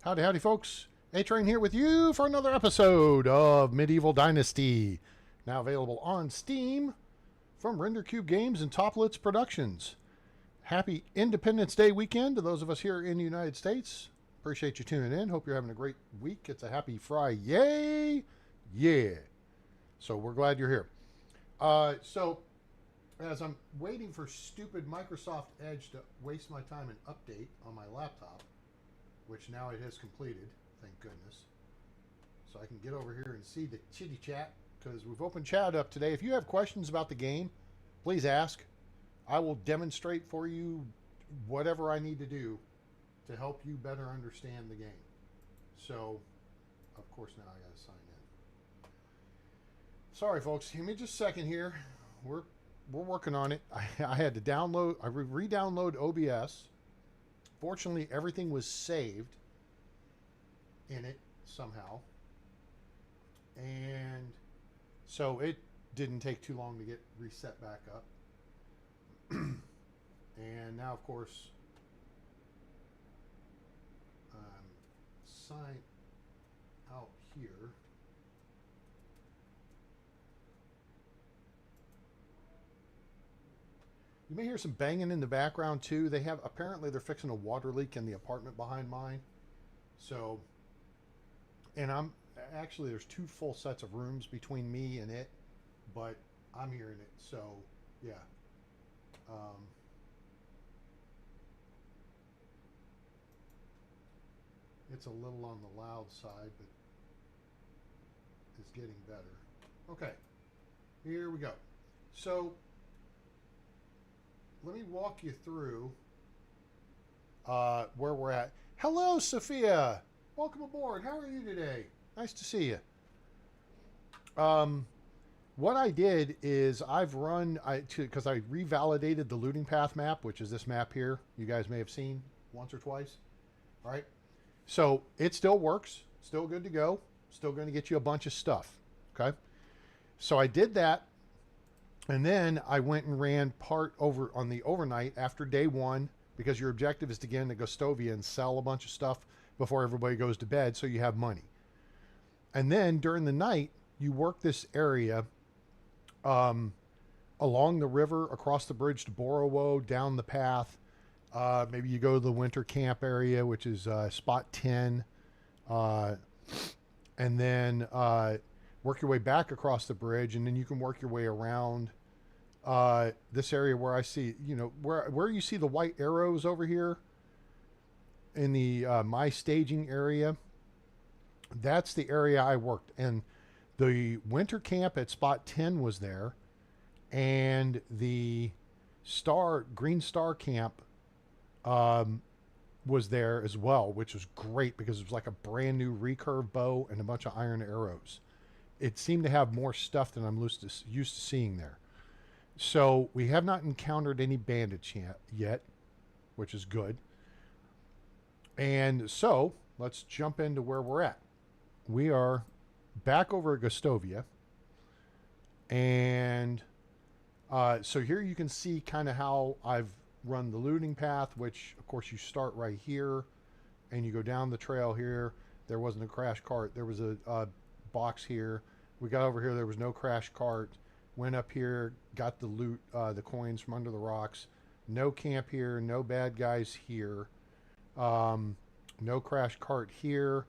Howdy, howdy, folks. A-Train here with you for another episode of Medieval Dynasty. Now available on Steam from Render Cube Games and Toplitz Productions. Happy Independence Day weekend to those of us here in the United States. Appreciate you tuning in. Hope you're having a great week. It's a happy Fri-YAY. Yeah. So we're glad you're here. So as I'm waiting for stupid Microsoft Edge to waste my time and update on my laptop, which now it has completed, thank goodness. So I can get over here and see the chitty chat, because we've opened chat up today. If you have questions about the game, please ask. I will demonstrate for you whatever I need to do to help you better understand the game. So, of course, now I got to sign in. Sorry, folks. Give me just a second here. We're working on it. I had to download, I re-download OBS. Fortunately, everything was saved in it somehow. And so it didn't take too long to get reset back up. And now, of course, sign out here. You may hear some banging in the background too. Apparently they're fixing a water leak in the apartment behind mine. So, and actually there's two full sets of rooms between me and it, but I'm hearing it. So, yeah. It's a little on the loud side, but it's getting better. Okay, here we go. So, let me walk you through where we're at. Hello, Sophia. Welcome aboard. How are you today? Nice to see you. What I did is because I revalidated the looting path map, which is this map here. You guys may have seen once or twice. All right. So it still works. Still good to go. Still going to get you a bunch of stuff. Okay. So I did that. And then I went and ran part over on the overnight after day one, because your objective is to get into Gostovia and sell a bunch of stuff before everybody goes to bed so you have money. And then during the night, you work this area along the river, across the bridge to Borowo, down the path. Maybe you go to the winter camp area, which is spot 10. And then work your way back across the bridge, and then you can work your way around this area where I see, where you see the white arrows over here in the my staging area. That's the area I worked. And the winter camp at spot 10 was there, and the Green Star camp was there as well, which was great because it was like a brand new recurve bow and a bunch of iron arrows. It seemed to have more stuff than I'm used to seeing there. So we have not encountered any bandits yet, which is good. And so let's jump into where we're at. We are back over at Gostovia. And so here you can see kind of how I've run the looting path, which of course you start right here and you go down the trail here. There wasn't a crash cart. There was a box here. We got over here. There was no crash cart. Went up here, got the loot, the coins from under the rocks. No camp here. No bad guys here. No crash cart here.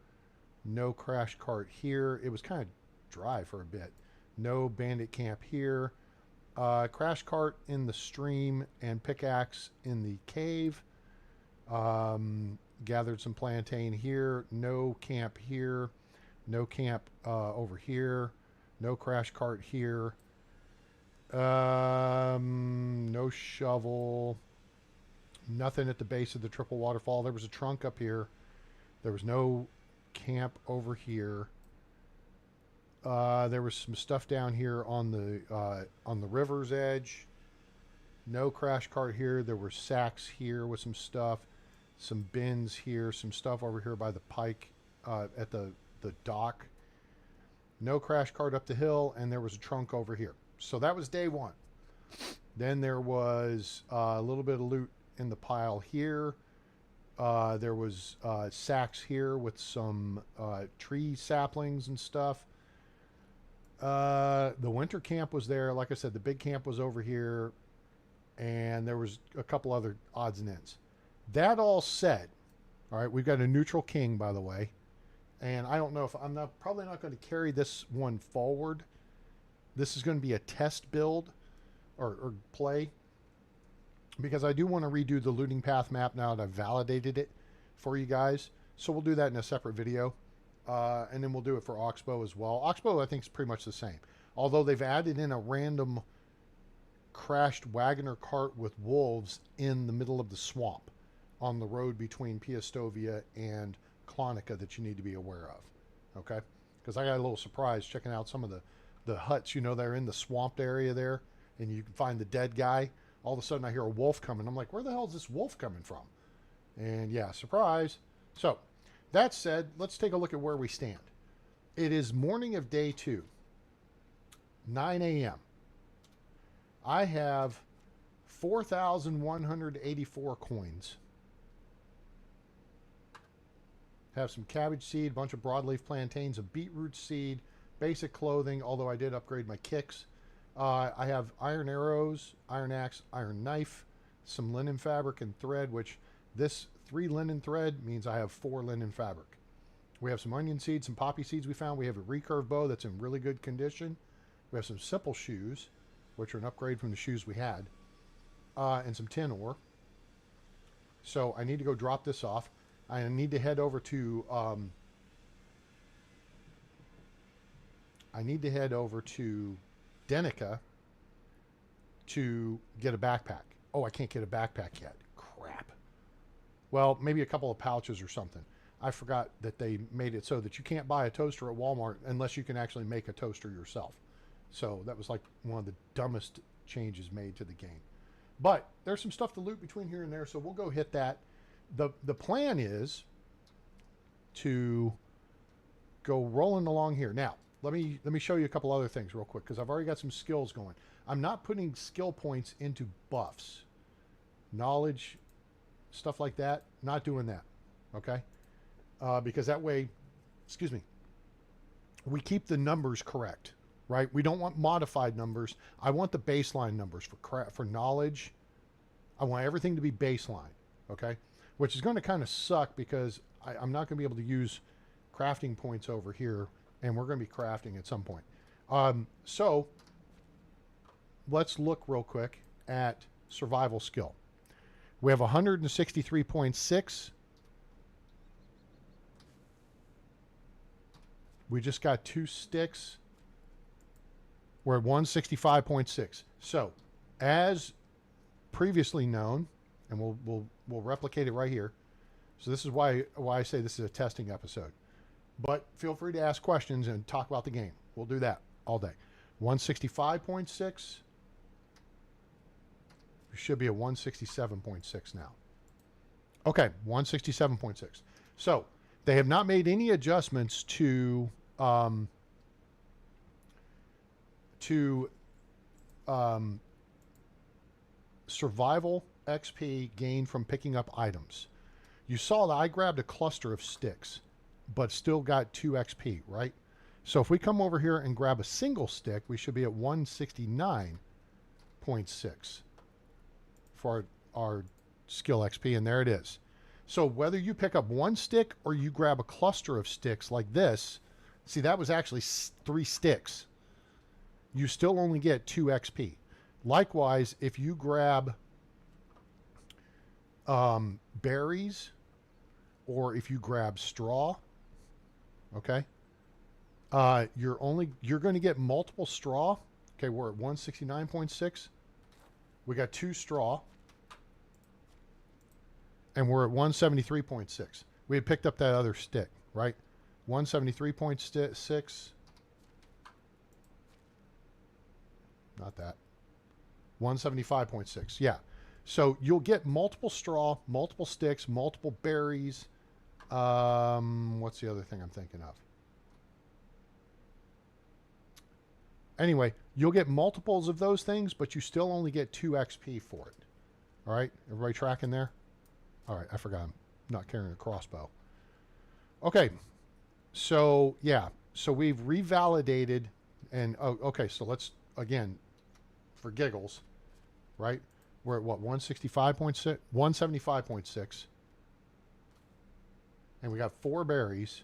No crash cart here. It was kind of dry for a bit. No bandit camp here. Crash cart in the stream and pickaxe in the cave. Gathered some plantain here. No camp here. No camp over here. No crash cart here. No shovel. Nothing at the base of the triple waterfall. There was a trunk up here. There was no camp over here. There was some stuff down here on the river's edge. No crash cart here. There were sacks here with some stuff. Some bins here. Some stuff over here by the pike at the dock. No crash cart up the hill, and there was a trunk over here. So that was day one. Then there was a little bit of loot in the pile here. There was sacks here with some tree saplings and stuff. The winter camp was there. Like I said, the big camp was over here, and there was a couple other odds and ends. That all said, all right, we've got a neutral king, by the way, and I don't know if probably not going to carry this one forward. This is going to be a test build or play, because I do want to redo the looting path map now that I've validated it for you guys. So we'll do that in a separate video. And then we'll do it for Oxbow as well. Oxbow, I think, is pretty much the same. Although they've added in a random crashed wagoner cart with wolves in the middle of the swamp on the road between Piastovia and Clonica that you need to be aware of. Okay? Because I got a little surprise checking out some of the huts. You know, they're in the swamped area there, and you can find the dead guy. All of a sudden I hear a wolf coming. I'm like, where the hell is this wolf coming from? And yeah, surprise. So, that said, let's take a look at where we stand. It is morning of day 2, 9 a.m. I have 4,184 coins. Have some cabbage seed, a bunch of broadleaf plantains, a beetroot seed, basic clothing, although I did upgrade my kicks. I have iron arrows, iron axe, iron knife, some linen fabric and thread, which this 3 linen thread means I have 4 linen fabric. We have some onion seeds, some poppy seeds we found. We have a recurve bow that's in really good condition. We have some simple shoes, which are an upgrade from the shoes we had, and some tin ore. So I need to go drop this off. I need to head over to Denica to get a backpack. Oh, I can't get a backpack yet. Crap. Well, maybe a couple of pouches or something. I forgot that they made it so that you can't buy a toaster at Walmart unless you can actually make a toaster yourself. So that was like one of the dumbest changes made to the game. But there's some stuff to loot between here and there, so we'll go hit that. The plan is to go rolling along here. Now, let me show you a couple other things real quick, because I've already got some skills going. I'm not putting skill points into buffs. Knowledge, stuff like that, not doing that, okay? Because that way, excuse me, we keep the numbers correct, right? We don't want modified numbers. I want the baseline numbers for knowledge. I want everything to be baseline, okay? Which is going to kind of suck because I'm not going to be able to use crafting points over here, and we're going to be crafting at some point. So let's look real quick at survival skill. We have 163.6. We just got 2 sticks. We're at 165.6. So, as previously known, and we'll replicate it right here. So this is why I say this is a testing episode. But feel free to ask questions and talk about the game. We'll do that all day. 165.6. We should be at 167.6 now. Okay, 167.6. So they have not made any adjustments to survival XP gained from picking up items. You saw that I grabbed a cluster of sticks, but still got 2 XP, right? So if we come over here and grab a single stick, we should be at 169.6 for our skill XP, and there it is. So whether you pick up 1 stick or you grab a cluster of sticks like this, see, that was actually 3 sticks. You still only get 2 XP. Likewise, if you grab berries, or if you grab straw, okay, you're going to get multiple straw. Okay, we're at 169.6. We got 2 straw, and we're at 173.6. We had picked up that other stick, right? 173.6. Not that. 175.6. Yeah. So you'll get multiple straw, multiple sticks, multiple berries. What's the other thing I'm thinking of? Anyway, you'll get multiples of those things, but you still only get 2 XP for it. All right? Everybody tracking there? All right, I forgot. not carrying a crossbow. Okay, so yeah, so we've revalidated, and okay, so let's again, for giggles, right? We're at what, 165.6, 175.6, and we got 4 berries.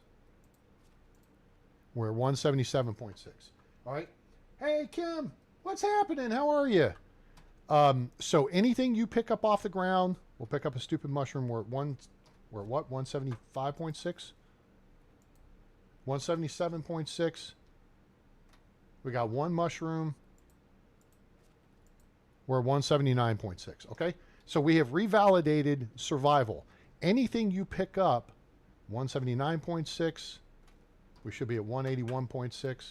We're at 177.6. All right. Hey Kim, what's happening? How are you? So anything you pick up off the ground, we'll pick up a stupid mushroom. We're at what? 175.6? 177.6. We got 1 mushroom. We're at 179.6. Okay. So we have revalidated survival. Anything you pick up, 179.6. We should be at 181.6.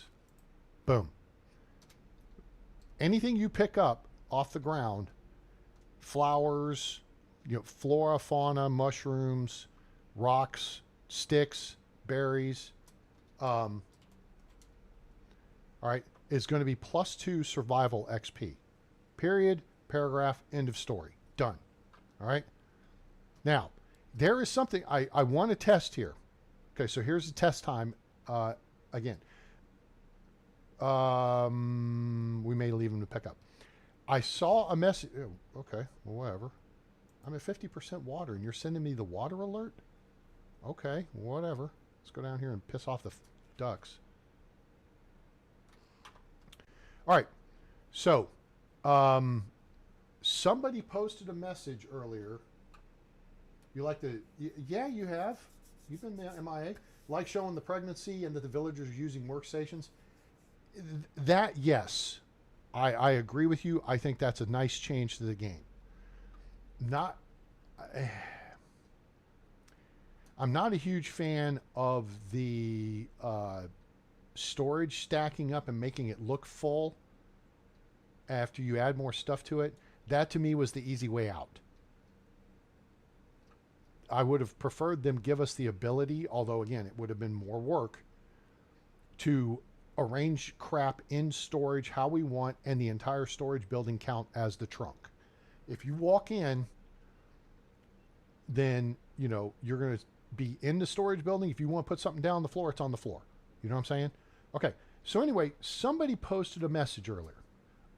Boom. Anything you pick up off the ground, flowers, flora, fauna, mushrooms, rocks, sticks, berries, all right, is going to be +2 survival XP. Period, paragraph, end of story. Done. All right. Now, there is something I want to test here. Okay, so here's the test time again. We may leave them to pick up. I saw a message. Oh, okay, well, whatever. I'm at 50% water, and you're sending me the water alert? Okay, whatever. Let's go down here and piss off the ducks. All right, so somebody posted a message earlier. You like to... Yeah, you have. You've been MIA. Like showing the pregnancy and that the villagers are using workstations. That, yes, I agree with you. I think that's a nice change to the game. I'm not a huge fan of the storage stacking up and making it look full after you add more stuff to it. That to me was the easy way out. I would have preferred them give us the ability, although again it would have been more work, to arrange crap in storage how we want and the entire storage building count as the trunk. If you walk in, then you're going to be in the storage building. If you want to put something down on the floor, it's on the floor. You know what I'm saying? Okay, so anyway, somebody posted a message earlier.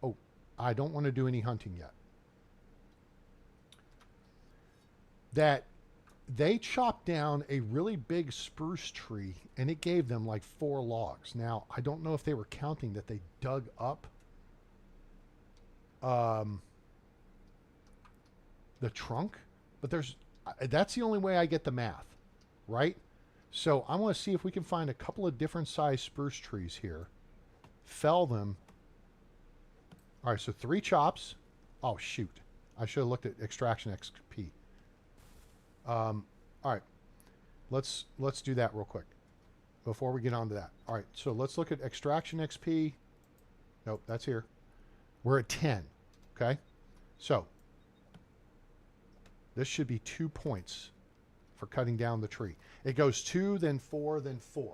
Oh, I don't want to do any hunting yet. That they chopped down a really big spruce tree and it gave them like 4 logs. Now, I don't know if they were counting that they dug up the trunk, but that's the only way I get the math, right? So I want to see if we can find a couple of different size spruce trees here, fell them. All right, so 3 chops. Oh, shoot. I should have looked at extraction XP. All right, let's do that real quick before we get on to that. All right, so let's look at extraction XP. Nope, that's here. We're at 10. Okay, so this should be 2 points for cutting down the tree. It goes 2, then 4, then 4.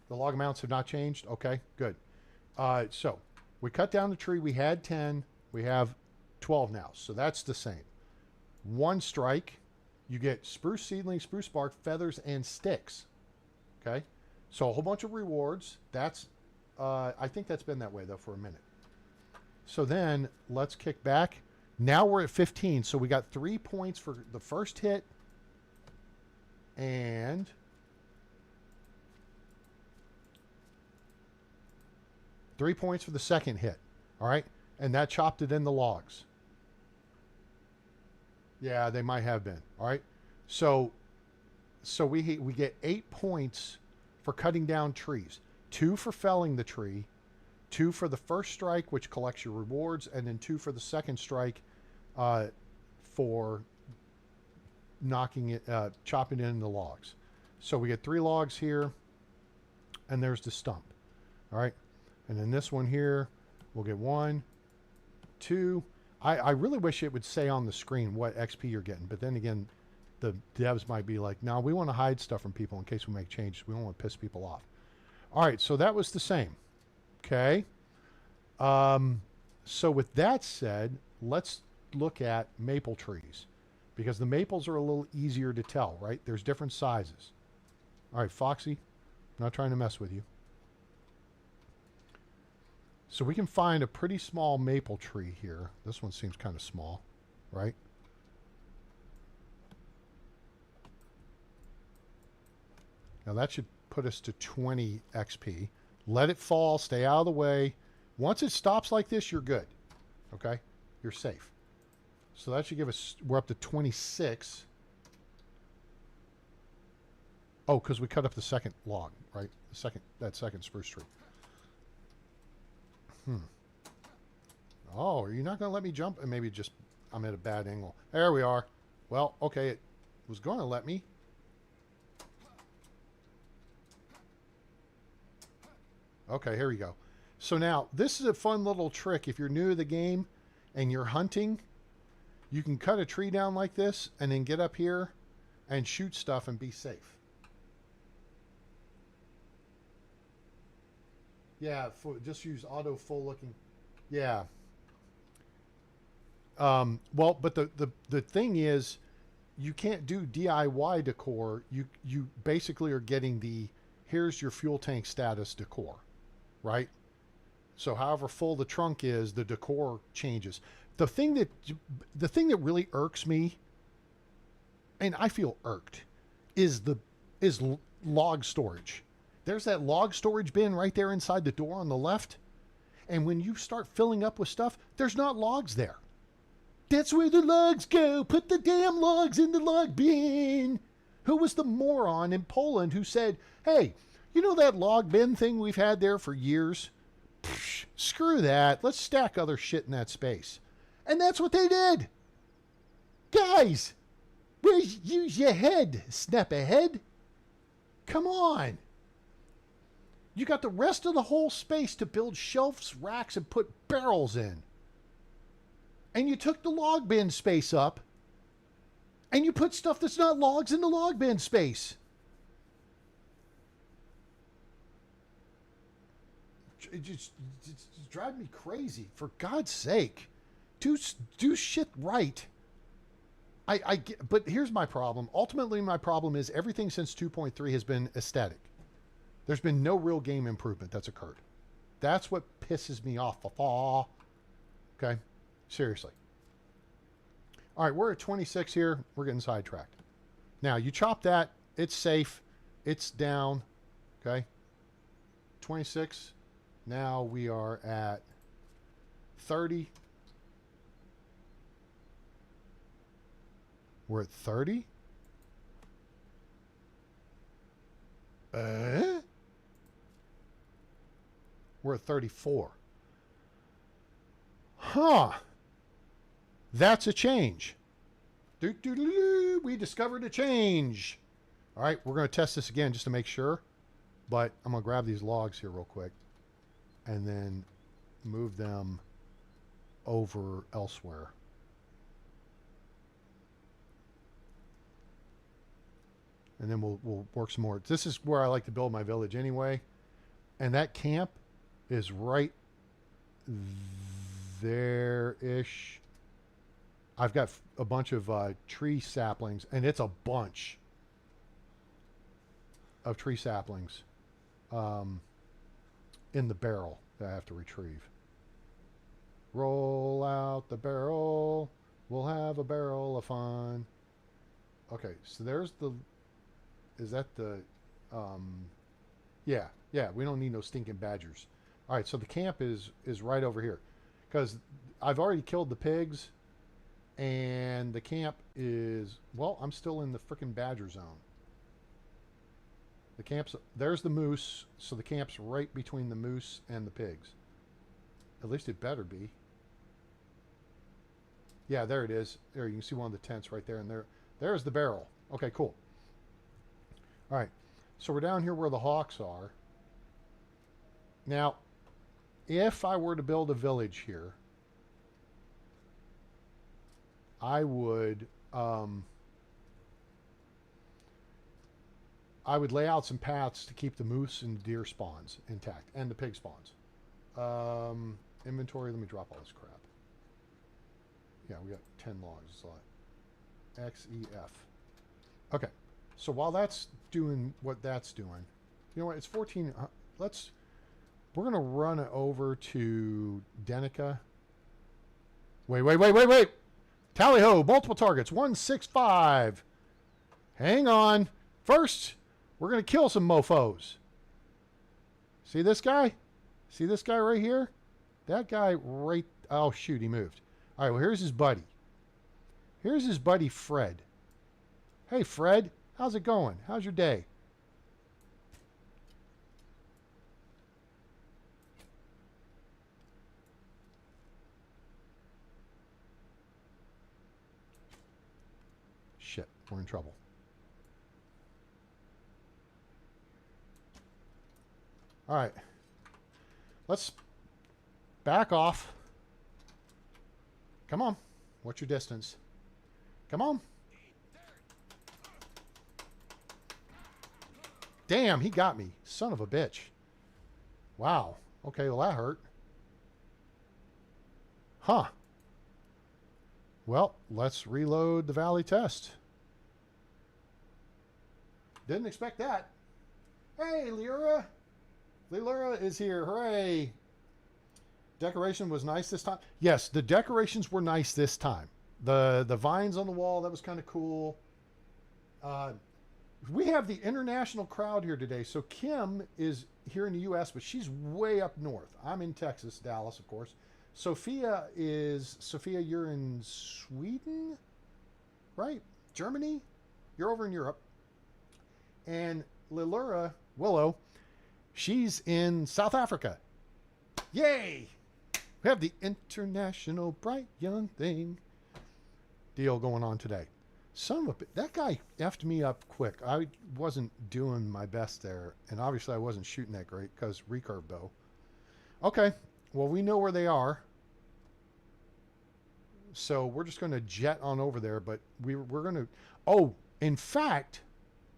The log amounts have not changed. Okay, good. So we cut down the tree. We had 10. We have 12 now, so that's the same. 1 strike. You get spruce seedling, spruce bark, feathers, and sticks. Okay? So a whole bunch of rewards. That's, I think that's been that way, though, for a minute. So then, let's kick back. Now we're at 15, so we got 3 points for the first hit. And... 3 points for the second hit. All right? And that chopped it in the logs. Yeah, they might have been. All right. So we get 8 points for cutting down trees. 2 for felling the tree. 2 for the first strike, which collects your rewards. And then 2 for the second strike for knocking it, chopping it in the logs. So we get 3 logs here. And there's the stump. All right. And then this one here, we'll get 1, 2. I really wish it would say on the screen what XP you're getting. But then again, the devs might be like, no, we want to hide stuff from people in case we make changes. We don't want to piss people off. All right, so that was the same. Okay. So with that said, let's look at maple trees. because the maples are a little easier to tell, right? There's different sizes. All right, Foxy, I'm not trying to mess with you. So we can find a pretty small maple tree here. This one seems kind of small, right? Now that should put us to 20 XP. Let it fall, stay out of the way. Once it stops like this, you're good. Okay? You're safe. So that should give us, we're up to 26. Oh, because we cut up the second log, right? That second spruce tree. Oh, are you not going to let me jump? And maybe just, I'm at a bad angle. There we are. Well, okay, it was going to let me. Okay, here we go. So now, this is a fun little trick. If you're new to the game and you're hunting, you can cut a tree down like this and then get up here and shoot stuff and be safe. Yeah, just use auto full looking. Yeah. Well, but the thing is, you can't do DIY decor. You basically are getting the, here's your fuel tank status decor, right? So however full the trunk is, the decor changes. The thing that really irks me, and I feel irked, is log storage. There's that log storage bin right there inside the door on the left. And when you start filling up with stuff, there's not logs there. That's where the logs go. Put the damn logs in the log bin. Who was the moron in Poland who said, hey, you know that log bin thing we've had there for years? Psh, screw that. Let's stack other shit in that space. And that's what they did. Guys, use your head. Snap ahead. Come on. You got the rest of the whole space to build shelves, racks, and put barrels in. And you took the log bin space up, and you put stuff that's not logs in the log bin space. It just drives me crazy. For God's sake, do shit right. But here's my problem. Ultimately, my problem is everything since 2.3 has been aesthetic. There's been no real game improvement that's occurred. That's what pisses me off. Okay? Seriously. All right, we're at 26 here. We're getting sidetracked. Now, you chop that. It's safe. It's down. Okay? 26. Now we are at 30. We're at 30? We're at 34. Huh. That's a change. We discovered a change. All right, we're going to test this again just to make sure. But I'm going to grab these logs here real quick and then move them over elsewhere. And then we'll work some more. This is where I like to build my village anyway. And that camp is right there-ish. I've got a bunch of tree saplings, and it's a bunch of tree saplings in the barrel that I have to retrieve. Roll out the barrel. We'll have a barrel of fun. Okay, so there's the... Is that the... Yeah, we don't need no stinking badgers. All right, so the camp is right over here. Because I've already killed the pigs, and the camp is... Well, I'm still in the frickin' badger zone. The camp's... There's the moose, so the camp's right between the moose and the pigs. At least it better be. Yeah, there it is. There, you can see one of the tents right there, and there's the barrel. Okay, cool. All right, so we're down here where the hawks are. Now, if I were to build a village here, I would lay out some paths to keep the moose and deer spawns intact, and the pig spawns. Inventory, let me drop all this crap. Yeah, we got 10 logs, it's a lot. XEF. Okay. So while that's doing what that's doing, you know what? It's 14. We're going to run it over to Denica. Wait. Tally ho, multiple targets. 165. Hang on. First, we're going to kill some mofos. See this guy? See this guy right here? That guy right... Oh, shoot, he moved. All right, well, here's his buddy. Here's his buddy, Fred. Hey, Fred, how's it going? How's your day? Shit, we're in trouble. All right. Let's back off. Come on. What's your distance? Come on. Damn, he got me. Son of a bitch. Wow. Okay, well, that hurt. Huh. Well, let's reload the Valley test. Didn't expect that. Hey, Lyra. Lyra is here. Hooray. Decoration was nice this time. Yes, the decorations were nice this time. The vines on the wall, that was kind of cool. We have the international crowd here today. So Kim is here in the U.S., but she's way up north. I'm in Texas, Dallas, of course. Sophia, you're in Sweden, right? Germany? You're over in Europe. And Lilura, Willow, she's in South Africa. Yay! We have the international bright young thing deal going on today. Son of a... That guy effed me up quick. I wasn't doing my best there. And obviously I wasn't shooting that great because recurve bow. Okay. Well, we know where they are. So we're just going to jet on over there. But we're going to... Oh, in fact,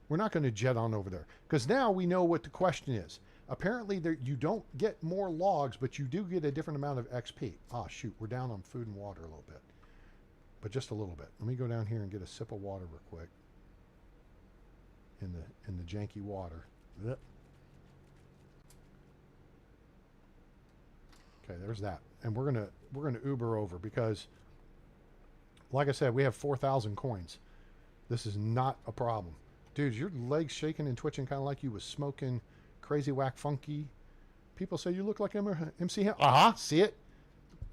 we're not going to jet on over there. Because now we know what the question is. Apparently, you don't get more logs, but you do get a different amount of XP. Ah, shoot. We're down on food and water a little bit. But just a little bit. Let me go down here and get a sip of water real quick. In the janky water. Yep. Okay, there's that. And we're gonna Uber over because, like I said, we have 4,000 coins. This is not a problem. Dude, your legs shaking and twitching kind of like you was smoking Crazy Whack Funky. People say you look like MC Hammer. Uh-huh, see it?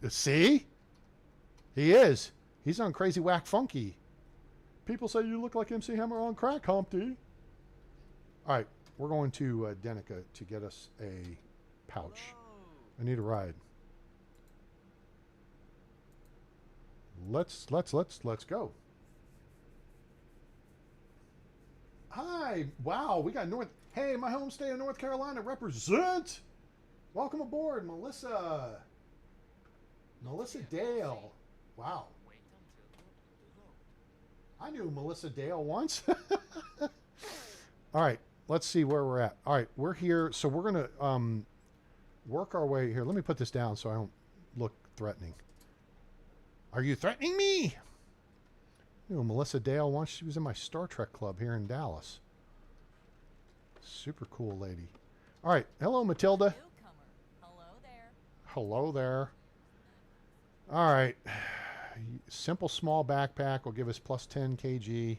See? He is. He's on Crazy Whack Funky. People say you look like MC Hammer on crack, Humpty. All right, we're going to Denica to get us a pouch. I need a ride. Let's go. Hi. Wow, we got North... Hey, my home state of North Carolina represent. Welcome aboard, Melissa. Melissa Dale. Wow. I knew Melissa Dale once. All right, let's see where we're at. All right, we're here. So we're going to work our way here. Let me put this down so I don't look threatening. Are you threatening me? I knew Melissa Dale once. She was in my Star Trek club here in Dallas. Super cool lady. All right. Hello, Matilda. Hello there. Hello there. All right. Simple small backpack will give us plus 10 kg.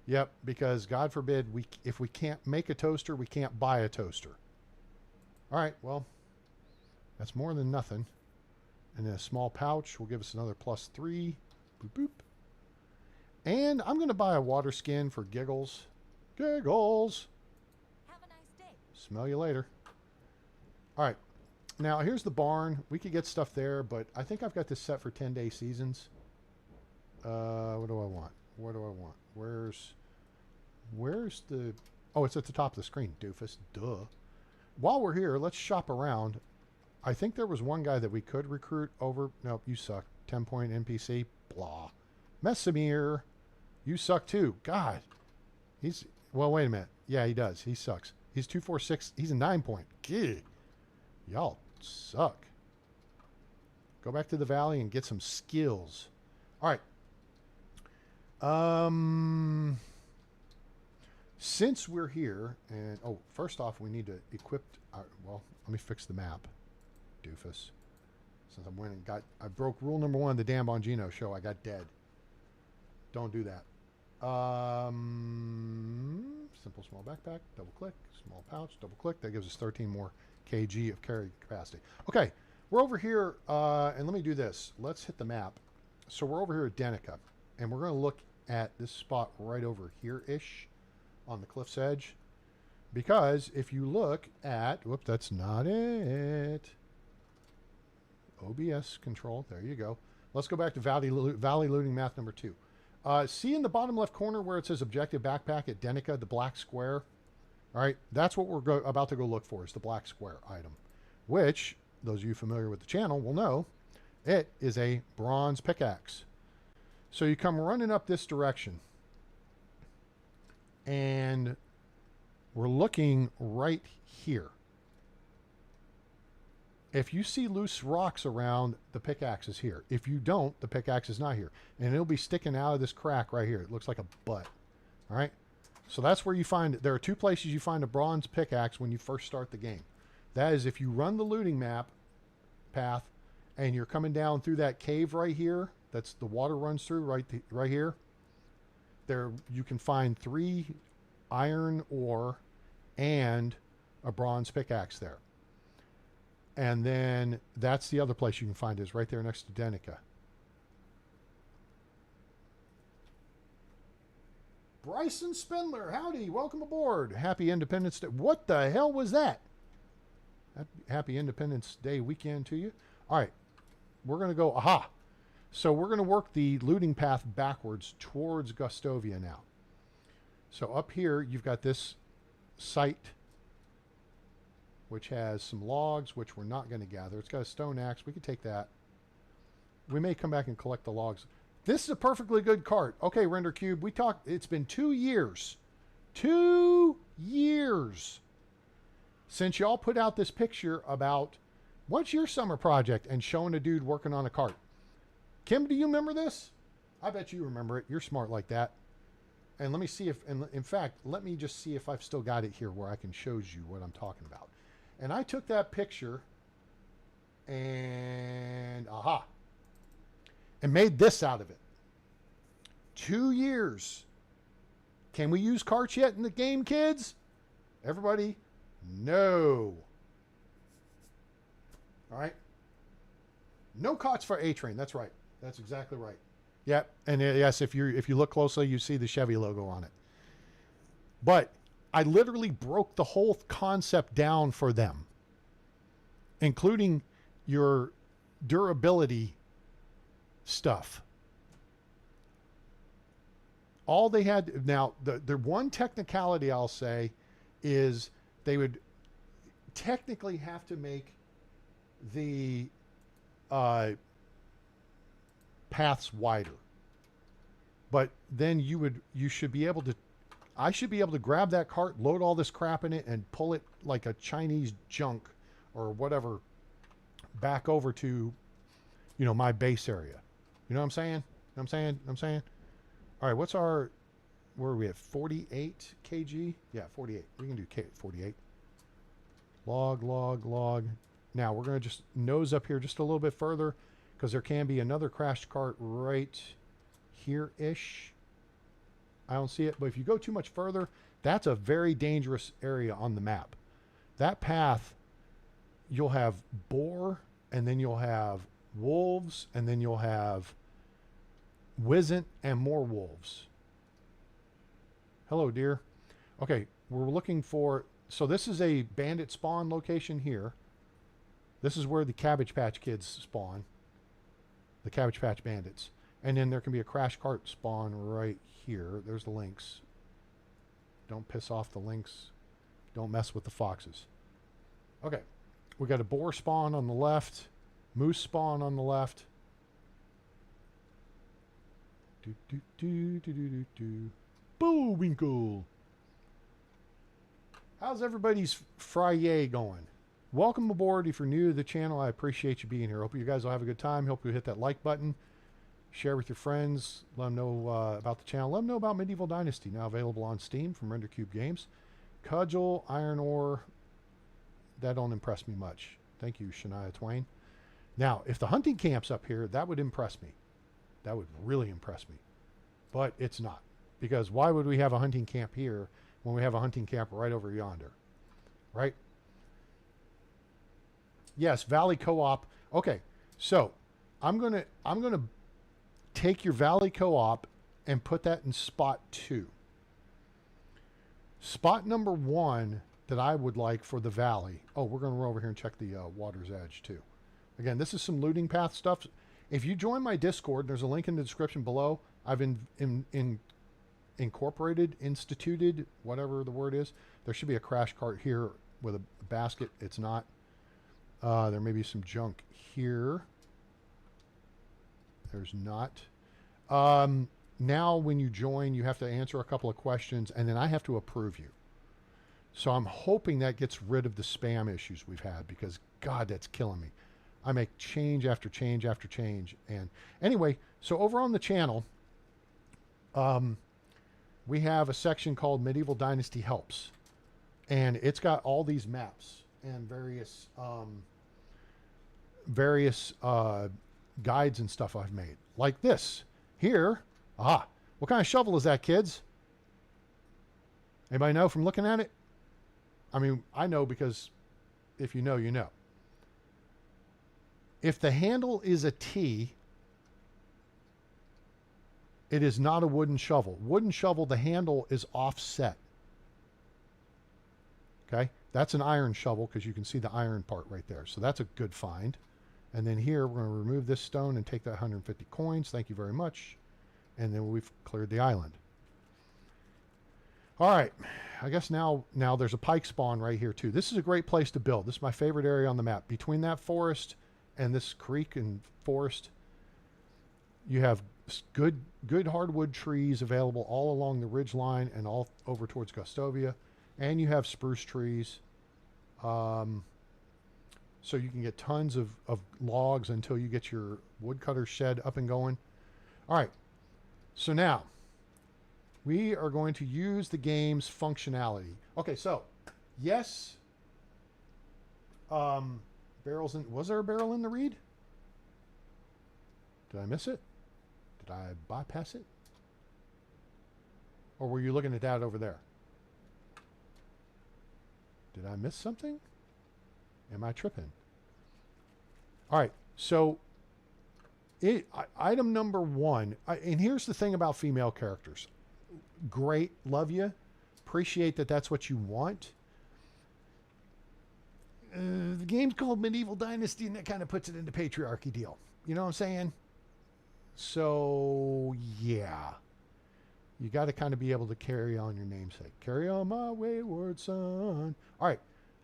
Yep, because God forbid if we can't make a toaster, we can't buy a toaster. All right, well, that's more than nothing. And then a small pouch will give us another plus 3. Boop, boop. And I'm going to buy a water skin for giggles. Giggles. Have a nice day. Smell you later. All right. Now, here's the barn. We could get stuff there, but I think I've got this set for 10-day seasons. What do I want? What do I want? Where's the... Oh, it's at the top of the screen, doofus. Duh. While we're here, let's shop around. I think there was one guy that we could recruit over... Nope, you suck. 10-point NPC. Blah. Messamir. You suck too. God. He's... Well, wait a minute. Yeah, he does. He sucks. He's 246. He's a 9-point. Gee. Y'all suck. Go back to the valley and get some skills. All right. Since we're here, and oh, first off, we need to equip our, well, let me fix the map, doofus. Since I broke rule number 1 of the Dan Bongino show, I got dead. Don't do that. Simple small backpack, double click, small pouch, double click. That gives us 13 more kg of carry capacity. Okay, we're over here, and let me do this. Let's hit the map. So we're over here at Denica, and we're going to look at this spot right over here-ish on the cliff's edge. Because if you look at, whoop, that's not it. OBS control, there you go. Let's go back to Valley Looting Math number 2. See in the bottom left corner where it says Objective Backpack at Denica, the black square? All right, that's what we're about to go look for, is the black square item. Which, those of you familiar with the channel will know, it is a bronze pickaxe. So you come running up this direction. And we're looking right here. If you see loose rocks around, the pickaxe is here. If you don't, the pickaxe is not here. And it'll be sticking out of this crack right here. It looks like a butt. All right? So that's where you find it. There are 2 places you find a bronze pickaxe when you first start the game. That is if you run the looting map path and you're coming down through that cave right here. That's the water runs through right here. There you can find 3 iron ore and a bronze pickaxe there. And then that's the other place you can find is right there next to Denica. Bryson Spindler, howdy, welcome aboard. Happy Independence Day. What the hell was that? Happy Independence Day weekend to you. All right, we're going to go, aha. So we're going to work the looting path backwards towards Gustovia now. So up here, you've got this site, which has some logs, which we're not going to gather. It's got a stone axe. We could take that. We may come back and collect the logs. This is a perfectly good cart. Okay, Render Cube, we talked, it's been 2 years. 2 years since y'all put out this picture about what's your summer project and showing a dude working on a cart. Kim, do you remember this? I bet you remember it. You're smart like that. And let me see if, and in fact, let me just see if I've still got it here where I can show you what I'm talking about. And I took that picture and, aha, and made this out of it. 2 years. Can we use carts yet in the game, kids? Everybody, no. All right. No carts for A-Train. That's right. That's exactly right. Yep. And yes, if you look closely, you see the Chevy logo on it. But I literally broke the whole concept down for them, including your durability stuff. All they had, now, the one technicality I'll say is they would technically have to make the paths wider. But then you should be able to, I should be able to grab that cart, load all this crap in it, and pull it like a Chinese junk or whatever back over to, you know, my base area. You know what I'm saying? I'm saying? All right, what's our, where are we at? 48 kg? Yeah, 48. We can do 48. Log. Now, we're going to just nose up here just a little bit further because there can be another crashed cart right here-ish. I don't see it, but if you go too much further, that's a very dangerous area on the map. That path, you'll have boar, and then you'll have wolves, and then you'll have Wizzent and more wolves. Hello, dear. Okay, we're looking for, so this is a bandit spawn location here. This is where the Cabbage Patch Kids spawn. The Cabbage Patch Bandits. And then there can be a crash cart spawn right here. There's the lynx. Don't piss off the lynx. Don't mess with the foxes. Okay. We got a boar spawn on the left. Moose spawn on the left. Bullwinkle. How's everybody's Fri-YAY going? Welcome aboard. If you're new to the channel, I appreciate you being here. Hope you guys will have a good time. Hope you hit that like button. Share with your friends. Let them know about the channel. Let them know about Medieval Dynasty, now available on Steam from Render Cube Games. Cudgel, Iron Ore, that don't impress me much. Thank you, Shania Twain. Now, if the hunting camp's up here, that would impress me. That would really impress me. But it's not. Because why would we have a hunting camp here when we have a hunting camp right over yonder? Right? Yes, Valley Co-op. Okay, so I'm gonna take your Valley Co-op and put that in spot 2. Spot number 1 that I would like for the Valley. Oh, we're going to run over here and check the water's edge too. Again, this is some looting path stuff. If you join my Discord, there's a link in the description below. I've instituted, whatever the word is. There should be a crash cart here with a basket. It's not. There may be some junk here. There's not. Now when you join, you have to answer a couple of questions, and then I have to approve you. So I'm hoping that gets rid of the spam issues we've had, because God, that's killing me. I make change after change after change. And anyway, so over on the channel, we have a section called Medieval Dynasty Helps, and it's got all these maps and various guides and stuff I've made, like this here. Aha, what kind of shovel is that, kids? Anybody know from looking at it? I mean, I know, because if you know, you know. If the handle is a T, it is not a wooden shovel. Wooden shovel, the handle is offset. Okay, that's an iron shovel, because you can see the iron part right there. So that's a good find. And then here, we're going to remove this stone and take that 150 coins. Thank you very much. And then we've cleared the island. All right, I guess now there's a pike spawn right here too. This is a great place to build. This is my favorite area on the map. Between that forest and this creek and forest, you have good hardwood trees available all along the ridge line and all over towards Gustovia. And you have spruce trees. So you can get tons of logs until you get your woodcutter shed up and going. All right, so now we are going to use the game's functionality. Okay, so yes, barrels in. Was there a barrel in the reed? Did I miss it? Did I bypass it? Or were you looking at that over there? Did I miss something? Am I tripping? All right, so item number 1, and here's the thing about female characters. Great, love you, appreciate that that's what you want. The game's called Medieval Dynasty, and that kind of puts it into patriarchy deal. You know what I'm saying? So, yeah. You got to kind of be able to carry on your namesake. Carry on my wayward son. All right,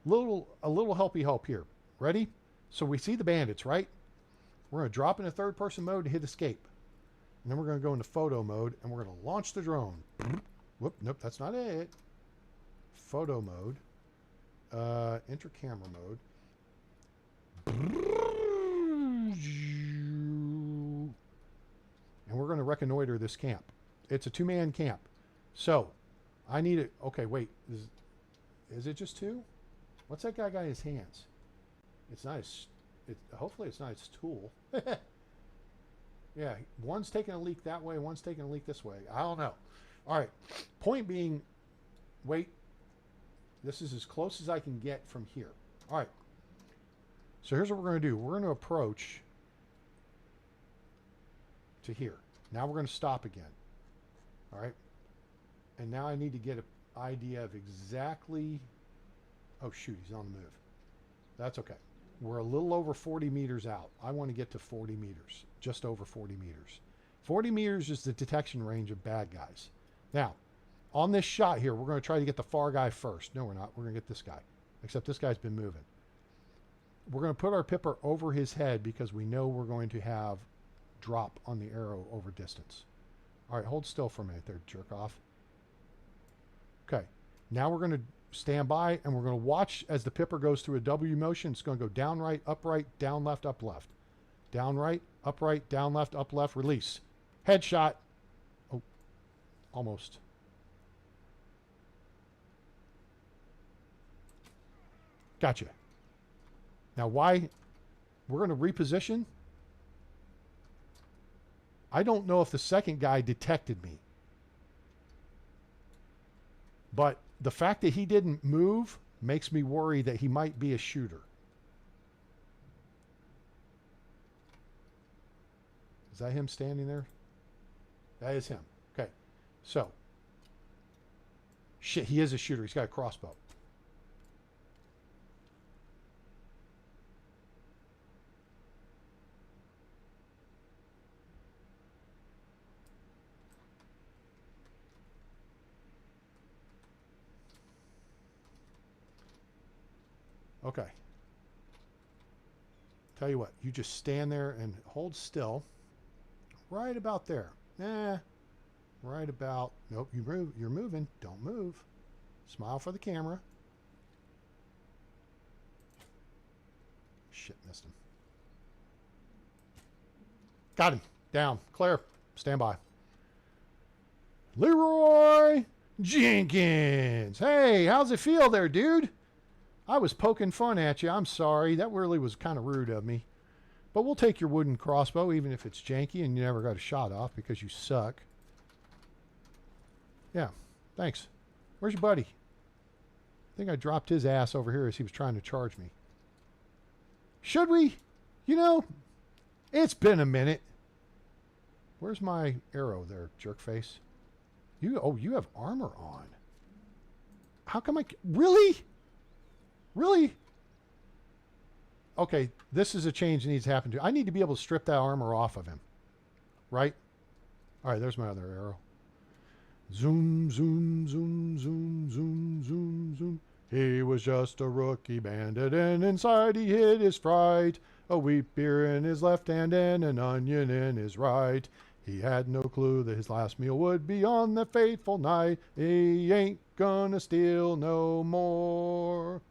a little helpy help here. Ready? So we see the bandits, right? We're going to drop into third-person mode to hit escape. And then we're going to go into photo mode, and we're going to launch the drone. Whoop, nope, that's not it. Photo mode. Enter camera mode. And we're going to reconnoiter this camp. It's a 2-man camp. So, I need it. Okay, wait. Is it just 2? What's that guy got in his hands? It's not his... hopefully it's not his tool. Yeah, one's taking a leak that way, one's taking a leak this way. I don't know. All right. Point being, wait. This is as close as I can get from here. All right. So here's what we're going to do. We're going to approach to here. Now we're going to stop again. All right. And now I need to get an idea of exactly... Oh, shoot. He's on the move. That's okay. We're a little over 40 meters out. I want to get to 40 meters. Just over 40 meters. 40 meters is the detection range of bad guys. Now, on this shot here, we're going to try to get the far guy first. No, we're not. We're going to get this guy. Except this guy's been moving. We're going to put our pipper over his head because we know we're going to have drop on the arrow over distance. All right, hold still for a minute there, jerk off. Okay, now we're going to stand by and we're going to watch as the pipper goes through a W motion. It's going to go down right, up right, down left, up left. Down right, down left, up left, release. Headshot. Oh, almost. Gotcha. Now why? We're going to reposition. I don't know if the second guy detected me. But the fact that he didn't move makes me worry that he might be a shooter. Is that him standing there? That is him. Okay. So. Shit, he is a shooter. He's got a crossbow. Okay. Tell you what, you just stand there and hold still. Right about there. Right about. Nope, you move. You're moving. Don't move. Smile for the camera. Shit, missed him. Got him. Down. Clear. Stand by. Leroy Jenkins. Hey, how's it feel there, dude? I was poking fun at you. I'm sorry. That really was kind of rude of me. But we'll take your wooden crossbow, even if it's janky and you never got a shot off because you suck. Yeah, thanks. Where's your buddy? I think I dropped his ass over here as he was trying to charge me. Should we? You know, it's been a minute. Where's my arrow there, jerkface? You have armor on. How come really? Really? Okay, this is a change that needs to happen to. I need to be able to strip that armor off of him. Right? All right, there's my other arrow. Zoom, zoom, zoom, zoom, zoom, zoom, zoom. He was just a rookie bandit, and inside he hid his fright. A wheat beer in his left hand and an onion in his right. He had no clue that his last meal would be on that fateful night. He ain't gonna steal no more.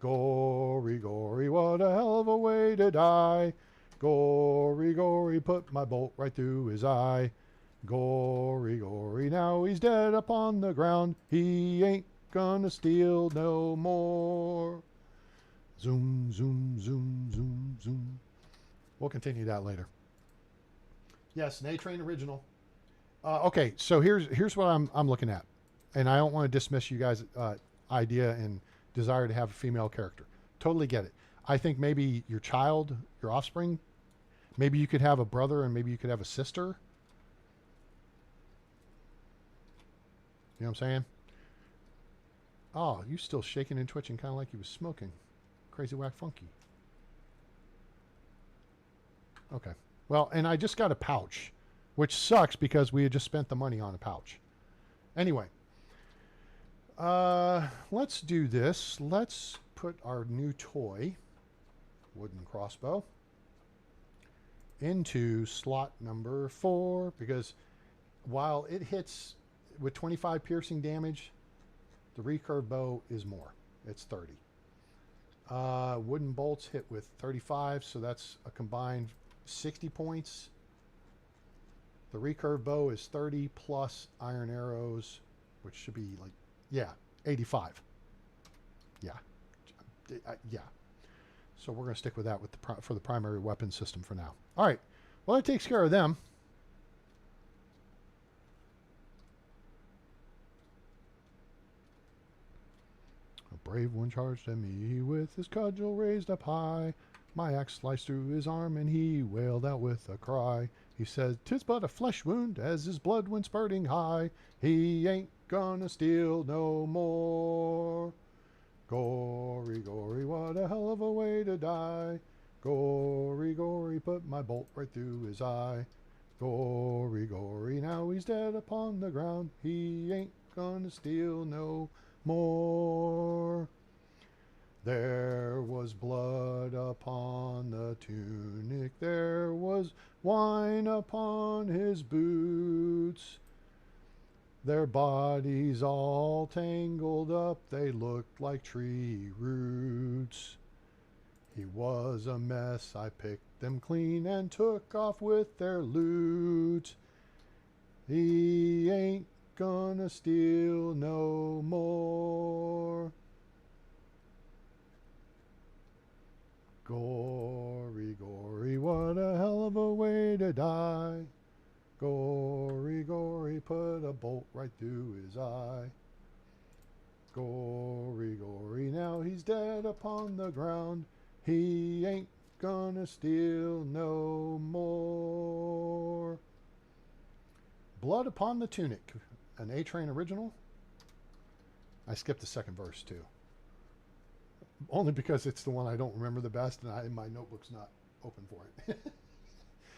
Gory, gory, what a hell of a way to die. Gory, gory, put my bolt right through his eye. Gory, gory, now he's dead upon the ground. He ain't gonna steal no more. Zoom, zoom, zoom, zoom, zoom. We'll continue that later. Yes, an A-Train original. Okay, so here's what I'm looking at. And I don't want to dismiss you guys' idea and desire to have a female character. Totally get it. I think maybe your child, your offspring, maybe you could have a brother and maybe you could have a sister. You know what I'm saying? Oh, you still shaking and twitching kind of like you was smoking. Crazy whack funky. Okay. Well, and I just got a pouch, which sucks because we had just spent the money on a pouch. Anyway. Let's do this. Let's put our new toy, wooden crossbow, into slot number 4 because while it hits with 25 piercing damage, the recurve bow is more. It's 30. Wooden bolts hit with 35, so that's a combined 60 points. The recurve bow is 30 plus iron arrows, which should be like, yeah, 85. Yeah. Yeah. So we're going to stick with that for the primary weapon system for now. All right. Well, that takes care of them. A brave one charged at me with his cudgel raised up high. My axe sliced through his arm and he wailed out with a cry. He said, "'Tis but a flesh wound," as his blood went spurting high. He ain't gonna steal no more. Gory, gory, what a hell of a way to die. Gory, gory, put my bolt right through his eye. Gory, gory, now he's dead upon the ground. He ain't gonna steal no more. There was blood upon the tunic, there was wine upon his boots. Their bodies all tangled up, they looked like tree roots. He was was a mess. I picked them clean and took off with their loot. He ain't gonna steal no more. Gory, gory, what a hell of a way to die. Gory, gory, put a bolt right through his eye. Gory, gory, now he's dead upon the ground. He ain't gonna steal no more. Blood upon the tunic, an A-Train original. I skipped the second verse too. Only because it's the one I don't remember the best and my notebook's not open for it.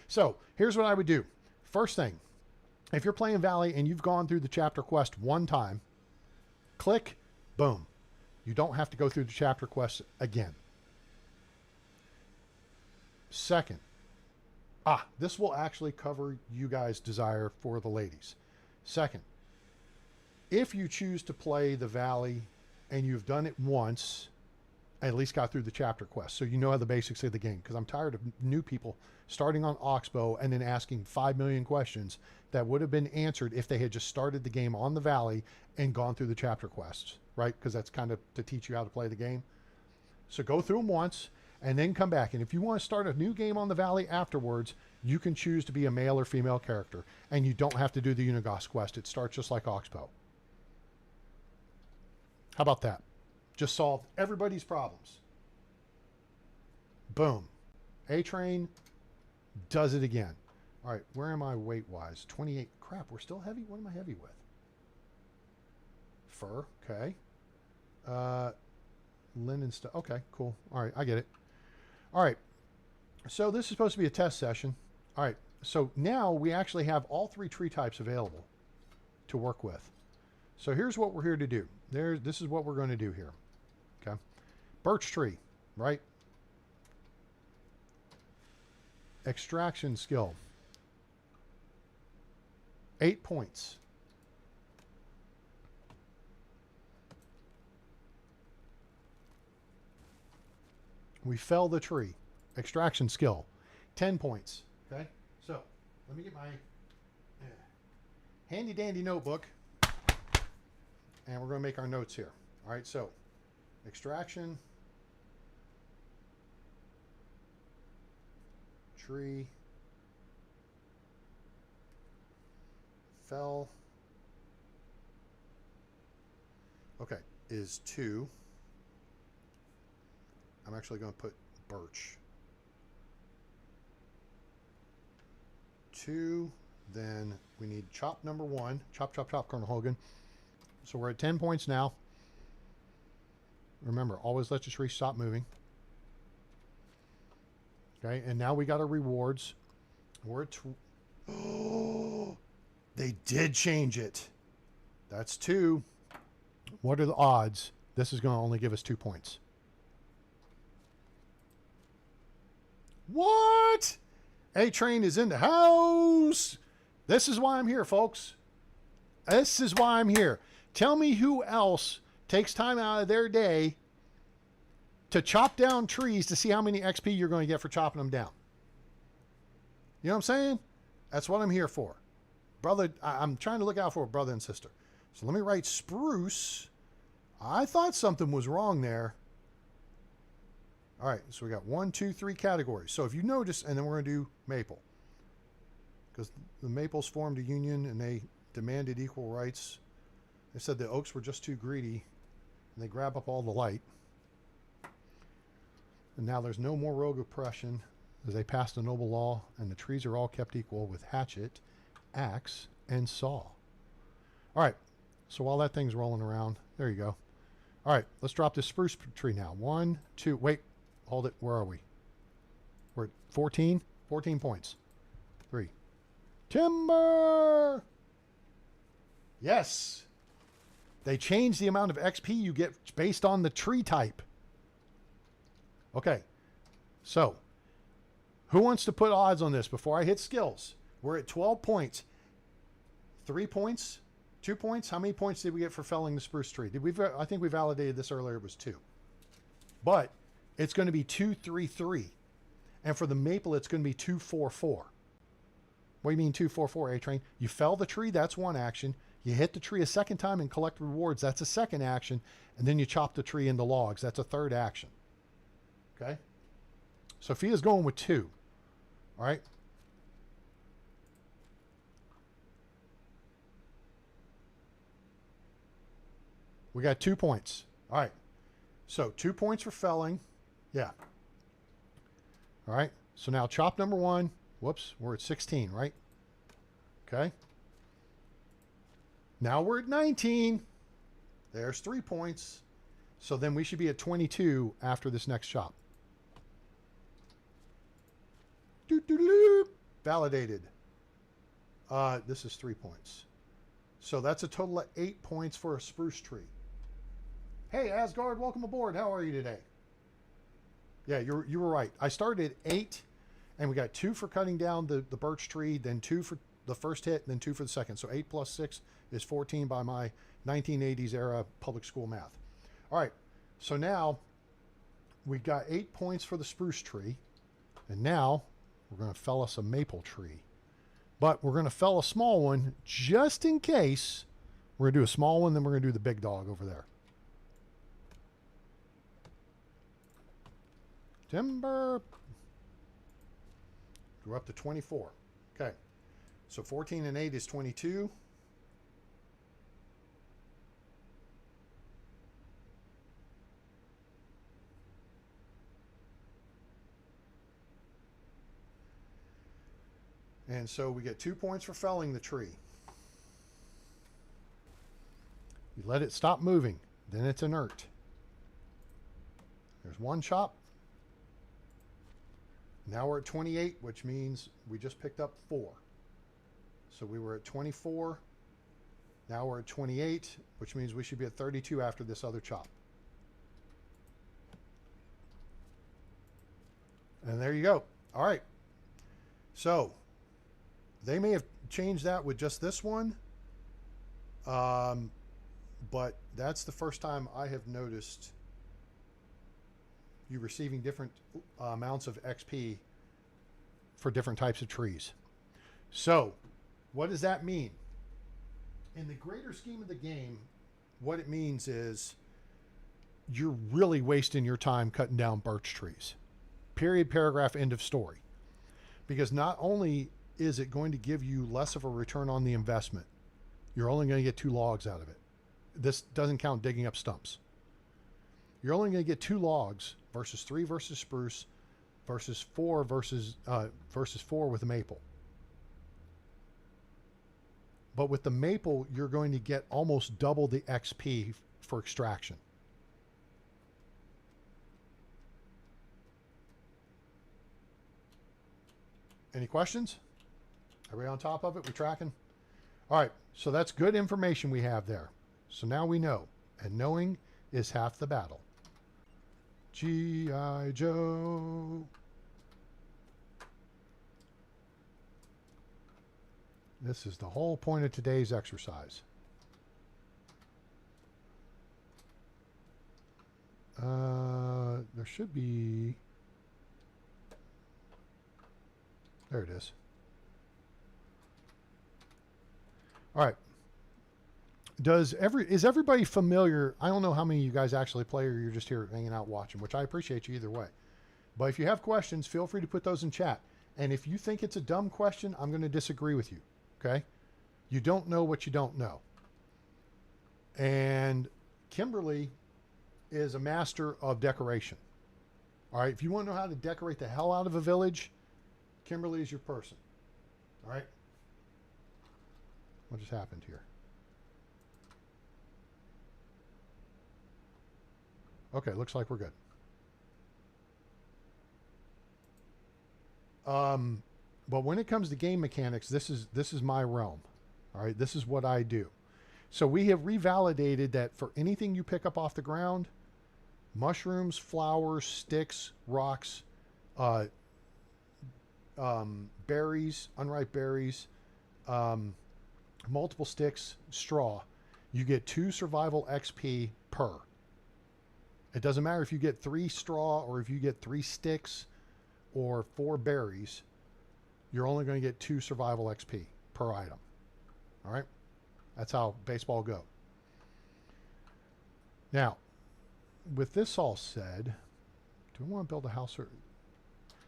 So here's what I would do. First thing, if you're playing Valley and you've gone through the chapter quest one time, click, boom. You don't have to go through the chapter quest again. Second, this will actually cover you guys' desire for the ladies. Second, if you choose to play the Valley and you've done it once, at least got through the chapter quest, so you know the basics of the game, because I'm tired of new people starting on Oxbow and then asking 5 million questions that would have been answered if they had just started the game on the Valley and gone through the chapter quests, right? Because that's kind of to teach you how to play the game. So go through them once and then come back. And if you want to start a new game on the Valley afterwards, you can choose to be a male or female character, and you don't have to do the Unigos quest. It starts just like Oxbow. How about that? Just solved everybody's problems. Boom. A-Train does it again. All right, where am I weight-wise? 28. Crap, we're still heavy? What am I heavy with? Fur, okay. Linen stuff. Okay, cool. All right, I get it. All right, so this is supposed to be a test session. All right, so now we actually have all 3 tree types available to work with. So here's what we're here to do. This is what we're going to do here. Okay. Birch tree, right? Extraction skill. 8 points. We fell the tree. Extraction skill. 10 points. Okay. So let me get my handy dandy notebook. And we're going to make our notes here. All right, so extraction, tree, fell, okay, is 2. I'm actually going to put birch. 2, then we need chop number 1. Chop, chop, chop, Colonel Hogan. So we're at 10 points now. Remember, always let your tree stop moving. Okay, and now we got our rewards. We're at oh, they did change it. That's 2. What are the odds? This is going to only give us 2 points. What? A-Train is in the house. This is why I'm here, folks. This is why I'm here. Tell me who else takes time out of their day to chop down trees to see how many XP you're going to get for chopping them down. You know what I'm saying? That's what I'm here for. Brother, I'm trying to look out for a brother and sister. So let me write spruce. I thought something was wrong there. All right, so we got 1, 2, 3 categories. So if you notice, and then we're going to do maple. Because the maples formed a union and they demanded equal rights. They said the oaks were just too greedy and they grab up all the light. And now there's no more rogue oppression as they passed a noble law and the trees are all kept equal with hatchet, axe, and saw. All right, so while that thing's rolling around, there you go. All right, let's drop this spruce tree now. 1, 2, wait, hold it. Where are we? We're at 14? 14 points. 3. Timber! Yes! They changed the amount of XP you get based on the tree type. Okay, so who wants to put odds on this before I hit skills? We're at 12 points. 3 points? 2 points? How many points did we get for felling the spruce tree? I think we validated this earlier. It was 2. But it's going to be 233. And for the maple, it's going to be 244. What do you mean 244, A-Train? You fell the tree, that's one action. You hit the tree a second time and collect rewards, that's a second action. And then you chop the tree into logs, that's a third action. Okay? Sophia's going with 2. All right? We got 2 points. All right. So 2 points for felling. Yeah. All right. So now chop number 1. Whoops. We're at 16, right? Okay. Now we're at 19. There's 3 points. So then we should be at 22 after this next chop. Validated. This is 3 points. So that's a total of 8 points for a spruce tree. Hey, Asgard, welcome aboard. How are you today? Yeah, you were right. I started at 8, and we got 2 for cutting down the birch tree, then 2 for the first hit, and then 2 for the second. So 8 plus 6 is 14 by my 1980s era public school math. All right, so now we got 8 points for the spruce tree, and now we're going to fell us a maple tree. But we're going to fell a small one just in case. We're going to do a small one, then we're going to do the big dog over there. Timber. We're up to 24. Okay. So 14 and 8 is 22. And so we get 2 points for felling the tree. You let it stop moving, then it's inert. There's 1 chop. Now we're at 28, which means we just picked up 4. So we were at 24. Now we're at 28, which means we should be at 32 after this other chop. And there you go. All right. So they may have changed that with just this one. But that's the first time I have noticed you receiving different amounts of XP for different types of trees. So what does that mean? In the greater scheme of the game, what it means is you're really wasting your time cutting down birch trees. Period, paragraph, end of story. Because not only is it going to give you less of a return on the investment, you're only going to get 2 logs out of it. This doesn't count digging up stumps. You're only going to get 2 logs versus 3 versus spruce versus 4 versus 4 with maple. But with the maple, you're going to get almost double the XP for extraction. Any questions? Are we on top of it? We tracking? All right. So that's good information we have there. So now we know. And knowing is half the battle. G.I. Joe. This is the whole point of today's exercise. There should be... There it is. All right. Is everybody familiar? I don't know how many of you guys actually play, or you're just here hanging out watching, which I appreciate you either way. But if you have questions, feel free to put those in chat. And if you think it's a dumb question, I'm going to disagree with you. Okay? You don't know what you don't know. And Kimberly is a master of decoration. All right? If you want to know how to decorate the hell out of a village, Kimberly is your person. All right? What just happened here? Okay, looks like we're good. But when it comes to game mechanics, this is my realm. All right, this is what I do. So we have revalidated that for anything you pick up off the ground, mushrooms, flowers, sticks, rocks, berries, unripe berries, multiple sticks, straw, you get 2 survival XP per. It doesn't matter if you get 3 straw or if you get 3 sticks or 4 berries. You're only going to get 2 survival XP per item. All right? That's how baseball go. Now, with this all said, do we want to build a house? Or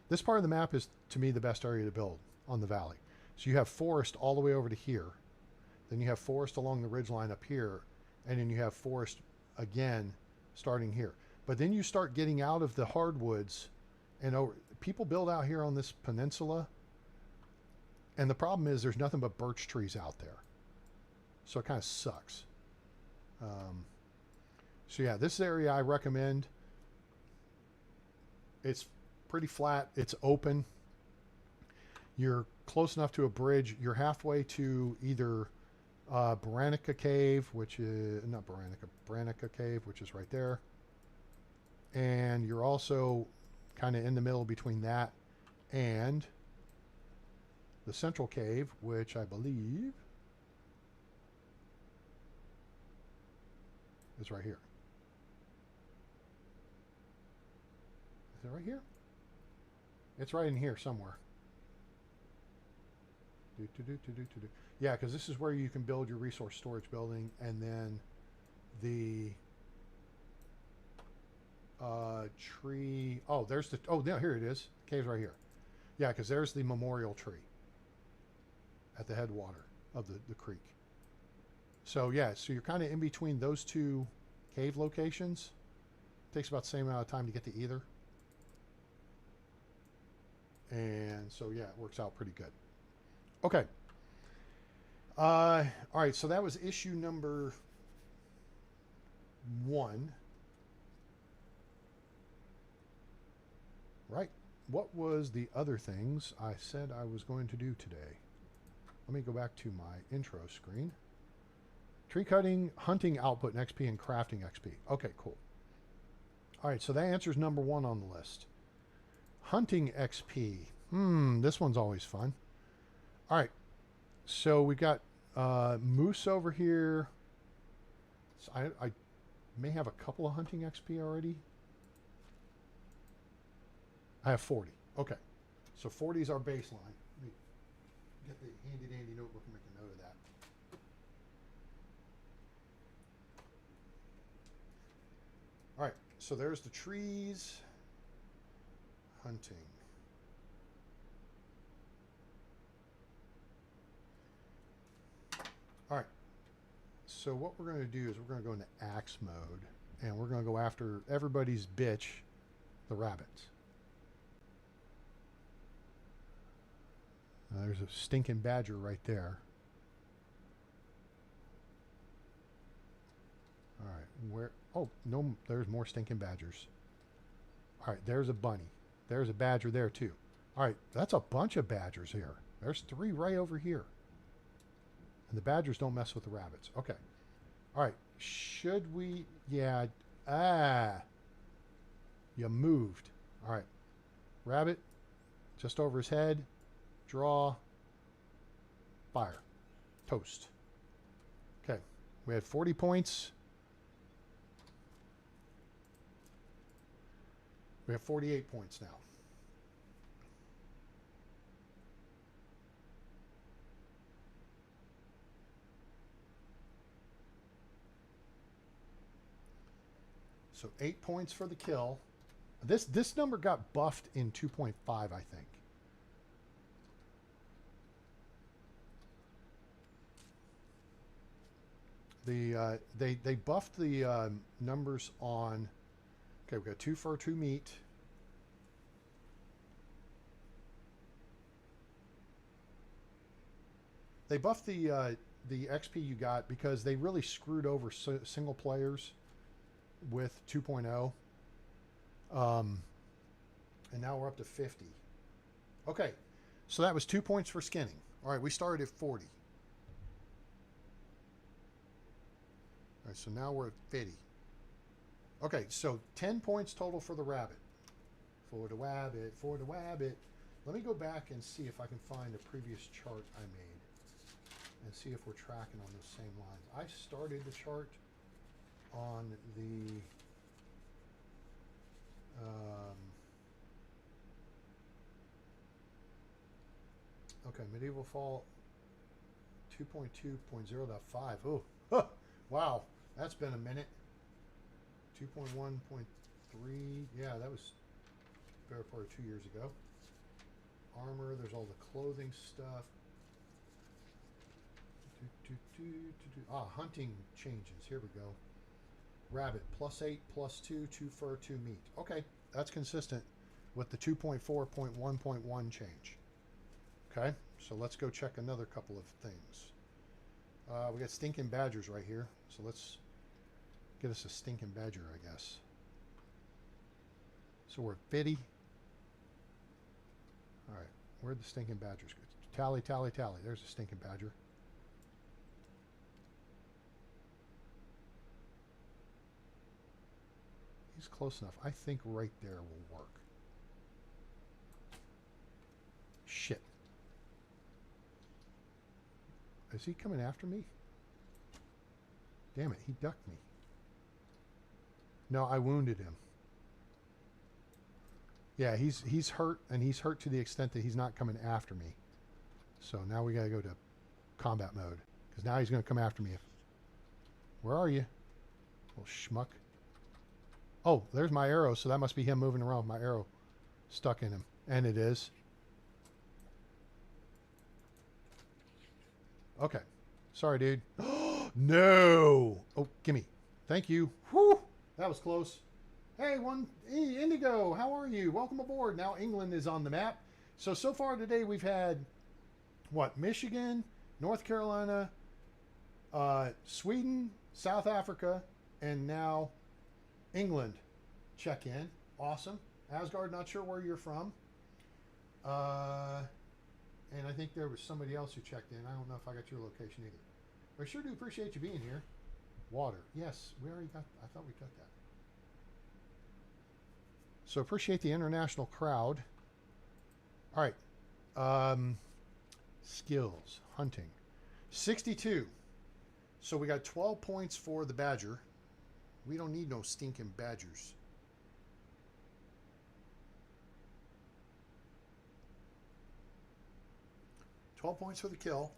this part of the map is, to me, the best area to build on the valley. So you have forest all the way over to here. Then you have forest along the ridgeline up here. And then you have forest again starting here. But then you start getting out of the hardwoods and over. People build out here on this peninsula. And the problem is there's nothing but birch trees out there. So it kind of sucks. So yeah, this area I recommend. It's pretty flat. It's open. You're close enough to a bridge. You're halfway to either Baranica Cave, which is not Baranica Cave, which is right there. And you're also kind of in the middle between that and the central cave, which I believe is right here. Is it right here? It's right in here somewhere. Yeah, because this is where you can build your resource storage building, and then the tree. Oh, there's the. Oh, no, here it is. Cave's right here. Yeah, because there's the memorial tree at the headwater of the creek. So yeah, so you're kind of in between those 2 cave locations. Takes about the same amount of time to get to either. And so yeah, it works out pretty good. Okay. All right, so that was issue number 1. Right. What was the other things I said I was going to do today? Let me go back to my intro screen. Tree cutting, hunting output and XP, and crafting XP. Okay, cool. All right, so that answers number 1 on the list. Hunting XP. This one's always fun. All right, so we got moose over here. So I may have a couple of hunting XP already. I have 40. Okay, so 40 is our baseline. Let me get the handy dandy notebook and make a note of that. All right, so there's the trees. Hunting. All right, so what we're going to do is we're going to go into axe mode, and we're going to go after everybody's bitch, the rabbits. There's a stinking badger right there. All right, where? Oh, no, there's more stinking badgers. All right, there's a bunny. There's a badger there too. All right, that's a bunch of badgers here. There's 3 right over here. And the badgers don't mess with the rabbits. Okay. All right, should we? Yeah. You moved. All right. Rabbit, just over his head. Draw. Fire. Toast. Okay. We had 40 points. We have 48 points now. So 8 points for the kill. This number got buffed in 2.5, I think. They buffed the numbers on. Okay, we got 2 fur, 2 meat. They buffed the XP you got because they really screwed over single players with 2.0. And now we're up to 50. Okay, so that was 2 points for skinning. All right, we started at 40. All right, so now we're at 50. Okay, so 10 points total for the rabbit. For the wabbit, for the wabbit. Let me go back and see if I can find a previous chart I made and see if we're tracking on those same lines. I started the chart on the Okay, Medieval Fall 2.2.0.5. Oh, huh, wow, that's been a minute. 2.1.3. Yeah, that was better part of 2 years ago. Armor, there's all the clothing stuff. Hunting changes. Here we go. Rabbit, +8, +2, 2 fur, 2 meat. Okay, that's consistent with the 2.4.1.1 change. Okay, so let's go check another couple of things. We got stinking badgers right here. So let's get us a stinking badger, I guess. So we're at 50. All right, where'd the stinking badgers go? Tally, tally, tally. There's a stinking badger. He's close enough. I think right there will work. Shit. Is he coming after me? Damn it, he ducked me. No, I wounded him. Yeah, he's hurt, and he's hurt to the extent that he's not coming after me. So now we gotta go to combat mode. Because now he's gonna come after me. Where are you? Little schmuck. Oh, there's my arrow, so that must be him moving around with my arrow stuck in him. And it is. Okay. Sorry, dude. No! Oh, gimme. Thank you. Whew! That was close. Hey, Indigo, how are you? Welcome aboard. Now England is on the map. So far today we've had, what, Michigan, North Carolina, Sweden, South Africa, and now England check in. Awesome. Asgard, not sure where you're from. And I think there was somebody else who checked in. I don't know if I got your location either. I sure do appreciate you being here. Water. Yes, we already got, I thought we got that. So appreciate the international crowd. All right. Skills. Hunting. 62. So we got 12 points for the badger. We don't need no stinking badgers. $12 points for the kill.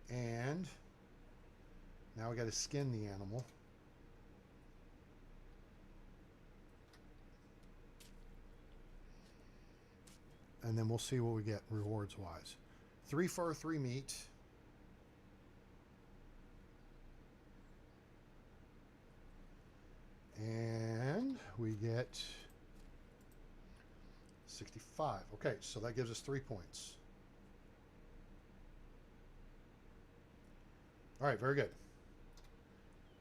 And now we got to skin the animal. And then we'll see what we get rewards wise. 3 fur, 3 meat. And we get 65. Okay, so that gives us 3 points. All right, very good.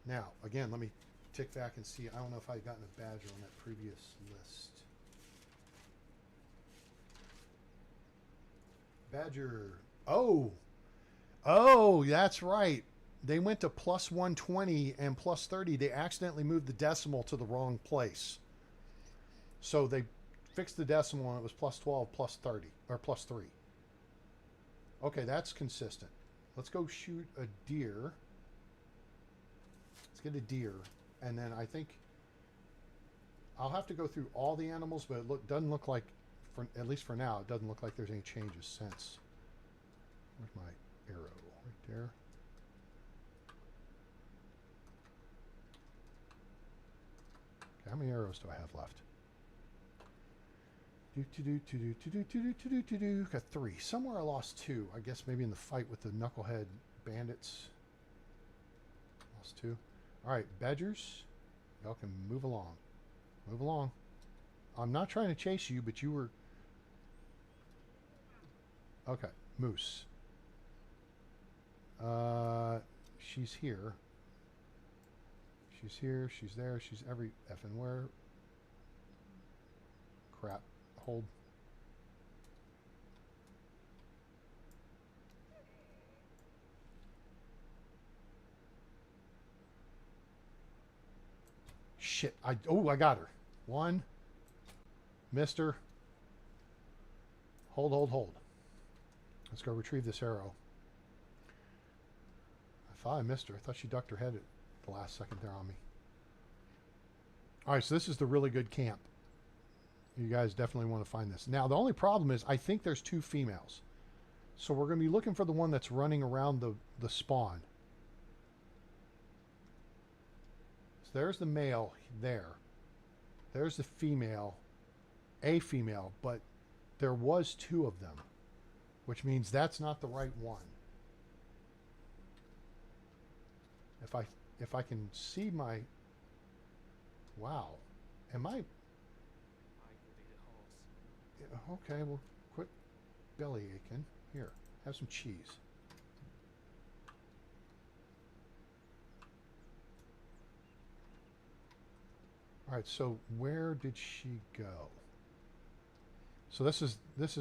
Now, again, let me tick back and see. I don't know if I'd gotten a badger on that previous list. Badger. Oh, that's right. They went to +120 and +30. They accidentally moved the decimal to the wrong place. So they fixed the decimal and it was +12, +30, or +3. Okay, that's consistent. Let's go shoot a deer. Let's get a deer. And then I think I'll have to go through all the animals, but it doesn't look like, at least for now, it doesn't look like there's any changes since. Where's my arrow? Right there. Okay, how many arrows do I have left? Got 3. Somewhere I lost 2. I guess maybe in the fight with the knucklehead bandits. Lost 2. Alright, badgers. Y'all can move along. Move along. I'm not trying to chase you, but you were... Okay, moose. She's here. She's here, she's there, she's every effing where. Crap. Hold. Shit. I got her. 1. Missed her. Hold. Let's go retrieve this arrow. I thought I missed her. I thought she ducked her head at the last second there on me. All right, so this is the really good camp. You guys definitely want to find this. Now, the only problem is I think there's 2 females. So we're going to be looking for the one that's running around the spawn. So there's the male there. There's the female, a female, but there was 2 of them, which means that's not the right one. If I can see my... Wow. Am I... Okay, well, quit belly aching. Here, have some cheese. All right, so where did she go? So this is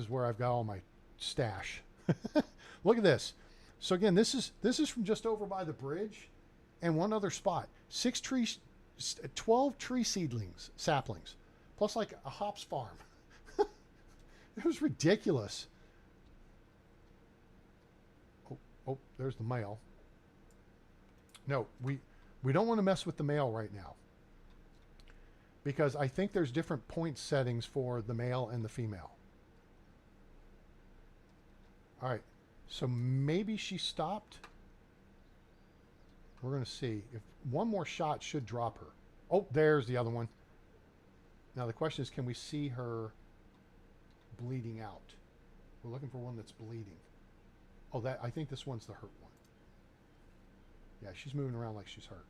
where I've got all my stash. Look at this. So again, this is from just over by the bridge, and one other spot. 12 tree saplings, plus like a hops farm. It was ridiculous. Oh, there's the male. No, we don't want to mess with the male right now, because I think there's different point settings for the male and the female. All right, so maybe she stopped. We're going to see. If one more shot should drop her. Oh, there's the other one. Now the question is, can we see her bleeding out? We're looking for one that's bleeding. Oh, I think this one's the hurt one. Yeah, she's moving around like she's hurt.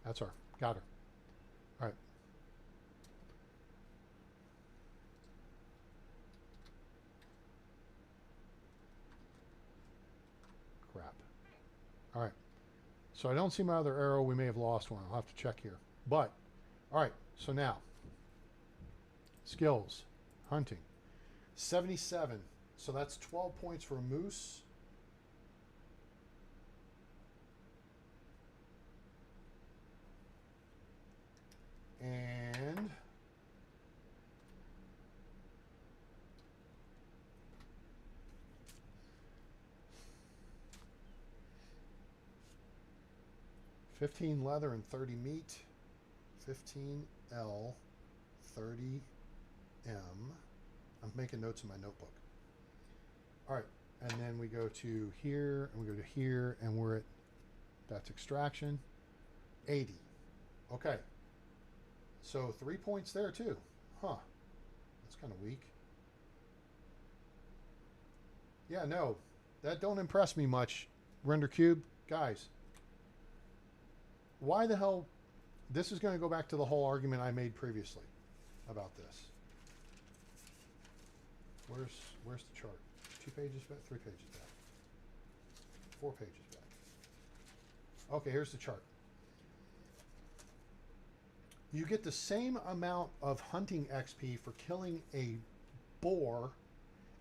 That's her. Got her. All right. Crap. All right. So I don't see my other arrow. We may have lost one. I'll have to check here. But, all right. So now, skills, hunting, 77. So that's 12 points for a moose. And $15 leather and 30 meat. 15L, 30M. I'm making notes in my notebook. All right, and then we go to here, and we go to here, and we're at, that's extraction, 80. Okay, so 3 points there too. Huh, that's kind of weak. Yeah, no, that don't impress me much, Render Cube. Guys, why the hell, this is going to go back to the whole argument I made previously about this. Where's the chart? 2 pages back, 3 pages back, 4 pages back. Okay, here's the chart. You get the same amount of hunting XP for killing a boar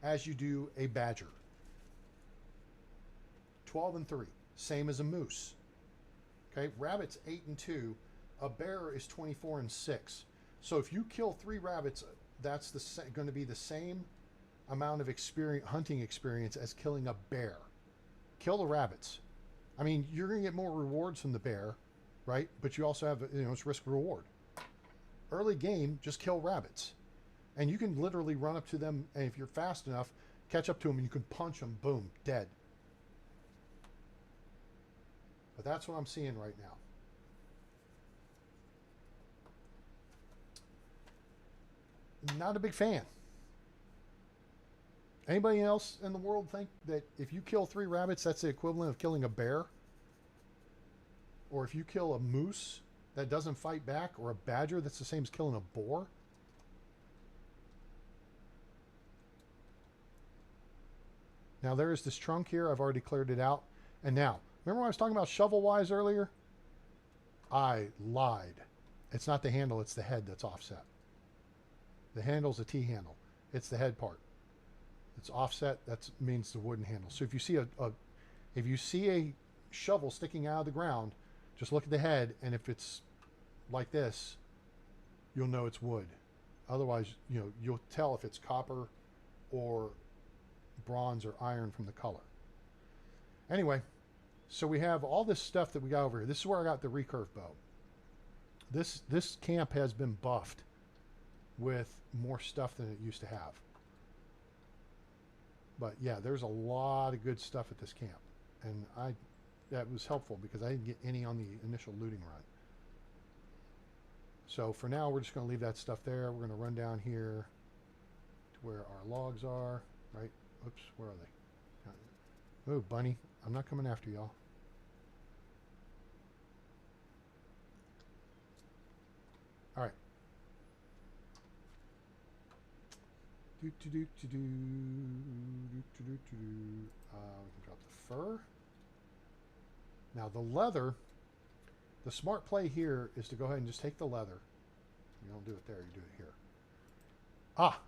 as you do a badger. 12 and 3, same as a moose. Okay, rabbit's 8 and 2, a bear is 24 and 6. So if you kill 3 rabbits, that's going to be the same amount of hunting experience as killing a bear. Kill the rabbits. I mean, you're going to get more rewards from the bear, right? But you also have, it's risk reward. Early game, just kill rabbits. And you can literally run up to them, and if you're fast enough, catch up to them, and you can punch them, boom, dead. But that's what I'm seeing right now. Not a big fan. Anybody else in the world think that if you kill 3 rabbits, that's the equivalent of killing a bear? Or if you kill a moose that doesn't fight back, or a badger, that's the same as killing a boar? Now there is this trunk here. I've already cleared it out. And now, remember when I was talking about shovel-wise earlier? I lied. It's not the handle, it's the head that's offset. The handle's a T-handle. It's the head part. It's offset. That means the wooden handle. So if you see a shovel sticking out of the ground, just look at the head, and if it's like this, you'll know it's wood. Otherwise, you'll tell if it's copper or bronze or iron from the color. Anyway, so we have all this stuff that we got over here. This is where I got the recurve bow. This camp has been buffed with more stuff than it used to have. But yeah, there's a lot of good stuff at this camp, and that was helpful because I didn't get any on the initial looting run. So for now, we're just going to leave that stuff there. We're going to run down here to where our logs are, right? Oops, where are they? Oh, bunny, I'm not coming after y'all. All right. We can drop the fur. Now the leather, the smart play here is to go ahead and just take the leather. You don't do it there, you do it here. Ah,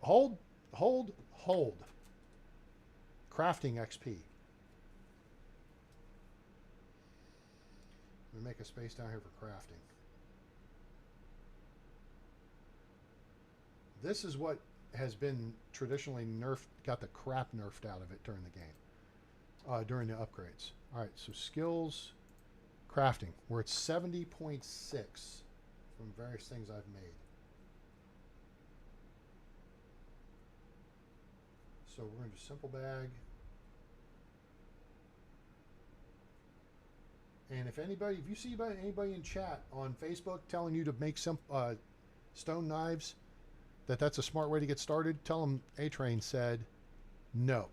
hold. Crafting XP. Let me make a space down here for crafting. This is what has been traditionally nerfed, got the crap nerfed out of it during the game, during the upgrades. All right, so skills, crafting. We're at 70.6 from various things I've made. So we're going to do simple bag. And if you see anybody in chat on Facebook telling you to make some stone knives, that's a smart way to get started, tell them A-Train said no.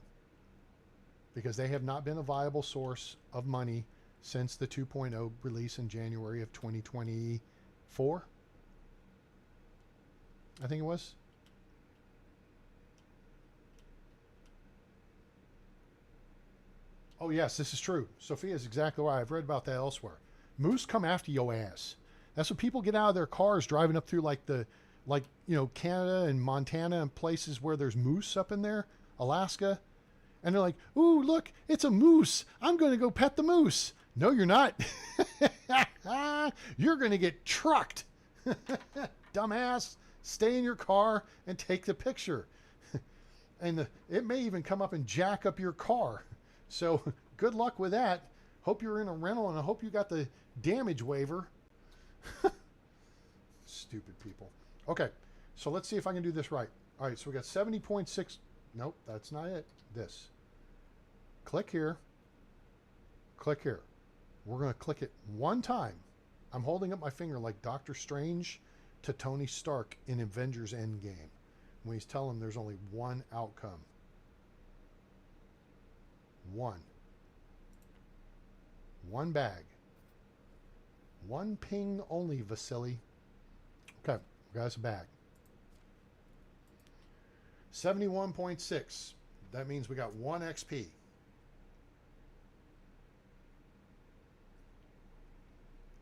Because they have not been a viable source of money since the 2.0 release in January of 2024. I think it was. Oh yes, this is true. Sophia is exactly right. I've read about that elsewhere. Moose come after your ass. That's what people get out of their cars driving up through Canada and Montana and places where there's moose up in there, Alaska. And they're like, ooh, look, it's a moose. I'm going to go pet the moose. No, you're not. You're going to get trucked. Dumbass, stay in your car and take the picture. And it may even come up and jack up your car. So good luck with that. Hope you're in a rental and I hope you got the damage waiver. Stupid people. Okay, so let's see if I can do this right. All right, so we got 70.6. Nope, that's not it. This. Click here. Click here. We're going to click it one time. I'm holding up my finger like Doctor Strange to Tony Stark in Avengers Endgame when he's telling him there's only one outcome. One bag. One ping only, Vasily. Okay, we got us a bag. 71.6. That means we got 1 XP.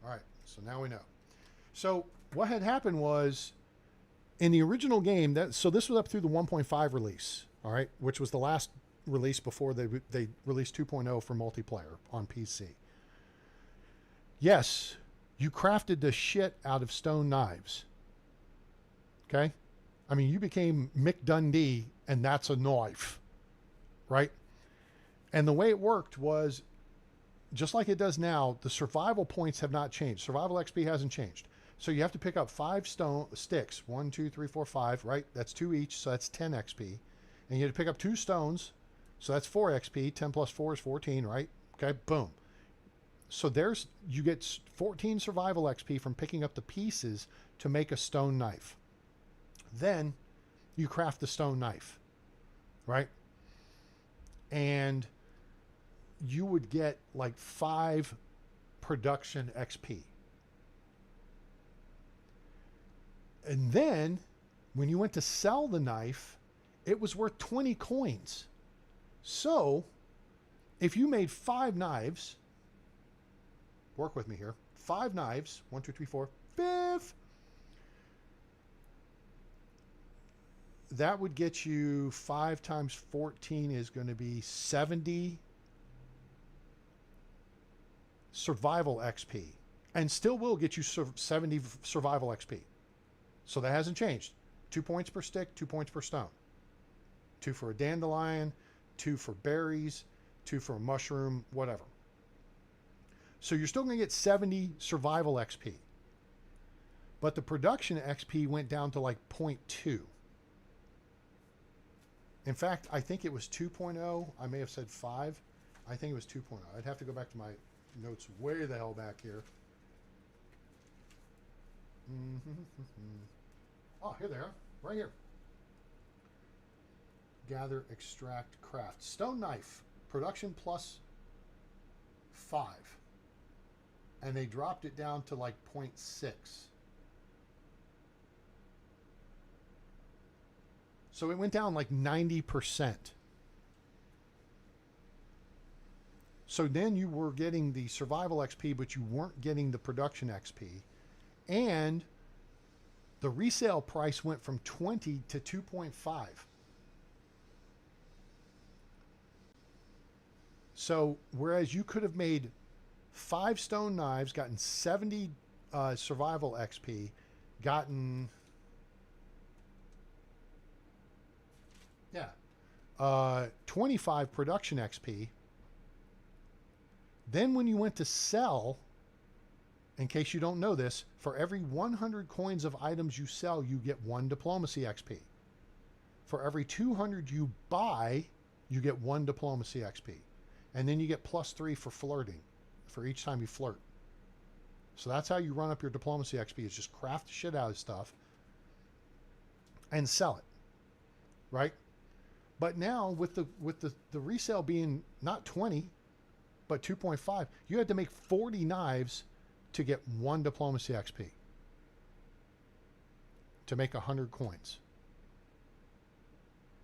All right, so now we know. So what had happened was in the original game, so this was up through the 1.5 release, all right, which was the last release before they released 2.0 for multiplayer on PC. Yes, you crafted the shit out of stone knives. Okay? I mean, you became Mick Dundee, and that's a knife, right? And the way it worked was, just like it does now, the survival points have not changed. Survival XP hasn't changed. So you have to pick up 5 stone sticks. 1, 2, 3, 4, 5, right? That's 2 each, so that's 10 XP. And you have to pick up 2 stones, so that's 4 XP. 10 plus 4 is 14, right? Okay, boom. So you get 14 survival XP from picking up the pieces to make a stone knife. Then you craft the stone knife, right? And you would get like 5 production XP. And then when you went to sell the knife, it was worth 20 coins. So if you made 5 knives, work with me here, 5 knives, 1, 2, 3, 4, 5. That would get you 5 times 14 is going to be 70 survival XP, and still will get you 70 survival XP. So that hasn't changed. 2 points per stick, 2 points per stone. 2 for a dandelion, 2 for berries, 2 for a mushroom, whatever. So you're still going to get 70 survival XP. But the production XP went down to like 0.2. In fact, I think it was 2.0. I may have said 5. I think it was 2.0. I'd have to go back to my notes way the hell back here. Oh, here they are. Right here. Gather, extract, craft. Stone knife. Production plus 5. And they dropped it down to like 0.6. So it went down like 90%. So then you were getting the survival XP, but you weren't getting the production XP. And the resale price went from 20 to 2.5. So whereas you could have made 5 stone knives, gotten 70 survival XP, gotten 25 production XP. Then when you went to sell, in case you don't know this, for every 100 coins of items you sell, you get 1 diplomacy XP. For every 200 you buy, you get 1 diplomacy XP. And then you get +3 for flirting, for each time you flirt. So that's how you run up your diplomacy XP, is just craft the shit out of stuff and sell it, right? But now with the resale being not 20, but 2.5, you had to make 40 knives to get 1 diplomacy XP to make 100 coins.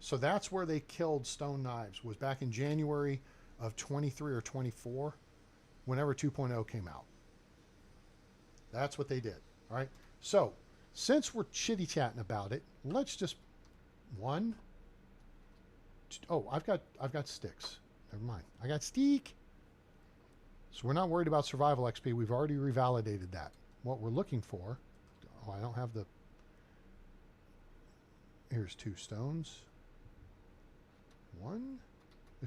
So that's where they killed stone knives, was back in January of 23 or 24, whenever 2.0 came out. That's what they did. All right. So since we're chitty chatting about it, let's just I've got sticks. Never mind. I got steak. So we're not worried about survival XP. We've already revalidated that. What we're looking for, I don't have the, here's 2 stones. 1,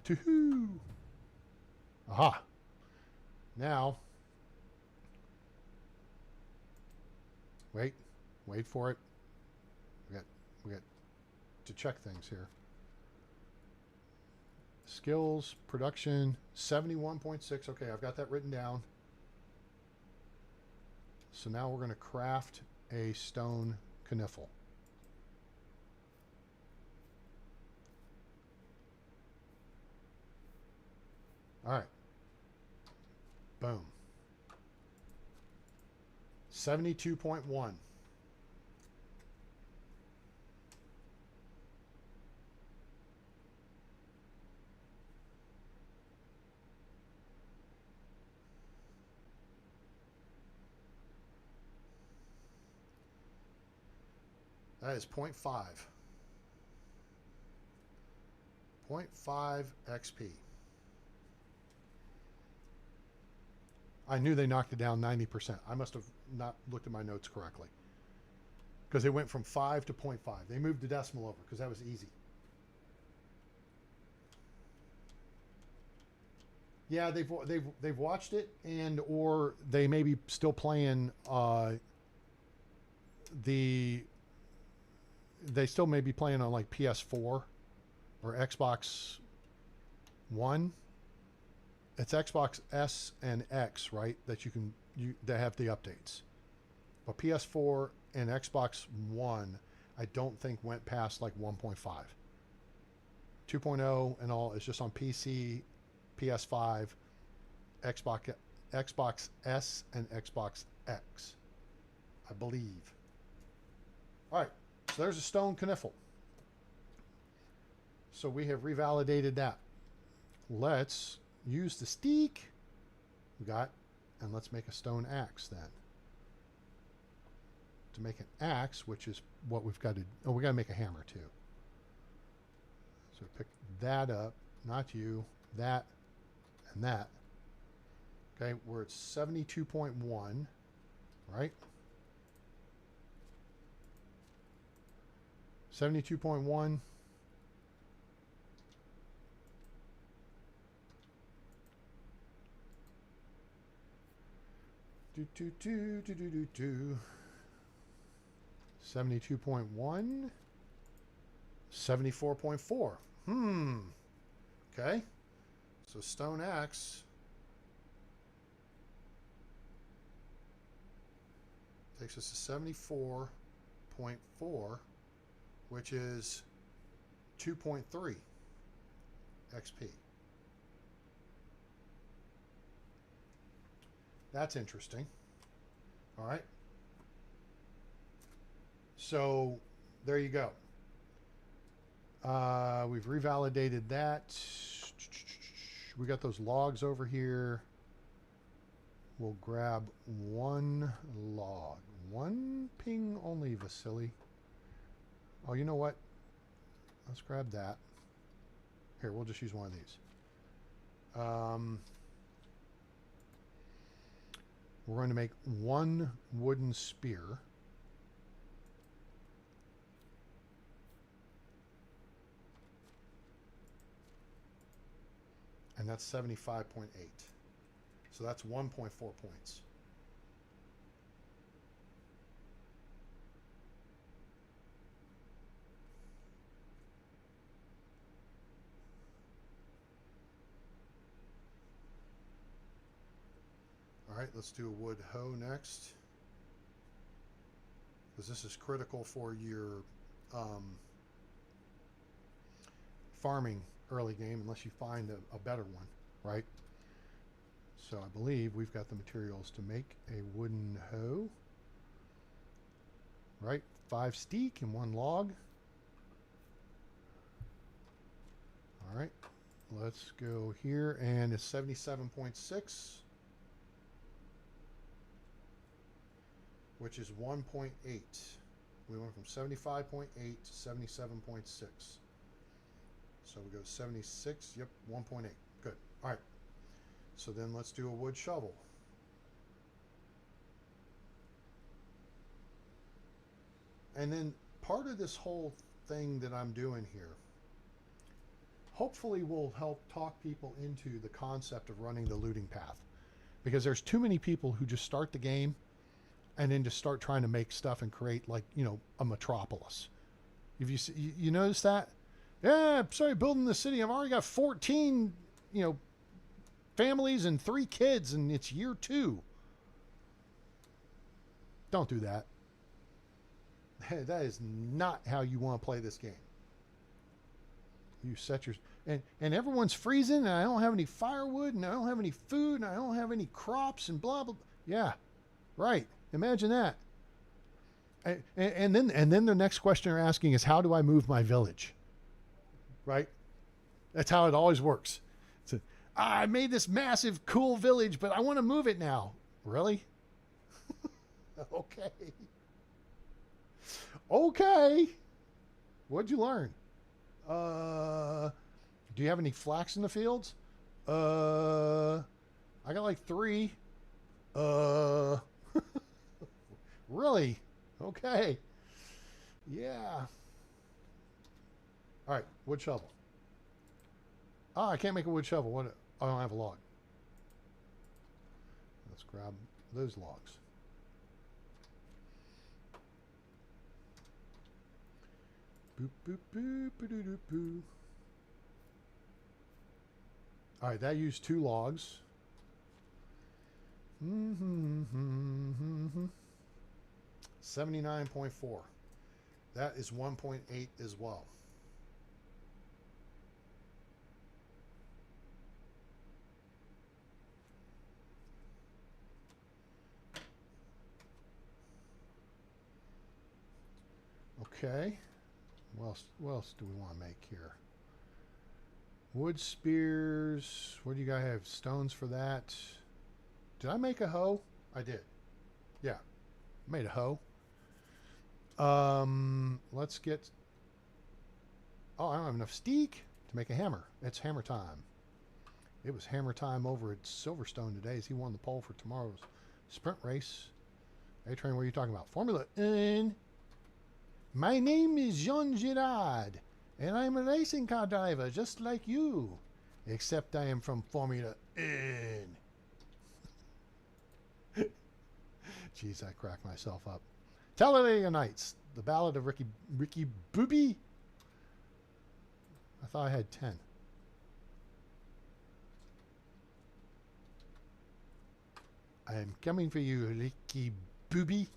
2. Aha. Now, wait for it. We got to check things here. Skills, production, 71.6. Okay, I've got that written down. So now we're going to craft a stone kniffle. All right. Boom. 72.1. That is 0.5. 0.5 XP. I knew they knocked it down 90%. I must have not looked at my notes correctly, because it went from 5 to 0.5. They moved the decimal over because that was easy. Yeah, they've watched it, and or they may be still playing they still may be playing on like PS4 or Xbox One. It's Xbox S and X, right? That that have the updates. But PS4 and Xbox One, I don't think went past like 1.5. 2.0 and all is just on PC, PS5, Xbox S and Xbox X, I believe. All right, so there's a stone kniffle. So we have revalidated that. Let's use the steak we got, and let's make a stone axe then. To make an axe, which is what we've got to, oh, we got to make a hammer too. So pick that up, not you, that, and that. Okay, we're at 72.1, right? 72.1. 72.1. 74.4. Okay. So stone axe takes us to 74.4, which is 2.3 XP. That's interesting. All right. So there you go. We've revalidated that. We got those logs over here. We'll grab one log. One ping only, Vasily. Oh, you know what? Let's grab that. Here, we'll just use one of these. We're going to make one wooden spear. And that's 75.8. So that's 1.4 points. All right, let's do a wood hoe next, because this is critical for your farming early game, unless you find a better one, right? So I believe we've got the materials to make a wooden hoe, right? 5 steak and 1 log. All right, let's go here, and it's 77.6, which is 1.8. We went from 75.8 to 77.6. So we go 76, yep, 1.8. Good. All right. So then let's do a wood shovel. And then part of this whole thing that I'm doing here, hopefully will help talk people into the concept of running the looting path. Because there's too many people who just start the game and then just start trying to make stuff and create, like, you know, a metropolis. If you notice that? Yeah, sorry, building the city. I've already got 14, you know, families and 3 kids, and it's year 2. Don't do that. That is not how you want to play this game. You set your... And everyone's freezing, and I don't have any firewood, and I don't have any food, and I don't have any crops, and blah, blah, blah. Yeah, right. Imagine that. And then the next question they're asking is, how do I move my village? Right? That's how it always works. It's I made this massive, cool village, but I want to move it now. Really? Okay. Okay. What'd you learn? Do you have any flax in the fields? I got like 3. Really? Okay. Yeah. All right, wood shovel. Ah, I can't make a wood shovel. What? I don't have a log. Let's grab those logs. Boop, boop, boop, boop, boop, boop. All right, that used 2 logs. 79.4. That is 1.8 as well. Okay. What else do we want to make here? Wood spears. What do you guys have? Stones for that. Did I make a hoe? I did. Yeah. Made a hoe. Let's get... Oh, I don't have enough steak to make a hammer. It's hammer time. It was hammer time over at Silverstone today as he won the pole for tomorrow's sprint race. Hey, Train, what are you talking about? Formula N. My name is Jean Girard, and I'm a racing car driver just like you, except I am from Formula N. Jeez, I cracked myself up. Talladega Nights, the Ballad of Ricky Bobby. I thought I had 10. I am coming for you, Ricky Bobby.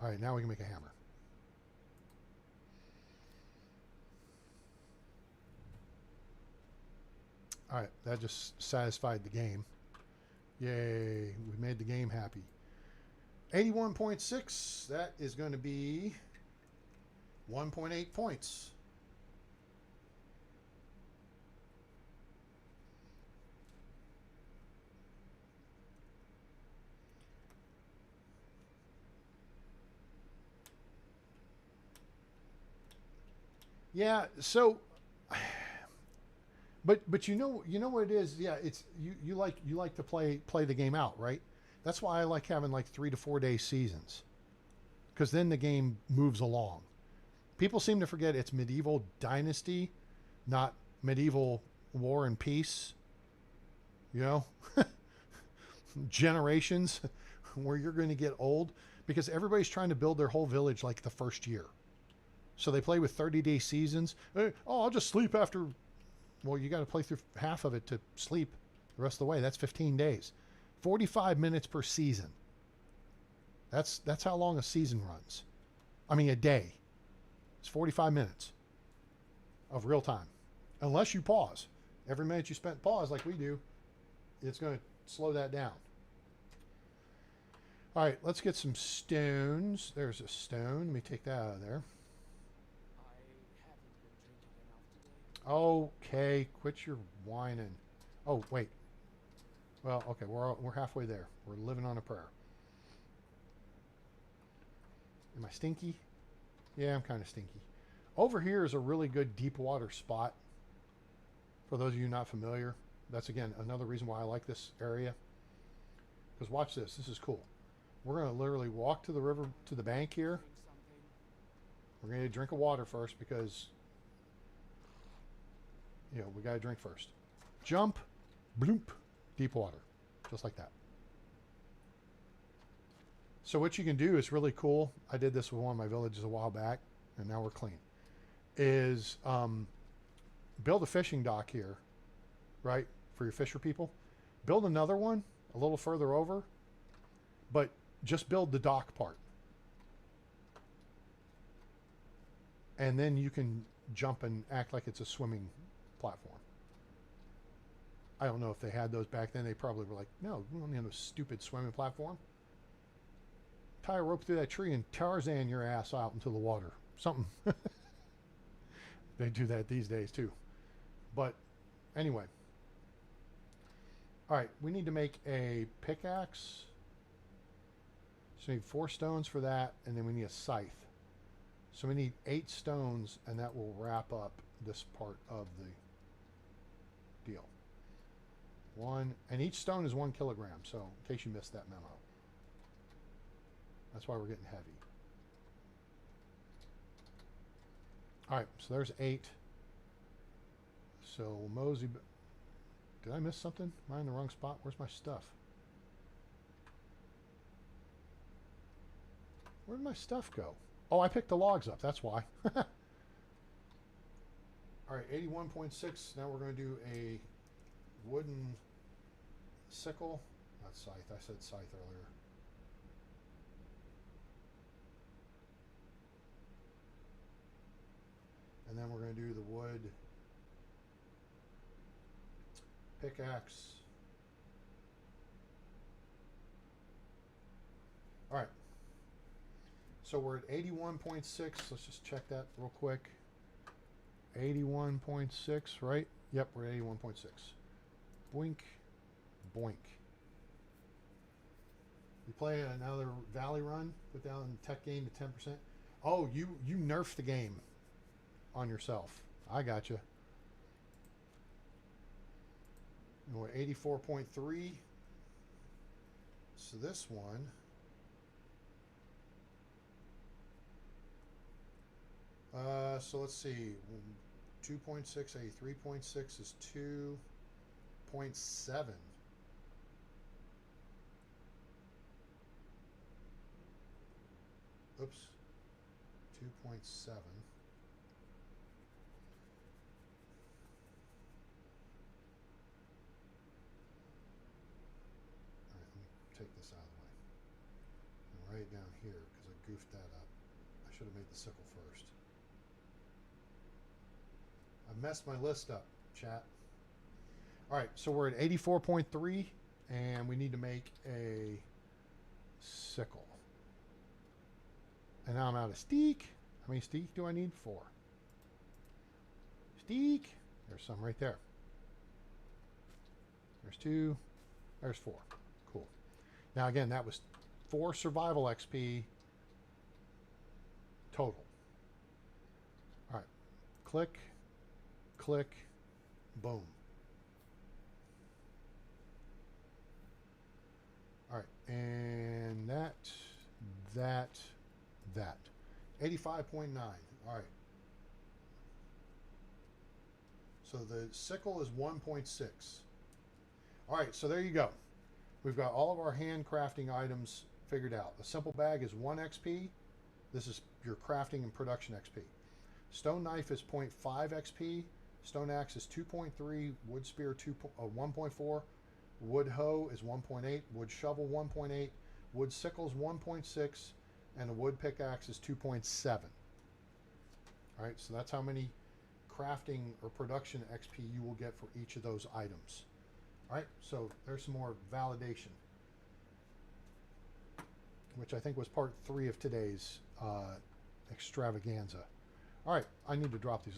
All right, now we can make a hammer. All right, that just satisfied the game. Yay, we made the game happy. 81.6, that is going to be 1.8 points. Yeah, so but you know what it is. Yeah, it's you like to play the game out, right? That's why I like having like 3 to 4 day seasons, because then the game moves along. People seem to forget it's Medieval Dynasty, not Medieval War and Peace. You know, generations where you're going to get old, because everybody's trying to build their whole village like the first year. So they play with 30-day seasons. Oh, I'll just sleep after. Well, you got to play through half of it to sleep the rest of the way. That's 15 days. 45 minutes per season. That's how long a season runs. I mean, a day. It's 45 minutes of real time. Unless you pause. Every minute you spent pause like we do, it's going to slow that down. All right, let's get some stones. There's a stone. Let me take that out of there. Okay, quit your whining. Oh, wait. Well, okay, we're halfway there. We're living on a prayer. Am I stinky? Yeah, I'm kind of stinky. Over here is a really good deep water spot. For those of you not familiar, that's again another reason why I like this area. Because watch this. This is cool. We're going to literally walk to the river, to the bank here. We're going to drink of water first because, you know, we got to drink first. Jump, bloop, deep water. Just like that. So what you can do is really cool. I did this with one of my villages a while back, and now we're clean. Is build a fishing dock here, right, for your fisher people. Build another one a little further over, but just build the dock part. And then you can jump and act like it's a swimming platform. I don't know if they had those back then. They probably were like, no, we don't need no stupid swimming platform. Tie a rope through that tree and Tarzan your ass out into the water. Something. They do that these days too. But anyway. All right, we need to make a pickaxe. So we need 4 stones for that, and then we need a scythe. So we need 8 stones, and that will wrap up this part of the deal. 1, and each stone is 1 kilogram, so in case you missed that memo. That's why we're getting heavy. All right, so there's 8. So mosey. Did I miss something? Am I in the wrong spot? Where's my stuff? Where'd my stuff go? Oh, I picked the logs up. That's why. All right, 81.6. Now we're going to do a wooden sickle. Not scythe. I said scythe earlier. And then we're going to do the wood pickaxe. All right. So we're at 81.6. Let's just check that real quick. 81.6, right? Yep, we're at 81.6. Boink, boink. You play another Valley run, put down the tech gain to 10%. Oh, you nerfed the game on yourself. I got you. We're at 84.3. So this one. So let's see. 2.6, a 3.6 is 2.7. Oops. 2.7. Alright, let me take this out of the way. And write it down here because I goofed that up. I should have made the sickle first. I messed my list up, chat. Alright, so we're at 84.3 and we need to make a sickle. And now I'm out of steak. How many steak do I need? 4. Steak. There's some right there. There's 2. There's 4. Cool. Now again, that was 4 survival XP total. All right. Click. Click. Boom. All right. And that. 85.9. All right. So the sickle is 1.6. All right, so there you go. We've got all of our handcrafting items figured out. A simple bag is 1 XP. This is your crafting and production XP. Stone knife is 0.5 XP. Stone axe is 2.3. Wood spear 1.4. Wood hoe is 1.8. Wood shovel 1.8. Wood sickle is 1.6. And a wood pickaxe is 2.7. All right, so that's how many crafting or production XP you will get for each of those items. All right, so there's some more validation, which I think was part 3 of today's extravaganza. All right, I need to drop these.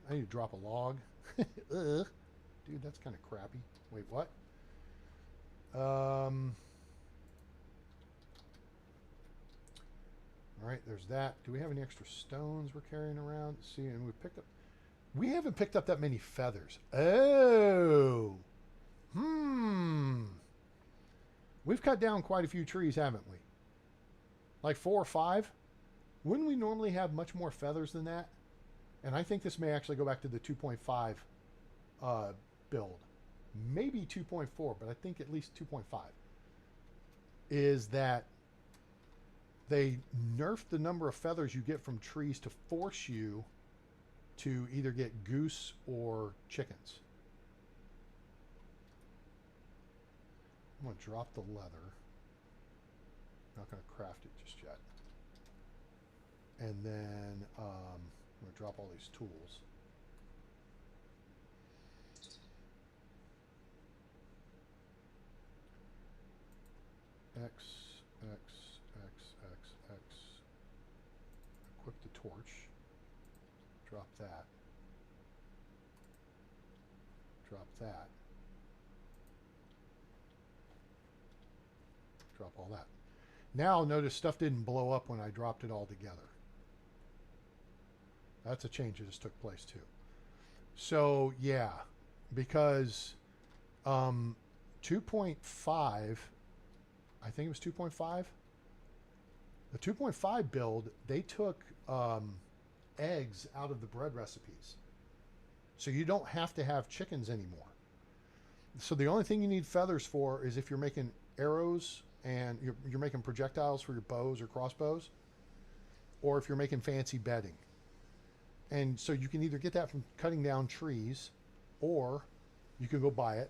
I need to drop a log. Ugh. Dude, that's kind of crappy. Wait, what? All right, there's that. Do we have any extra stones we're carrying around? See, and we haven't picked up that many feathers. Oh. We've cut down quite a few trees, haven't we? Like 4 or 5? Wouldn't we normally have much more feathers than that? And I think this may actually go back to the 2.5 build. Maybe 2.4, but I think at least 2.5. Is that they nerfed the number of feathers you get from trees to force you to either get goose or chickens. I'm going to drop the leather. Not going to craft it just yet. And then I'm going to drop all these tools. X. Equip the torch. Drop that. Drop that. Drop all that. Now notice stuff didn't blow up when I dropped it all together. That's a change that just took place too. So yeah, because 2.5, I think it was 2.5. The 2.5 build, they took eggs out of the bread recipes. So you don't have to have chickens anymore. So the only thing you need feathers for is if you're making arrows and you're making projectiles for your bows or crossbows, or if you're making fancy bedding. And so you can either get that from cutting down trees, or you can go buy it,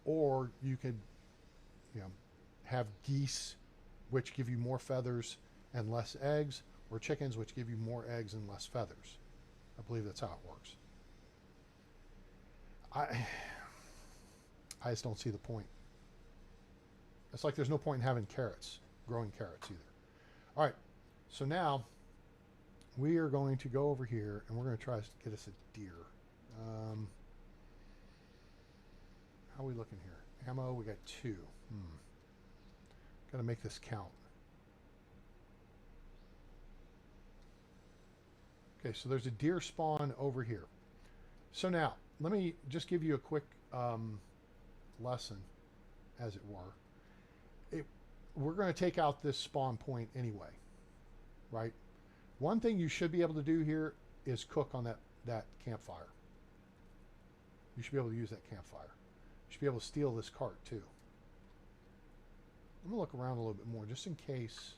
or you could, have geese, which give you more feathers and less eggs, or chickens, which give you more eggs and less feathers. I believe that's how it works. I just don't see the point. It's like there's no point in having carrots, growing carrots either. All right, so now we are going to go over here and we're going to try to get us a deer. How are we looking here? Ammo, we got 2. Got to make this count. Okay, so there's a deer spawn over here. So now, let me just give you a quick lesson, as it were. We're going to take out this spawn point anyway, right? One thing you should be able to do here is cook on that campfire. You should be able to use that campfire. You should be able to steal this cart too. I'm going to look around a little bit more just in case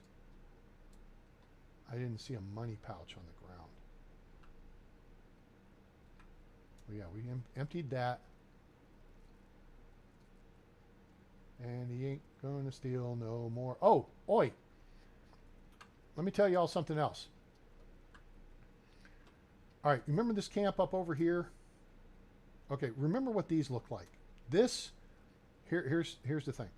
I didn't see a money pouch on the ground. Well, yeah, we emptied that. And he ain't gonna steal no more. Oh, oi! Let me tell y'all something else. All right, remember this camp up over here? Okay, remember what these look like. This, here's the thing.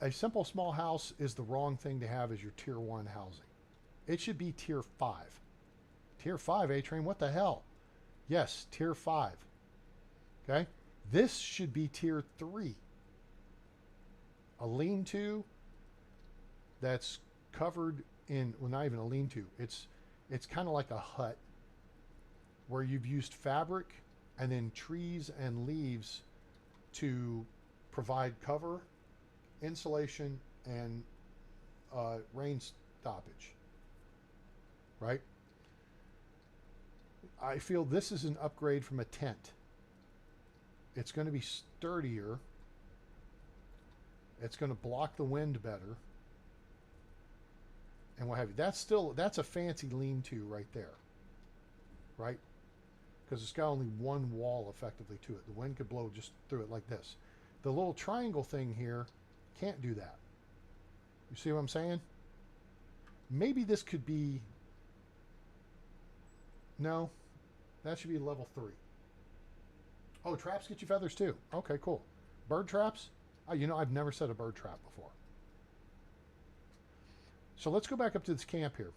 A simple small house is the wrong thing to have as your tier 1 housing. It should be tier 5. Tier 5, A-Train, what the hell? Yes, tier 5. Okay? This should be tier 3. A lean-to that's covered in, well, not even a lean-to. It's kind of like a hut where you've used fabric and then trees and leaves to provide cover, insulation, and rain stoppage. Right? I feel this is an upgrade from a tent. It's going to be sturdier. It's going to block the wind better. And what have you. That's a fancy lean-to right there. Right? Because it's got only one wall effectively to it. The wind could blow just through it like this. The little triangle thing here can't do that. You see what I'm saying? Maybe this could be... No. That should be level 3. Oh, traps get you feathers too. Okay, cool. Bird traps? Oh, you know, I've never set a bird trap before. So let's go back up to this camp here.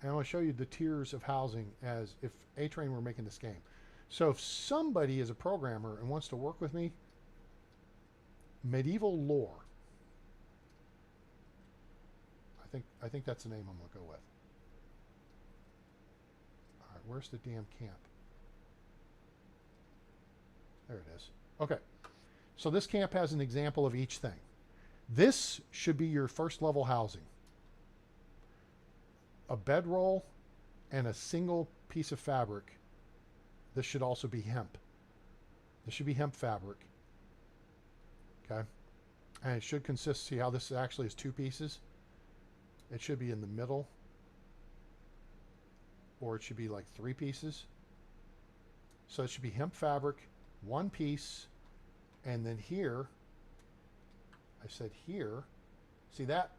And I'm going to show you the tiers of housing as if A-Train were making this game. So if somebody is a programmer and wants to work with me, Medieval Lore. I think that's the name I'm going to go with. All right, where's the damn camp? There it is. Okay. So this camp has an example of each thing. This should be your first level housing. A bedroll and a single piece of fabric. This should also be hemp. This should be hemp fabric. Okay. And it should consist, see how this actually is 2 pieces? It should be in the middle. Or it should be like 3 pieces. So it should be hemp fabric, 1 piece, and then here, I said here, see that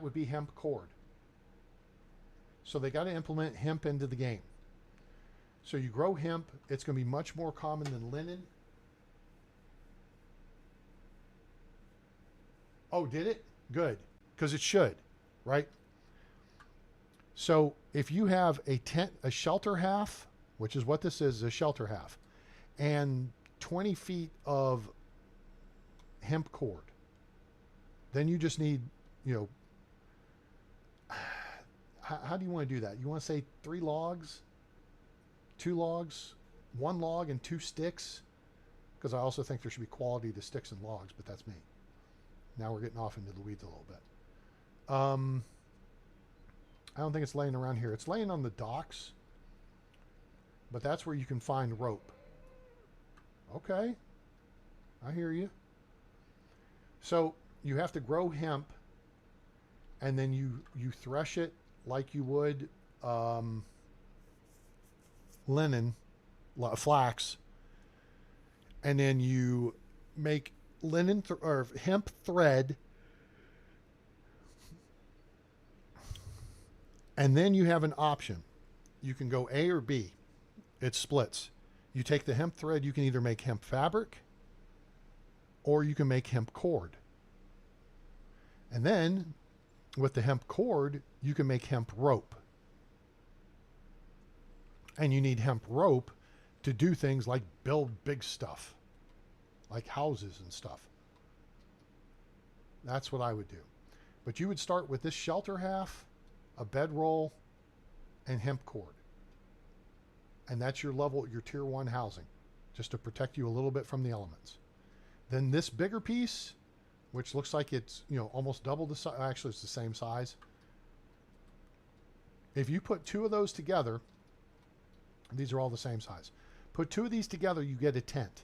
would be hemp cord. So they got to implement hemp into the game. So you grow hemp, it's going to be much more common than linen. Oh, did it? Good. Because it should, right? So if you have a tent, a shelter half, which is what this is, a shelter half, and 20 feet of hemp cord, then you just need, you know, how do you want to do that? You want to say 3 logs, 2 logs, 1 log and 2 sticks? Because I also think there should be quality to sticks and logs, but that's me. Now we're getting off into the weeds a little bit. I don't think it's laying around here. It's laying on the docks, but that's where you can find rope. Okay, I hear you. So you have to grow hemp, and then you thresh it like you would linen, flax, and then you make linen or hemp thread, and then you have an option. You can go A or B. It splits. You take the hemp thread, you can either make hemp fabric or you can make hemp cord. And then with the hemp cord, you can make hemp rope. And you need hemp rope to do things like build big stuff, like houses and stuff. That's what I would do. But you would start with this shelter half, a bedroll, and hemp cord. And that's your level, your tier 1 housing, just to protect you a little bit from the elements. Then this bigger piece, which looks like it's, you know, almost double the size. Actually, it's the same size. If you put 2 of those together, these are all the same size. Put 2 of these together, you get a tent.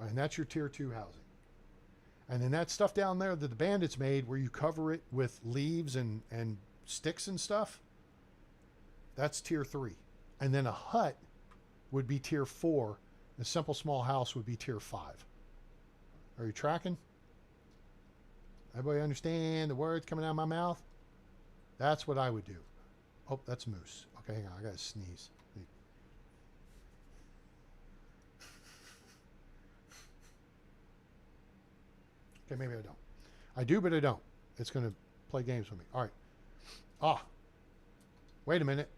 And that's your tier 2 housing. And then that stuff down there that the bandits made where you cover it with leaves and sticks and stuff, that's tier 3. And then a hut would be tier 4. A simple small house would be tier 5. Are you tracking? Everybody understand the words coming out of my mouth? That's what I would do. Oh, that's moose. Okay, hang on. I got to sneeze. Okay, maybe I don't. I do, but I don't. It's going to play games with me. All right. Ah. Wait a minute.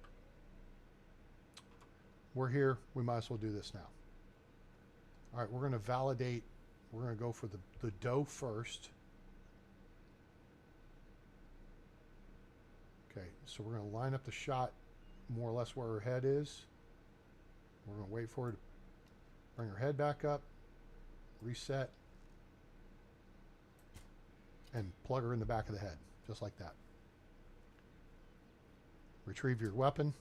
We're here. We might as well do this now. All right, we're going to validate. We're going to go for the dough first. Okay, so we're going to line up the shot more or less where her head is. We're going to wait for her to bring her head back up, reset, and plug her in the back of the head, just like that. Retrieve your weapon.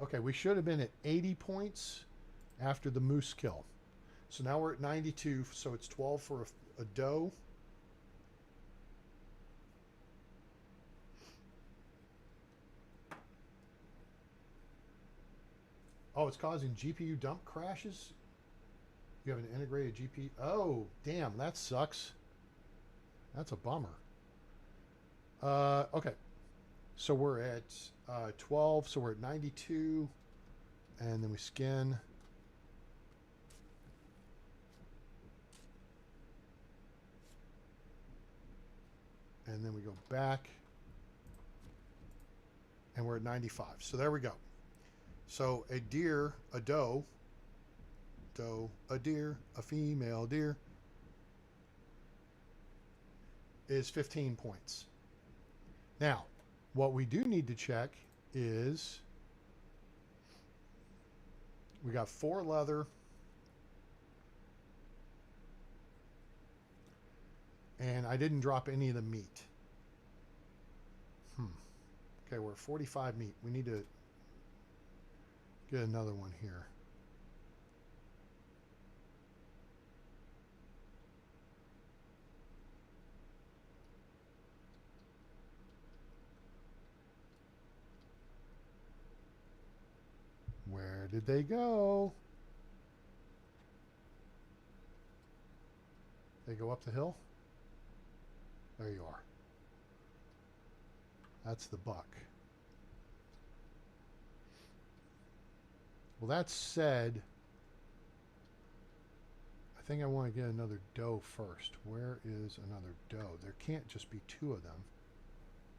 Okay, we should have been at 80 points after the moose kill. So now we're at 92, so it's 12 for a doe. Oh, it's causing GPU dump crashes? You have an integrated GPU? Oh, damn, that sucks. That's a bummer. Okay. So we're at 12, so we're at 92, and then we skin. And then we go back, and we're at 95. So there we go. So a deer, a doe, a deer, a female deer is 15 points. Now, what we do need to check is we got 4 leather and I didn't drop any of the meat. Okay, we're at 45 meat. We need to get another one here. Where did they go? They go up the hill? There you are. That's the buck. Well, that said, I think I want to get another doe first. Where is another doe? There can't just be 2 of them.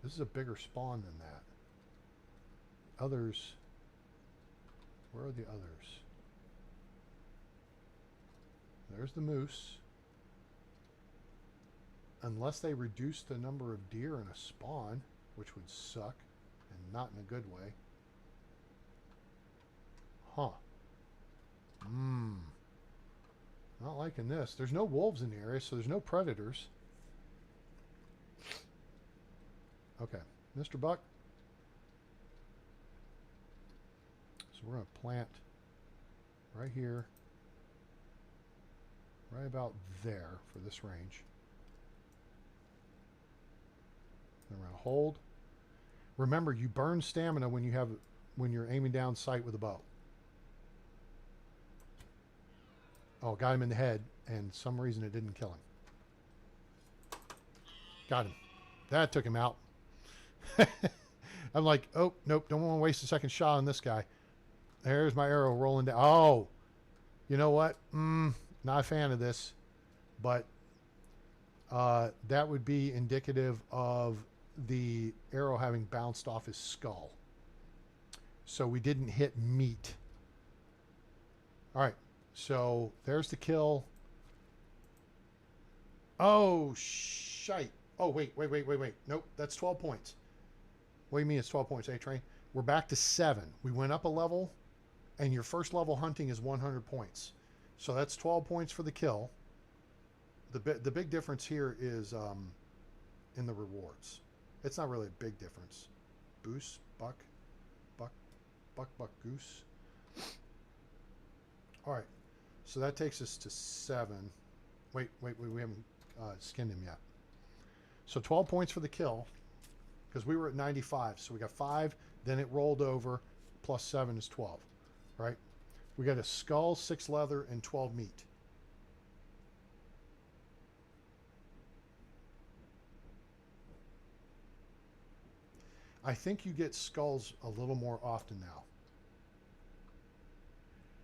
This is a bigger spawn than that. Others... Where are the others? There's the moose. Unless they reduce the number of deer in a spawn, which would suck, and not in a good way. Huh. Not liking this. There's no wolves in the area, so there's no predators. Okay, Mr. Buck. So we're going to plant right here, right about there for this range. Then we're going to hold. Remember, you burn stamina when you're aiming down sight with a bow. Oh, got him in the head, and some reason it didn't kill him. Got him. That took him out. I'm like, oh, nope, don't want to waste a second shot on this guy. There's my arrow rolling down. Oh, you know what? Not a fan of this, but that would be indicative of the arrow having bounced off his skull. So we didn't hit meat. All right, so there's the kill. Oh, shite. Oh, wait. Nope, that's 12 points. What do you mean it's 12 points, A-Train? We're back to 7. We went up a level, and your first level hunting is 100 points. So that's 12 points for the kill. The big difference here is in the rewards. It's not really a big difference. Boost, buck. Buck, goose. All right. So that takes us to 7. Wait, we haven't skinned him yet. So 12 points for the kill, because we were at 95. So we got 5, then it rolled over, plus 7 is 12, right? We got a skull, 6 leather, and 12 meat. I think you get skulls a little more often now.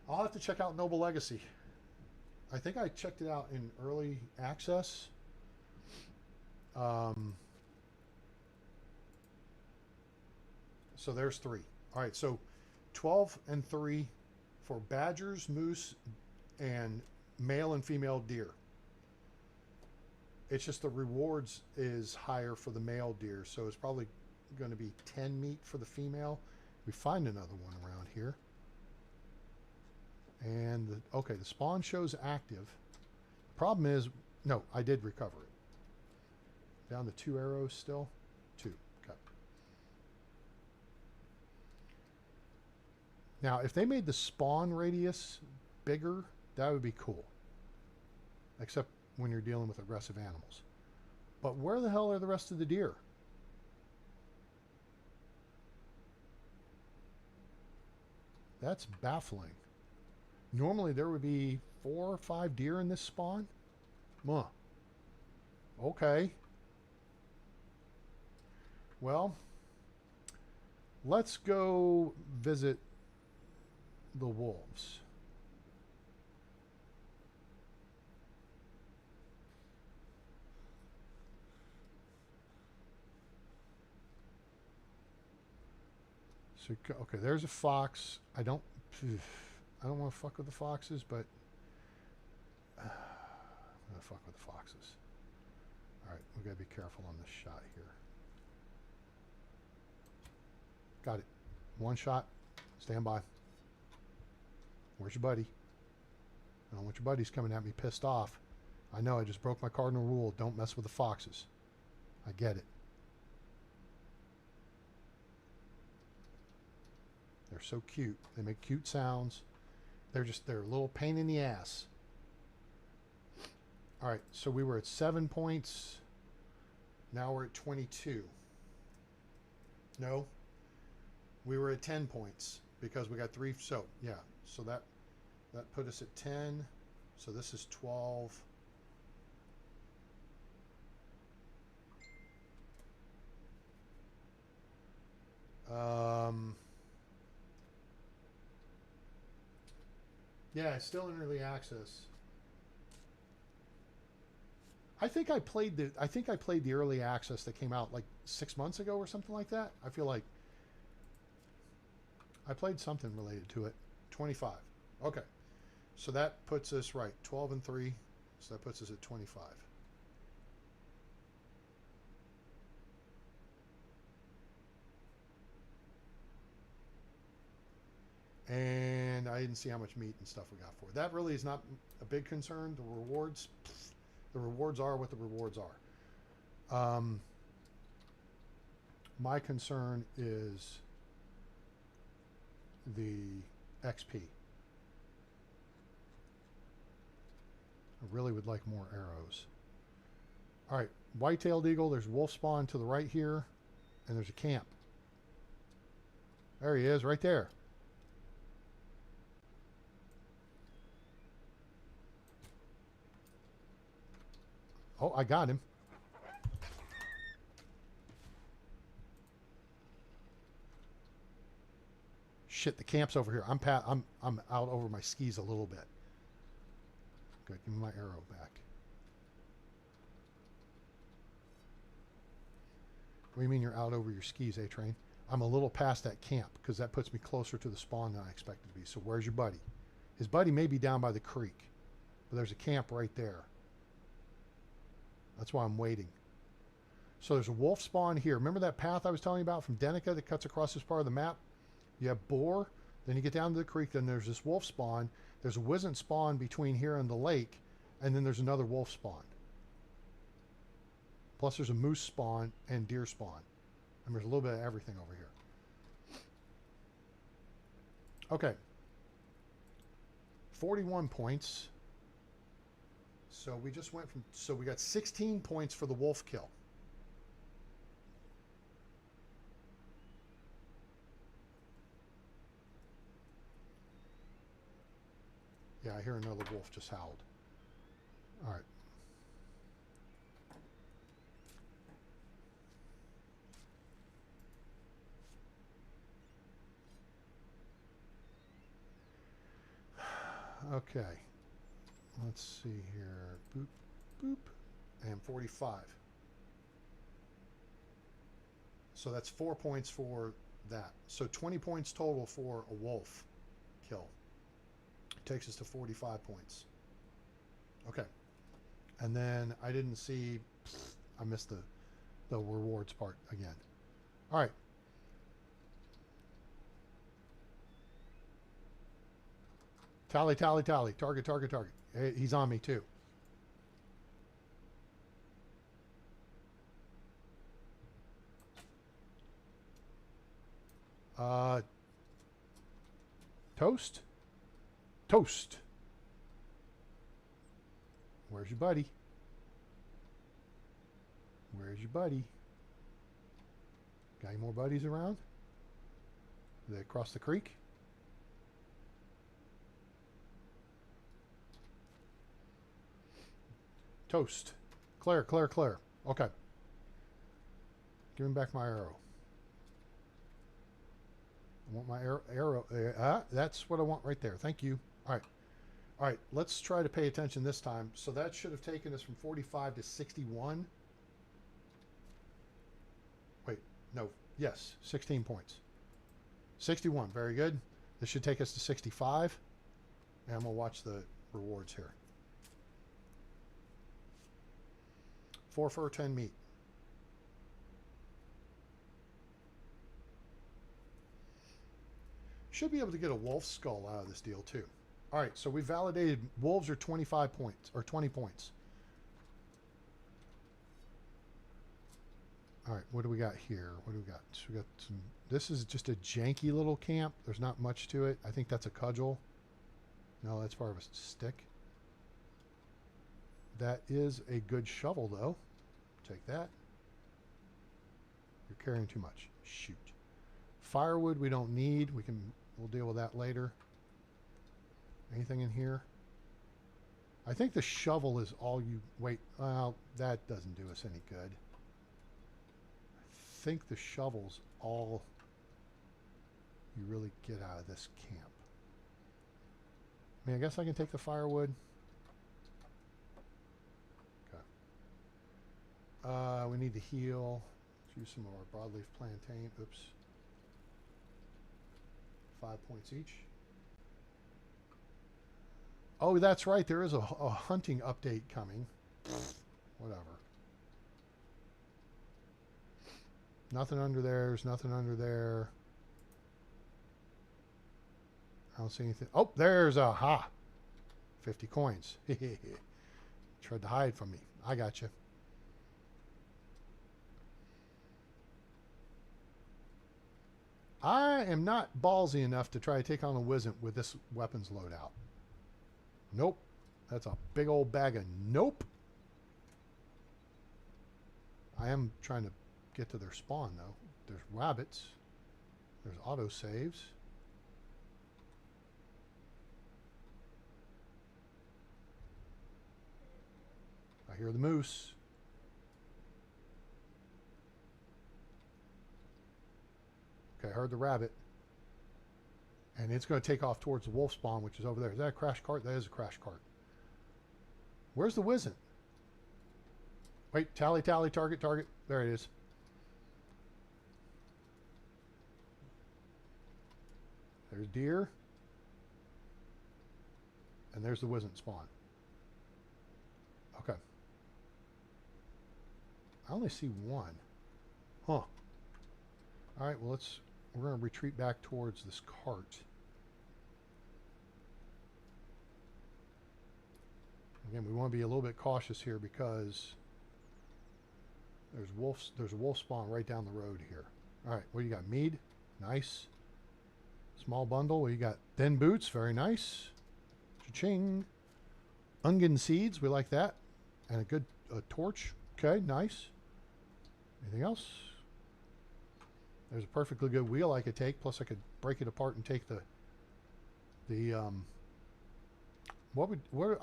I'll have to check out Noble Legacy. I think I checked it out in early access. So there's 3. All right, so 12 and 3 for badgers, moose, and male and female deer. It's just the rewards is higher for the male deer, so it's probably going to be 10 meat for the female. We find another one around here. And, okay, the spawn shows active. Problem is, no, I did recover it. Down to 2 arrows still. 2, okay. Now, if they made the spawn radius bigger, that would be cool. Except when you're dealing with aggressive animals. But where the hell are the rest of the deer? That's baffling. Normally there would be 4 or 5 deer in this spawn. Okay. Well, let's go visit the wolves. So, okay, there's a fox. I don't want to fuck with the foxes, but I'm going to fuck with the foxes. All right, we got to be careful on this shot here. Got it. 1 shot. Stand by. Where's your buddy? I don't want your buddies coming at me pissed off. I know I just broke my cardinal rule. Don't mess with the foxes. I get it. They're so cute. They make cute sounds. They're a little pain in the ass. All right, so we were at 7 points. Now we're at 22. No, we were at 10 points because we got 3. So yeah, so that put us at 10. So this is 12. Yeah, it's still in early access. I think I played the early access that came out like 6 months ago or something like that. I feel like I played something related to it. 25. Okay. So that puts us right. 12 and 3. So that puts us at 25. And I didn't see how much meat and stuff we got for it. That really is not a big concern. The rewards are what the rewards are. My concern is the XP. I really would like more arrows. All right, white-tailed eagle. There's wolf spawn to the right here, and there's a camp. There he is, right there. Oh, I got him. Shit, the camp's over here. I'm out over my skis a little bit. Good, give me my arrow back. What do you mean you're out over your skis, A-Train? I'm a little past that camp because that puts me closer to the spawn than I expected to be. So where's your buddy? His buddy may be down by the creek, but there's a camp right there. That's why I'm waiting. So there's a wolf spawn here. Remember that path I was telling you about from Denica that cuts across this part of the map? You have boar, then you get down to the creek, then there's this wolf spawn. There's a wizened spawn between here and the lake, and then there's another wolf spawn. Plus there's a moose spawn and deer spawn. And there's a little bit of everything over here. Okay. 41 points. So we just went from, so we got 16 points for the wolf kill. Yeah, I hear another wolf just howled. All right. Okay. Let's see here. Boop, boop. And 45. So that's 4 points for that. So 20 points total for a wolf kill. Takes us to 45 points. Okay. And then I didn't see, I missed the rewards part again. All right. Tally, tally, tally. Target, target, target. Hey, he's on me too. Toast? Toast. Where's your buddy? Where's your buddy? Got any more buddies around? Did they cross the creek? Toast. Claire, Claire, Claire. Okay. Give him back my arrow. I want my arrow. That's what I want right there. Thank you. All right. All right. Let's try to pay attention this time. So that should have taken us from 45 to 61. Wait. No. Yes. 16 points. 61. Very good. This should take us to 65. And I'm going to watch the rewards here. 4 fur, 10 meat. Should be able to get a wolf skull out of this deal too. All right, so we validated wolves are 25 points or 20 points. All right, what do we got here? What do we got? So we got some. This is just a janky little camp. There's not much to it. I think that's a cudgel. No, that's part of a stick. That is a good shovel, though. Take that. You're carrying too much. Shoot. Firewood we don't need. We'll deal with that later. Anything in here? I think the shovel is all you... Wait, well, that doesn't do us any good. I think the shovel's all you really get out of this camp. I mean, I guess I can take the firewood. Okay. We need to heal. Let's use some of our broadleaf plantain. Oops. 5 points each. Oh, that's right. There is a hunting update coming. Whatever. Nothing under there. There's nothing under there. I don't see anything. Oh, there's a 50 coins. Tried to hide from me. I got you. I am not ballsy enough to try to take on a wizard with this weapons loadout. Nope. That's a big old bag of nope. I am trying to get to their spawn, though. There's rabbits. There's autosaves. I hear the moose. Okay, I heard the rabbit. And it's going to take off towards the wolf spawn, which is over there. Is that a crash cart? That is a crash cart. Where's the wizard? Wait, tally, tally, target, target. There it is. There's deer. And there's the wizard spawn. Okay. I only see one. Huh. All right, well, we're going to retreat back towards this cart. Again, we want to be a little bit cautious here because there's a wolf spawn right down the road here. All right, what do you got? Mead? Nice. Small bundle. We got thin boots. Very nice. Cha-ching. Onion seeds. We like that. And a good torch. Okay, nice. Anything else? There's a perfectly good wheel I could take. Plus I could break it apart and take the I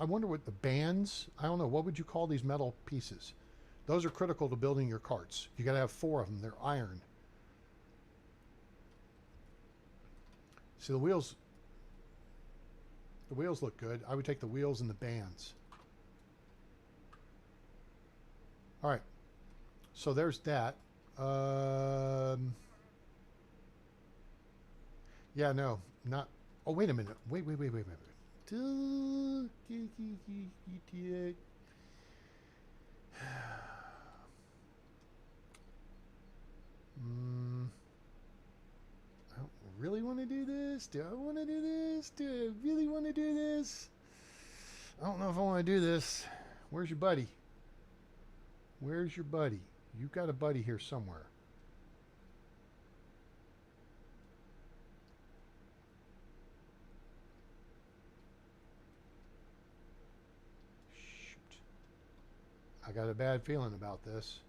wonder what the bands, I don't know, what would you call these metal pieces? Those are critical to building your carts. You got to have 4 of them. They're iron. See, the wheels look good. I would take the wheels and the bands. All right. So there's that. Yeah, no, not. Oh, wait a minute. Wait. I don't really want to do this. Do I want to do this? Do I really want to do this? I don't know if I want to do this. Where's your buddy? Where's your buddy? You've got a buddy here somewhere. Shoot. I got a bad feeling about this.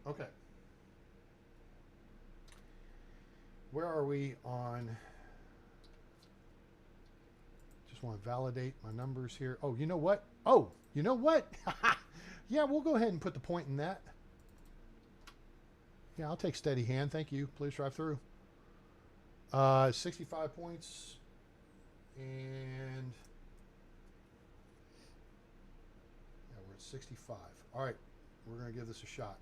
Okay. Where are we on? Just want to validate my numbers here. Oh, you know what? Oh, you know what? Yeah, we'll go ahead and put the point in that. Yeah, I'll take steady hand. Thank you. Please drive through. 65 points. And yeah, we're at 65. All right, we're going to give this a shot.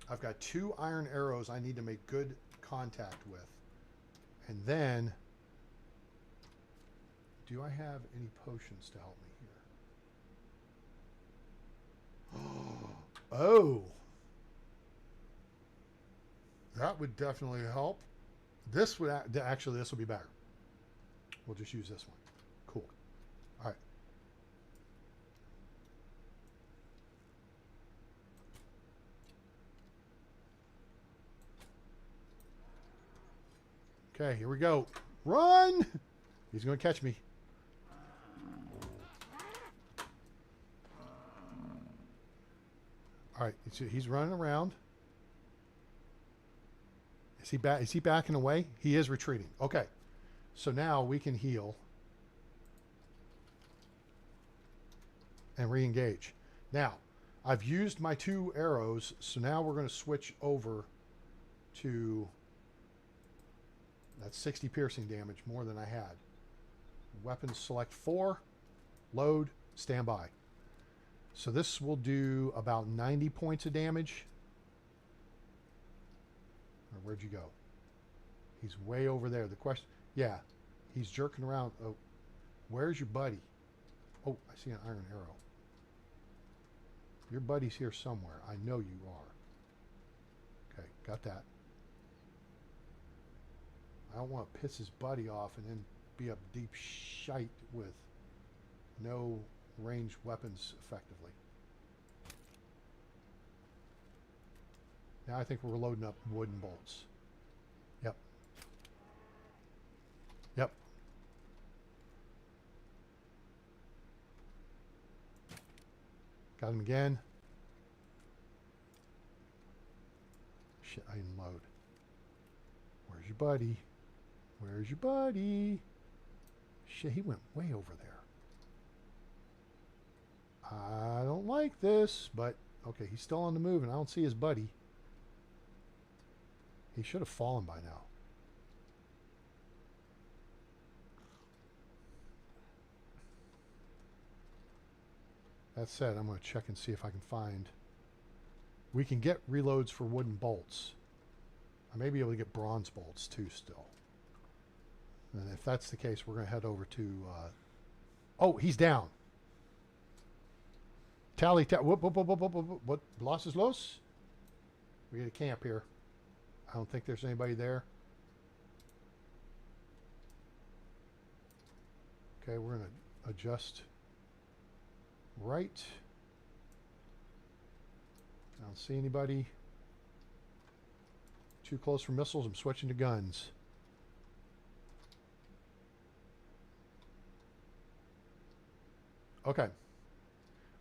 I've got 2 iron arrows I need to make good contact with. And then, do I have any potions to help me here? Oh! That would definitely help. This would actually, this will be better. We'll just use this one. Cool. All right. Okay, here we go. Run! He's going to catch me. All right, he's running around. Is he back? Is he backing away? He is retreating. Okay, so now we can heal and re-engage. Now, I've used my 2 arrows, so now we're going to switch over to. That's 60 piercing damage, more than I had. Weapons select 4, load, stand by. So this will do about 90 points of damage. Or where'd you go? He's way over there. The question, yeah, he's jerking around. Oh, where's your buddy? Oh, I see an iron arrow. Your buddy's here somewhere. I know you are. Okay, got that. I don't want to piss his buddy off and then be up deep shite with no ranged weapons effectively. Now I think we're loading up wooden bolts. Yep. Yep. Got him again. Shit, I didn't load. Where's your buddy? Where's your buddy? Shit, he went way over there. I don't like this, but okay, he's still on the move, and I don't see his buddy. He should have fallen by now. That said, I'm going to check and see if I can find... We can get reloads for wooden bolts. I may be able to get bronze bolts too still. And if that's the case, we're going to head over to... Oh, he's down. Tally, whoop, whoop, whoop, whoop, whoop, whoop. What? Los is los? We get a camp here. I don't think there's anybody there. Okay, we're going to adjust right. I don't see anybody. Too close for missiles. I'm switching to guns. Okay.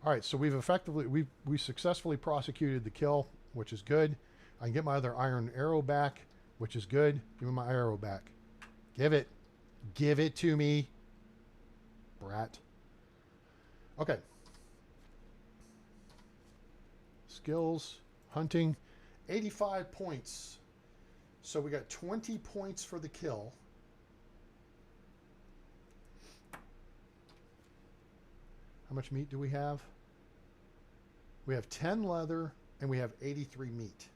All right, so we've effectively we successfully prosecuted the kill, which is good. I can get my other iron arrow back, which is good. Give me my arrow back. Give it. Give it to me. Brat. Okay. Skills, hunting, 85 points. So we got 20 points for the kill. How much meat do we have? We have 10 leather and we have 83 meat.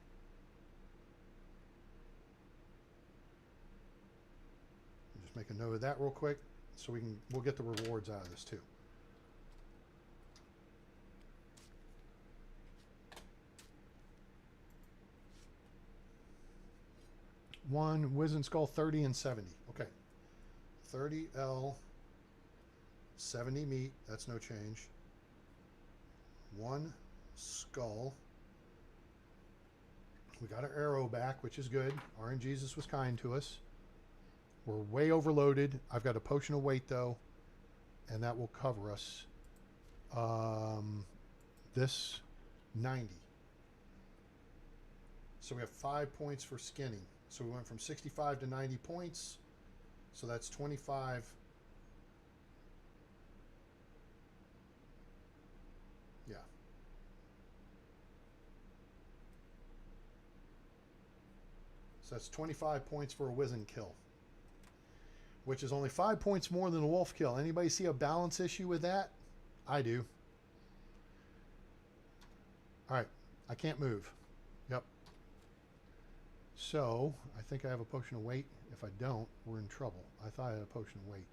Just make a note of that real quick so we'll get the rewards out of this too. One Wizen Skull 30 and 70. Okay. 30L, 70 meat. That's no change. One skull. We got our arrow back, which is good. RNGesus was kind to us. We're way overloaded. I've got a potion of weight though, and that will cover us. This 90. So we have 5 points for skinning. So we went from 65 to 90 points. So that's 25. Yeah. So that's 25 points for a Wizen kill, which is only 5 points more than a wolf kill. Anybody see a balance issue with that? I do. All right. I can't move. Yep. So, I think I have a potion of weight. If I don't, we're in trouble. I thought I had a potion of weight.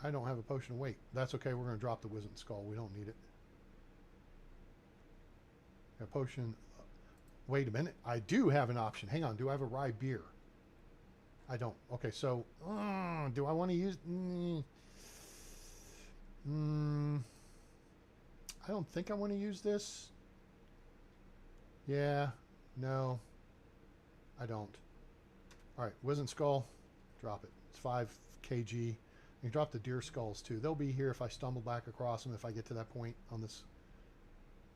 I don't have a potion of weight. That's okay. We're going to drop the Wizen Skull. We don't need it. A potion. Wait a minute. I do have an option. Hang on. Do I have a rye beer? I don't. Okay, so do I want to use... I don't think I want to use this. Yeah, no, I don't. All right, Wizen Skull, drop it. It's 5 kg. You can drop the deer skulls too. They'll be here if I stumble back across them, if I get to that point on this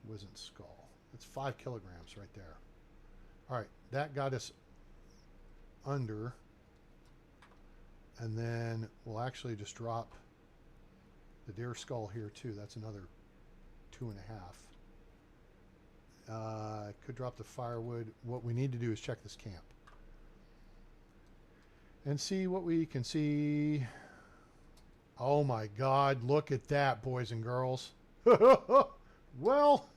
Wizen Skull. It's 5 kilograms right there. All right, that got us under. And then we'll actually just drop the deer skull here too. That's another 2.5. Could drop the firewood. What we need to do is check this camp and see what we can see. Oh my God, look at that, boys and girls. Well,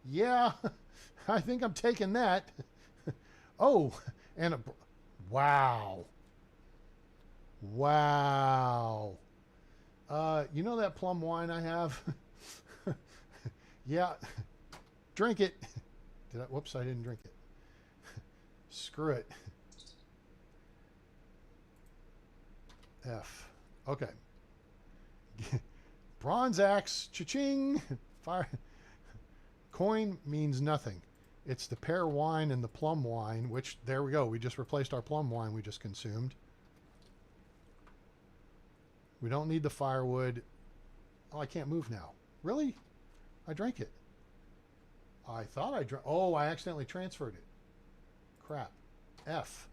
yeah, I think I'm taking that. Oh, and wow. Wow. You know that plum wine I have? Yeah. Drink it. Whoops, I didn't drink it. Screw it. F. Okay. Bronze axe. Cha-ching. Fire. Coin means nothing. It's the pear wine and the plum wine, which, there we go. We just replaced our plum wine we just consumed. We don't need the firewood. Oh, I can't move now. Really? I drank it. I thought I drank. Oh, I accidentally transferred it. Crap. F.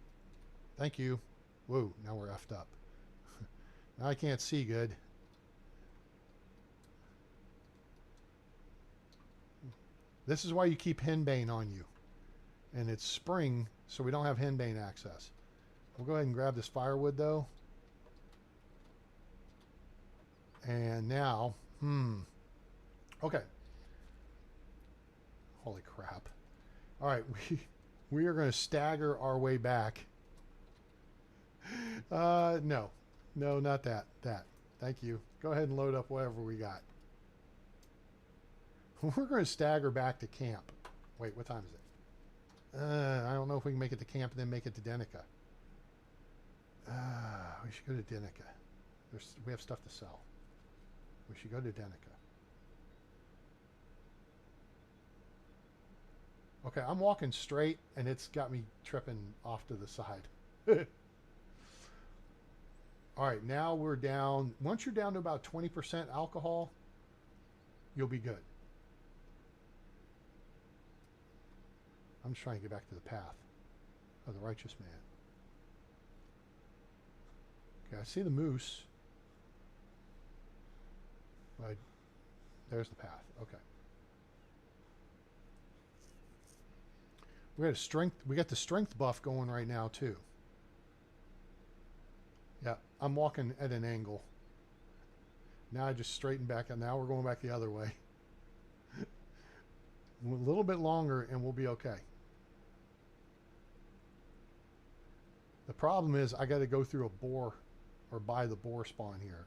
Thank you. Whoa, now we're effed up. Now I can't see good. This is why you keep henbane on you. And it's spring, so we don't have henbane access. We'll go ahead and grab this firewood, though. And now, okay. Holy crap. All right, we are going to stagger our way back. No, not that. Thank you. Go ahead and load up whatever we got. We're going to stagger back to camp. Wait, what time is it? I don't know if we can make it to camp and then make it to Denica. We should go to Denica. We have stuff to sell. We should go to Denica. Okay, I'm walking straight, and it's got me tripping off to the side. All right, now we're down. Once you're down to about 20% alcohol, you'll be good. I'm just trying to get back to the path of the righteous man. Okay, I see the moose. Right. There's the path. Okay. We got the strength buff going right now too. Yeah, I'm walking at an angle. Now I just straighten back, and now we're going back the other way. A little bit longer and we'll be okay. The problem is I got to go through a boar or buy the boar spawn here.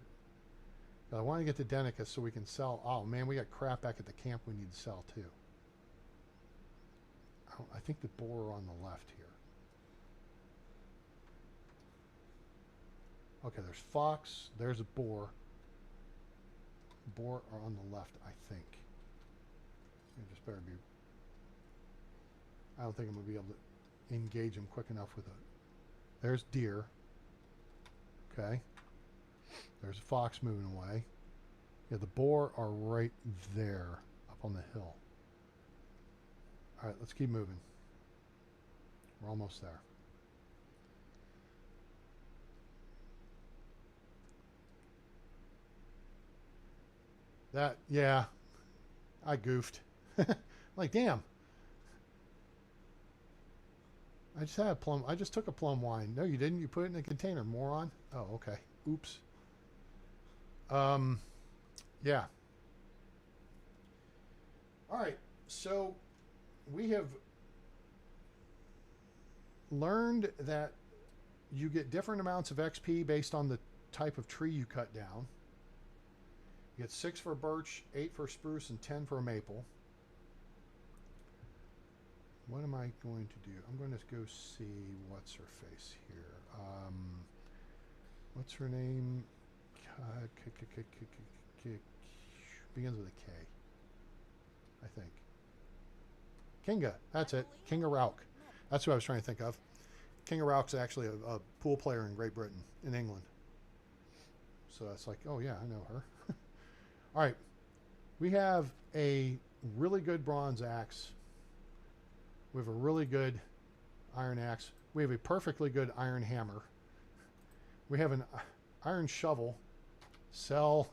But I want to get to Denica so we can sell. Oh man, we got crap back at the camp we need to sell too. I think the boar are on the left here. Okay, there's fox. There's a boar. Boar are on the left, I think. You just better be. I don't think I'm gonna be able to engage them quick enough with a. There's deer. Okay. There's a fox moving away. Yeah, the boar are right there up on the hill. All right, let's keep moving. We're almost there. Yeah, I goofed. Like, damn. I just had a plum. I just took a plum wine. No, you didn't. You put it in a container, moron. Oh, okay. Oops. Yeah. All right. So we have learned that you get different amounts of XP based on the type of tree you cut down. You get 6 for birch, 8 for spruce, and 10 for maple. What am I going to do? I'm going to go see what's her face here. What's her name? Begins with a K, I think. Kinga. That's it. Kinga Rauk. That's who I was trying to think of. Kinga Rauk's actually a pool player in Great Britain, in England. So it's like, oh yeah, I know her. All right. We have a really good bronze axe. We have a really good iron axe. We have a perfectly good iron hammer. We have an iron shovel. Sell.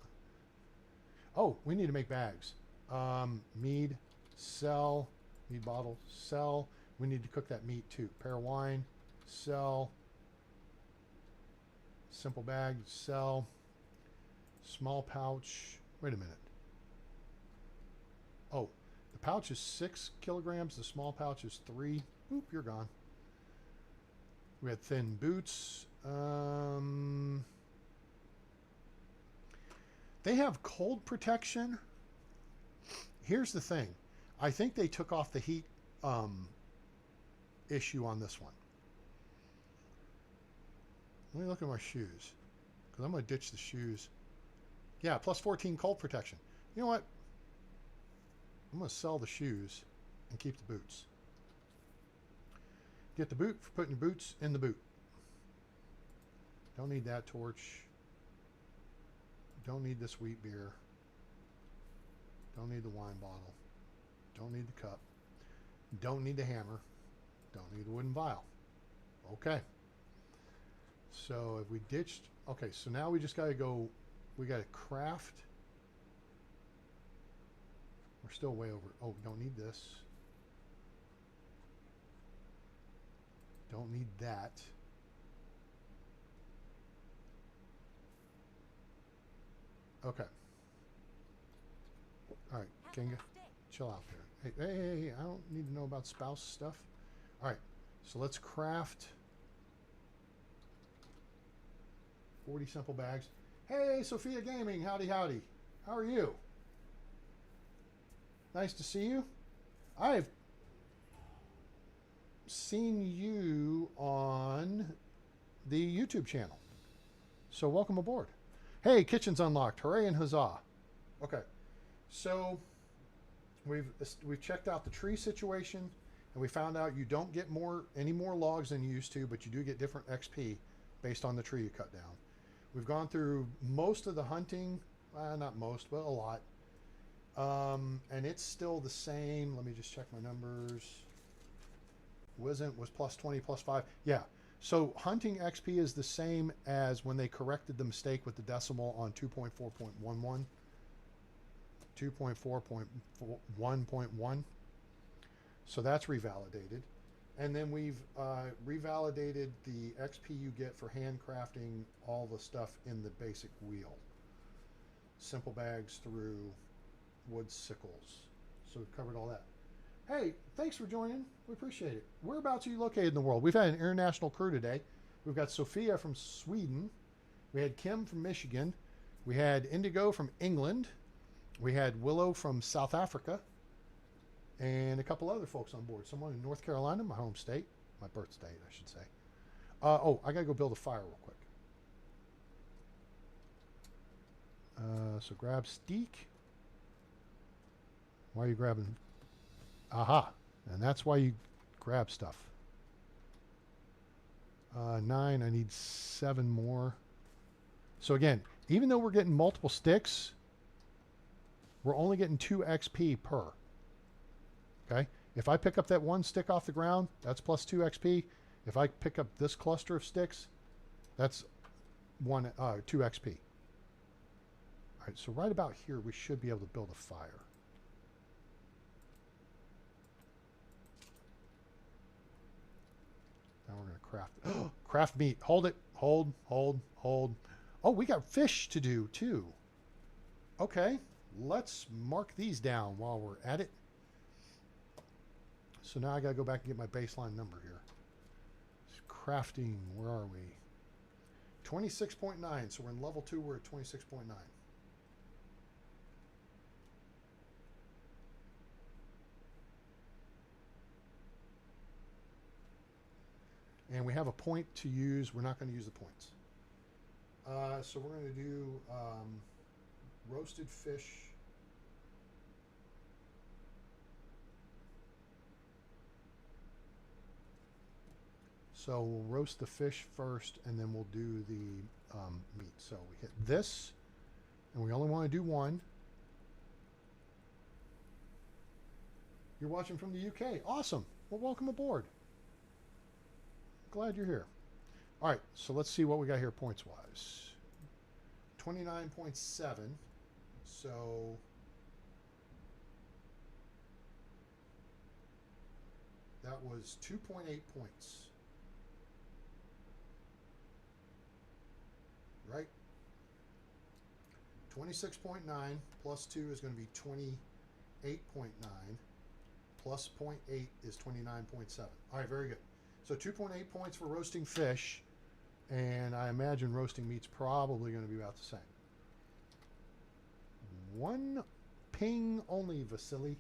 Oh, we need to make bags. Mead. Sell. Mead bottle. Sell. We need to cook that meat too. Pear wine. Sell. Simple bag. Sell. Small pouch. Wait a minute. Oh, the pouch is 6 kilograms. The small pouch is 3. Oop, you're gone. We had thin boots. They have cold protection. Here's the thing. I think they took off the heat issue on this one. Let me look at my shoes, because I'm going to ditch the shoes. Yeah, plus 14 cold protection. You know what? I'm going to sell the shoes and keep the boots. Get the boot for putting your boots in the boot. Don't need that torch. Don't need this wheat beer. Don't need the wine bottle. Don't need the cup. Don't need the hammer. Don't need the wooden vial. Okay. So if we ditched... Okay, so now we just got to go... We got to craft We're still way over. Oh, we don't need this. Don't need that. Okay. All right, Have a Kinga, nice day. chill out there. Hey, I don't need to know about spouse stuff. All right, so let's craft 40 simple bags. Hey, Sophia Gaming, howdy, howdy. How are you? Nice to see you. I've seen you on the YouTube channel, so welcome aboard. Hey, kitchen's unlocked. Hooray and huzzah. Okay, so we've checked out the tree situation, and we found out you don't get any more logs than you used to, but you do get different XP based on the tree you cut down. We've gone through most of the hunting, not most, but a lot, and it's still the same. Let me just check my numbers. Wasn't was plus 20 plus 5. Yeah. So hunting XP is the same as when they corrected the mistake with the decimal on 2.4.11. 2.4.1.1. So that's revalidated. And then we've revalidated the XP you get for handcrafting all the stuff in the basic wheel. Simple bags through wood sickles. So we've covered all that. Hey, thanks for joining. We appreciate it. Whereabouts are you located in the world? We've had an international crew today. We've got Sophia from Sweden. We had Kim from Michigan. We had Indigo from England. We had Willow from South Africa. And a couple other folks on board. Someone in North Carolina, my home state. My birth state, I should say. Oh, I got to go build a fire real quick. So grab steak. Why are you grabbing? Aha. And that's why you grab stuff. 9, I need 7 more. So again, even though we're getting multiple sticks, we're only getting 2 XP per. Okay? If I pick up that 1 stick off the ground, that's plus 2 XP. If I pick up this cluster of sticks, that's 2 XP. All right, so right about here, we should be able to build a fire. Now we're going to craft. Craft meat. Hold it. Hold. Oh, we got fish to do too. Okay, let's mark these down while we're at it. So now I got to go back and get my baseline number here. Crafting, where are we? 26.9. So we're in level 2, we're at 26.9. And we have a point to use. We're not going to use the points. So we're going to do roasted fish. So we'll roast the fish first, and then we'll do the meat. So we hit this, and we only want to do 1. You're watching from the UK. Awesome. Well, welcome aboard. Glad you're here. All right, so let's see what we got here points-wise. 29.7. So that was 2.8 points. Right? 26.9 plus 2 is going to be 28.9. Plus 0.8 is 29.7. All right, very good. So 2.8 points for roasting fish, and I imagine roasting meat's probably going to be about the same. 1 ping only, Vasily.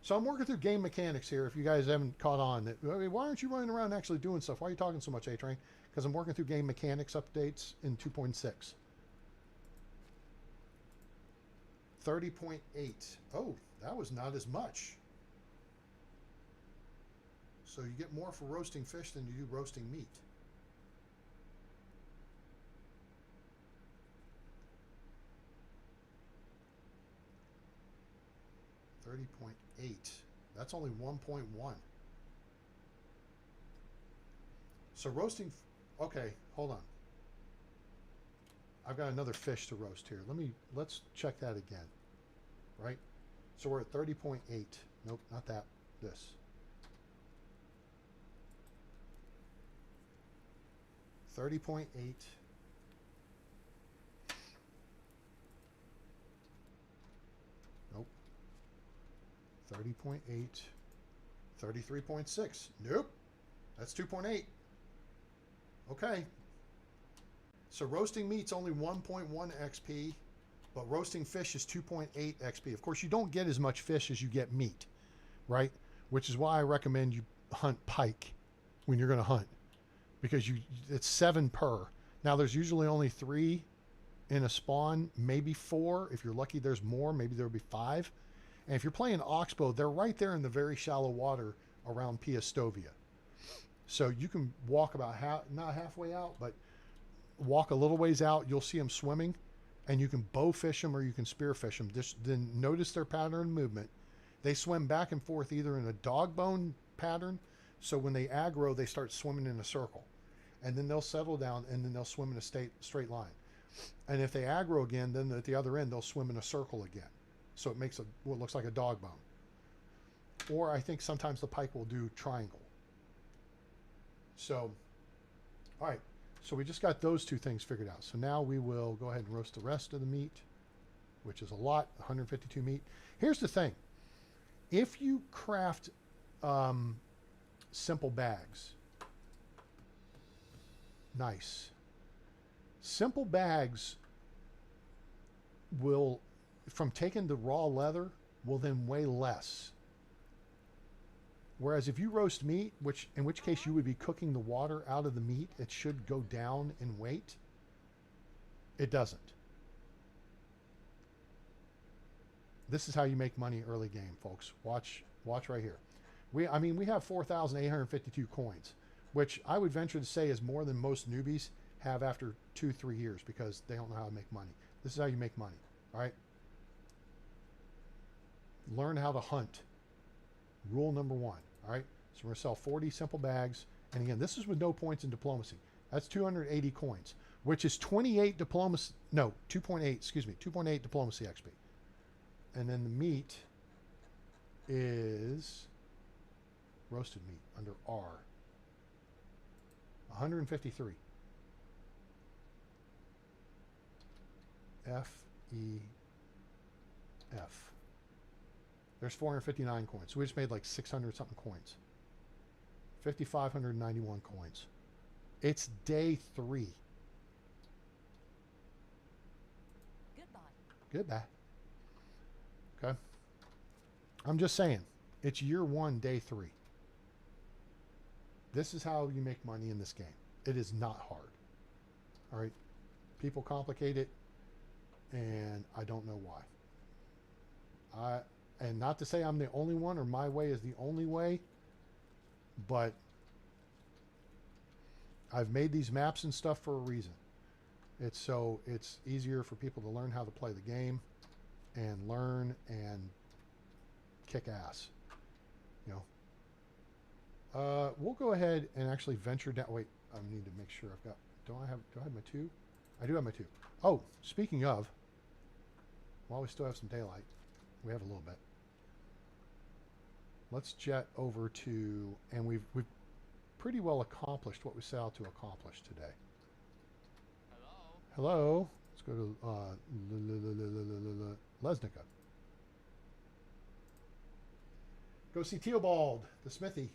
So I'm working through game mechanics here. If you guys haven't caught on, why aren't you running around actually doing stuff? Why are you talking so much, A-Train? Because I'm working through game mechanics updates in 2.6. 30.8. Oh, that was not as much. So you get more for roasting fish than you do roasting meat. $30.8. That's only 1.1. So roasting. Okay, hold on. I've got another fish to roast here. Let's check that again. Right? So we're at 30.8. Nope, not that. This. 30.8. Nope. 30.8. 33.6. Nope. That's 2.8. Okay. So roasting meat's only 1.1 XP, but roasting fish is 2.8 XP. Of course, you don't get as much fish as you get meat, right? Which is why I recommend you hunt pike when you're going to hunt, because it's 7 per. Now, there's usually only 3 in a spawn, maybe 4. If you're lucky, there's more. Maybe there'll be 5. And if you're playing oxbow, they're right there in the very shallow water around Piastovia. So you can walk about not halfway out, but walk a little ways out. You'll see them swimming, and you can bow fish them or you can spear fish them. Just then notice their pattern of movement. They swim back and forth either in a dog bone pattern. So when they aggro, they start swimming in a circle, and then they'll settle down, and then they'll swim in a straight line. And if they aggro again, then at the other end, they'll swim in a circle again. So it makes what looks like a dog bone. Or I think sometimes the pike will do triangle. So, all right. So we just got those 2 things figured out. So now we will go ahead and roast the rest of the meat, which is a lot, 152 meat. Here's the thing. If you craft simple bags, nice. Simple bags will, from taking the raw leather, will then weigh less. Whereas if you roast meat, in which case you would be cooking the water out of the meat, it should go down in weight. It doesn't. This is how you make money early game, folks. Watch right here. We have 4,852 coins, which I would venture to say is more than most newbies have after 2-3 years, because they don't know how to make money. This is how you make money, all right? Learn how to hunt. Rule number 1. All right, so we're going to sell 40 simple bags. And again, this is with no points in diplomacy. That's 280 coins, which is 28 diplomacy. No, 2.8, excuse me, 2.8 diplomacy XP. And then the meat is roasted meat under R. 153. F. There's 459 coins. So we just made like 600 something coins. 5,591 coins. It's day 3. Goodbye. Okay. I'm just saying, it's year 1, day 3. This is how you make money in this game. It is not hard. All right. People complicate it, and I don't know why. And not to say I'm the only one or my way is the only way, but I've made these maps and stuff for a reason. It's easier for people to learn how to play the game and learn and kick ass. You know. We'll go ahead and actually venture down. Wait, I need to make sure I've got. Do I have my 2? I do have my 2. Oh, speaking of, while we still have some daylight, we have a little bit. Let's jet over to, and we've pretty well accomplished what we set out to accomplish today. Hello. Let's go to Lesnica. Go see Theobald, the smithy,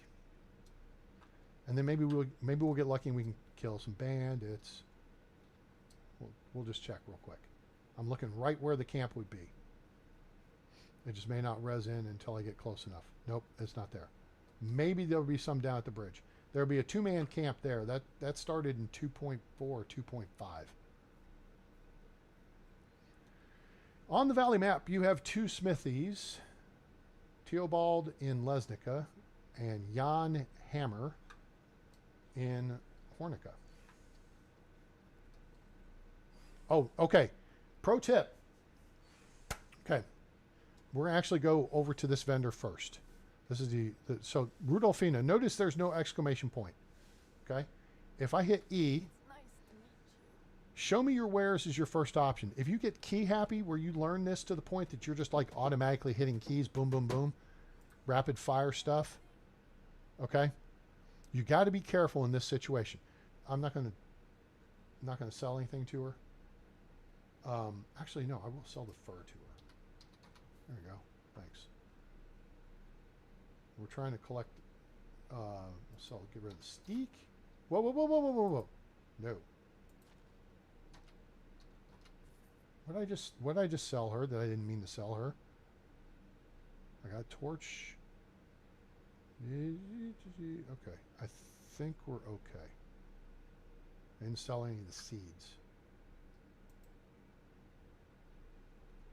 and then maybe we'll get lucky and we can kill some bandits. We'll just check real quick. I'm looking right where the camp would be. It just may not res in until I get close enough. Nope, it's not there. Maybe there'll be some down at the bridge. There'll be a 2-man camp there. That started in 2.4 or 2.5. On the valley map, you have 2 smithies. Theobald in Lesnica and Jan Hammer in Hornica. Oh, okay. Pro tip. Okay. We're going to actually go over to this vendor first. This is so Rudolfina, notice there's no exclamation point. Okay. If I hit E, Show me your wares is your first option. If you get key happy where you learn this to the point that you're just like automatically hitting keys, boom, boom, boom, rapid fire stuff, okay? You got to be careful in this situation. I'm not going to sell anything to her. Actually, no, I will sell the fur to her. There you go. Thanks. We're trying to collect. So get rid of the steak. Whoa, whoa, whoa, whoa, whoa, whoa, whoa. No. What did I just sell her that I didn't mean to sell her? I got a torch. Okay. I think we're okay. I didn't sell any of the seeds.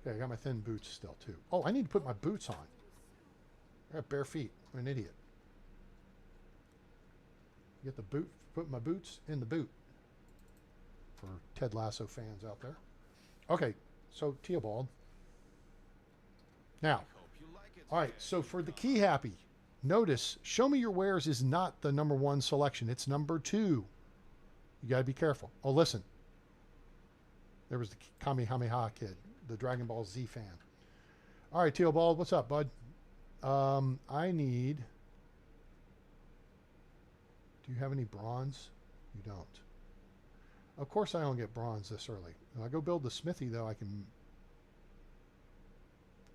Okay, I got my thin boots still too. Oh, I need to put my boots on. I got bare feet. I'm an idiot. Get the boot, put my boots in the boot. For Ted Lasso fans out there. Okay, so Theobald. Now, all right, so for the key happy, notice, show me your wares is not the number 1 selection. It's number 2. You got to be careful. Oh, listen. There was the Kamehameha kid, the Dragon Ball Z fan. All right, Theobald, what's up, bud? I need... Do you have any bronze? You don't. Of course I don't get bronze this early. When I go build the smithy, though, I can...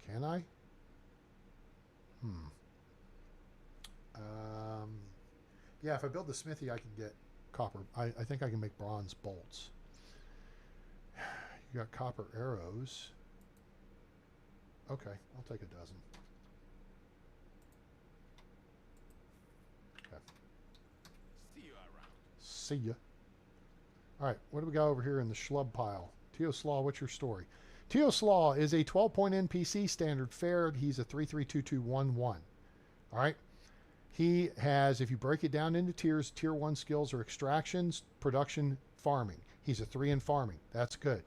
Can I? Yeah, if I build the smithy, I can get copper. I think I can make bronze bolts. You got copper arrows. Okay, I'll take a dozen. Okay. See you around. See ya. All right, what do we got over here in the schlub pile? Teo Slaw, what's your story? Teo Slaw is a 12-point NPC standard fared. He's a 332211. All right. He has, if you break it down into tiers, tier 1 skills are extractions, production, farming. He's a 3 in farming. That's good.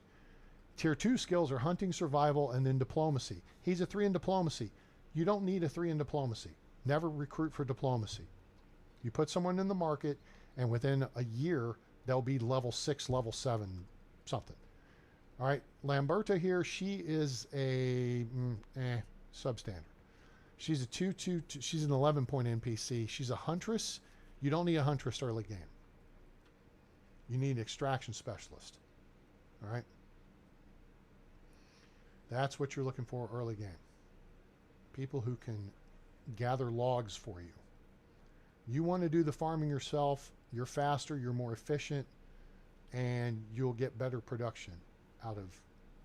Tier 2 skills are hunting, survival, and then diplomacy. He's a 3 in diplomacy. You don't need a 3 in diplomacy. Never recruit for diplomacy. You put someone in the market, and within a year, they'll be level 6, level 7, something. All right, Lamberta here, she is a substandard. She's a 2-2, she's an 11-point NPC. She's a huntress. You don't need a huntress early game. You need an extraction specialist. All right? That's what you're looking for early game. People who can gather logs for you. You want to do the farming yourself. You're faster, you're more efficient, and you'll get better production out of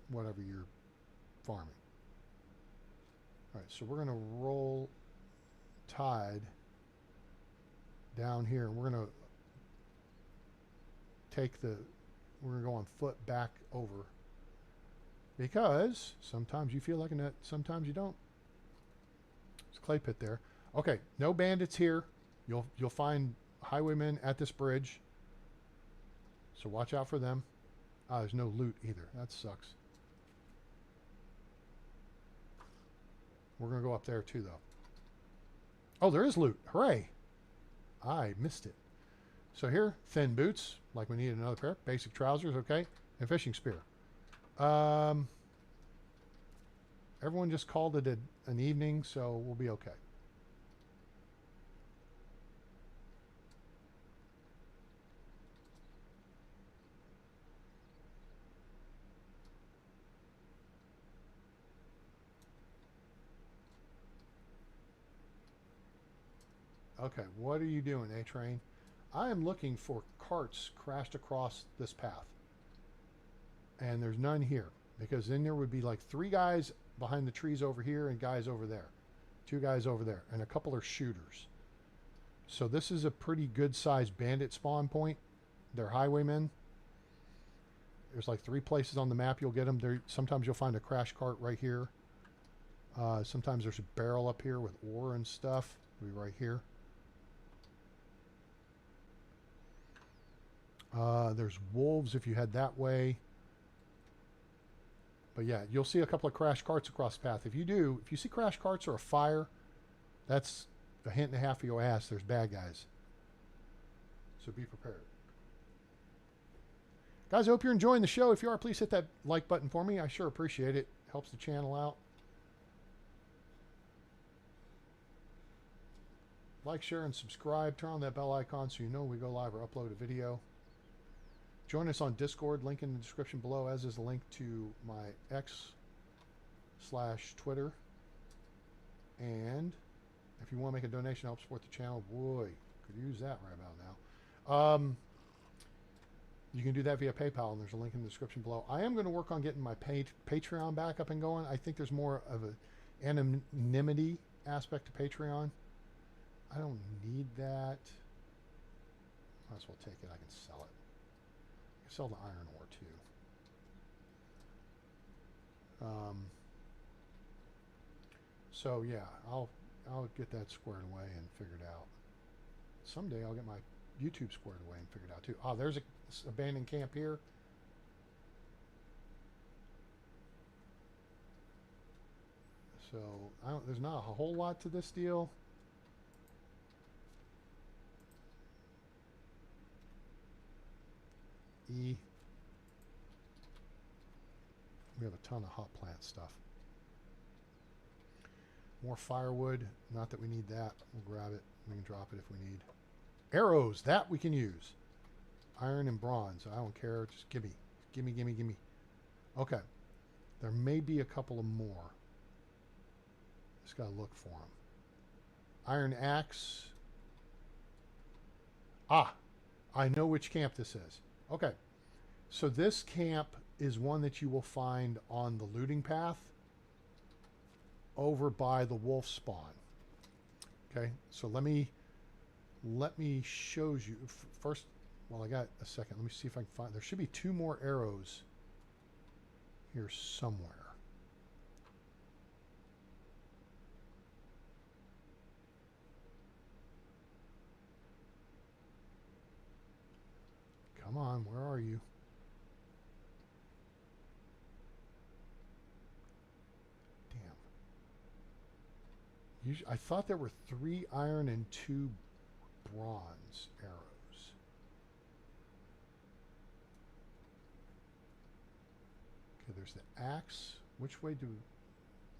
whatever you're farming. All right, so we're going to roll Tide down here, and we're going to we're going to go on foot back over, because sometimes you feel like a nut, sometimes you don't. There's a clay pit there. Okay, no bandits here. You'll find highwaymen at this bridge, so watch out for them. There's no loot either. That sucks. We're going to go up there too, though. Oh, there is loot. Hooray. I missed it. So here, thin boots, like we need another pair. Basic trousers, okay. And fishing spear. Everyone just called it an evening, so we'll be okay. Okay, what are you doing, A-Train? I am looking for carts crashed across this path. And there's none here. Because then there would be like 3 guys behind the trees over here and guys over there. 2 guys over there. And a couple are shooters. So this is a pretty good sized bandit spawn point. They're highwaymen. There's like 3 places on the map you'll get them. There, sometimes you'll find a crash cart right here. Sometimes there's a barrel up here with ore and stuff. It'll be right here. There's wolves if you head that way. But yeah, you'll see a couple of crash carts across the path. If you see crash carts or a fire, that's a hint and a half of your ass. There's bad guys. So be prepared. Guys, I hope you're enjoying the show. If you are, please hit that like button for me. I sure appreciate it. Helps the channel out. Like, share, and subscribe. Turn on that bell icon so you know when we go live or upload a video. Join us on Discord. Link in the description below, as is the link to my X/Twitter. And if you want to make a donation to help support the channel, boy, could use that right about now. You can do that via PayPal, and there's a link in the description below. I am going to work on getting my Patreon back up and going. I think there's more of an anonymity aspect to Patreon. I don't need that. Might as well take it. I can sell it. I can sell the iron ore too. So yeah, I'll get that squared away and figured out. Someday I'll get my YouTube squared away and figured out too. Oh, there's a abandoned camp here. So there's not a whole lot to this deal. We have a ton of hot plant stuff. More firewood. Not that we need that. We'll grab it. We can drop it if we need. Arrows. That we can use. Iron and bronze. I don't care. Just gimme. Gimme, gimme, gimme. Okay. There may be a couple of more. Just got to look for them. Iron axe. Ah. I know which camp this is. Okay. So this camp is one that you will find on the looting path over by the wolf spawn. Okay. So let me show you first. Well, I got a second. Let me see if I can find. There should be 2 more arrows here somewhere. Come on, where are you? Damn. I thought there were 3 iron and 2 bronze arrows. Okay, there's the axe. Which way do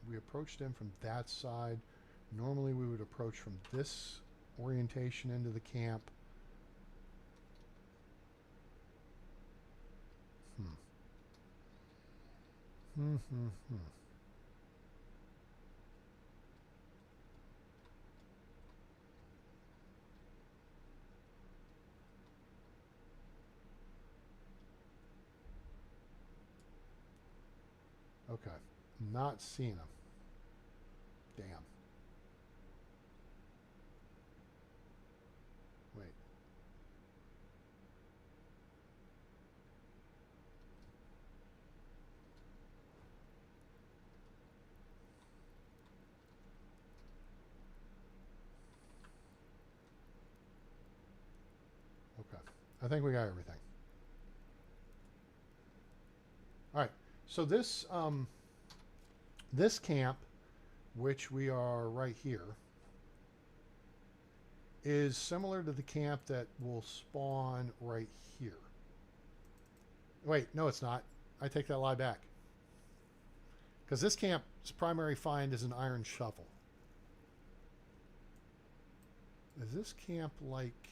we approach them? From that side? Normally we would approach from this orientation into the camp. Okay, not seeing them. Damn. Wait. Okay, I think we got everything. All right. So this this camp, which we are right here, is similar to the camp that will spawn right here. Wait, no, it's not. I take that lie back. Because this camp's primary find is an iron shovel. Is this camp like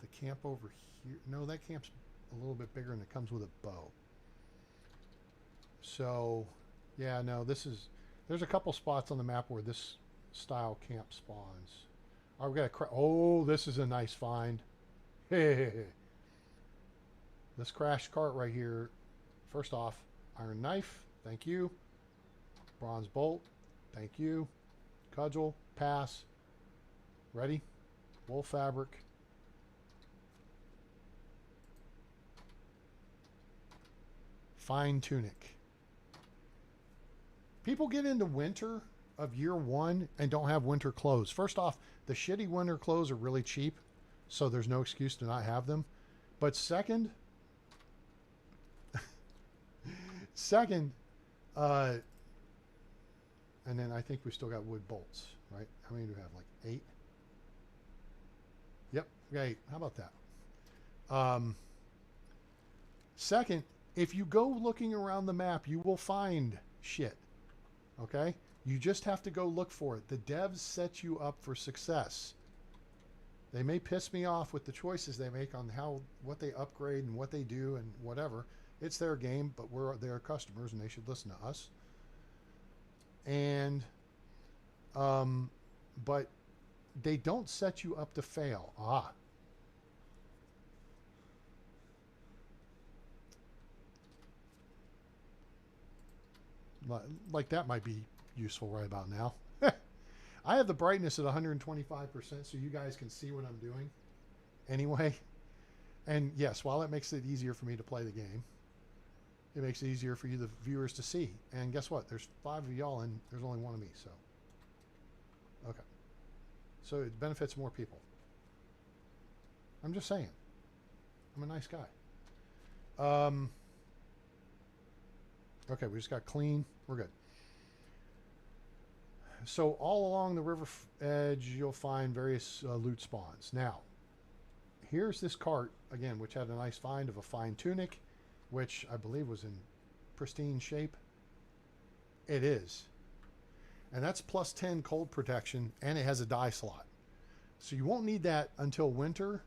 the camp over here? No, that camp's a little bit bigger and it comes with a bow. So, yeah, no, there's a couple spots on the map where this style camp spawns. Oh, we got oh, this is a nice find. Hey. This crash cart right here. First off, iron knife, thank you. Bronze bolt, thank you. Cudgel, pass. Ready? Wool fabric. Fine tunic. People get into winter of year 1 and don't have winter clothes. First off, the shitty winter clothes are really cheap, so there's no excuse to not have them. But second, and then I think we still got wood bolts, right? How many do we have? Like 8? Yep, we got 8. How about that? Second, if you go looking around the map, you will find shit. Okay? You just have to go look for it. The devs set you up for success. They may piss me off with the choices they make on what they upgrade and what they do and whatever. It's their game, but we're their customers and they should listen to us. And, but they don't set you up to fail. Like that might be useful right about now. I have the brightness at 125% so you guys can see what I'm doing anyway. And yes, while it makes it easier for me to play the game, it makes it easier for you, the viewers, to see. And guess what? There's 5 of y'all and there's only 1 of me, so. Okay. So it benefits more people. I'm just saying. I'm a nice guy. Okay, we just got clean. We're good. So all along the river edge, you'll find various loot spawns. Now, here's this cart, again, which had a nice find of a fine tunic, which I believe was in pristine shape. It is. And that's plus 10 cold protection, and it has a dye slot. So you won't need that until winter,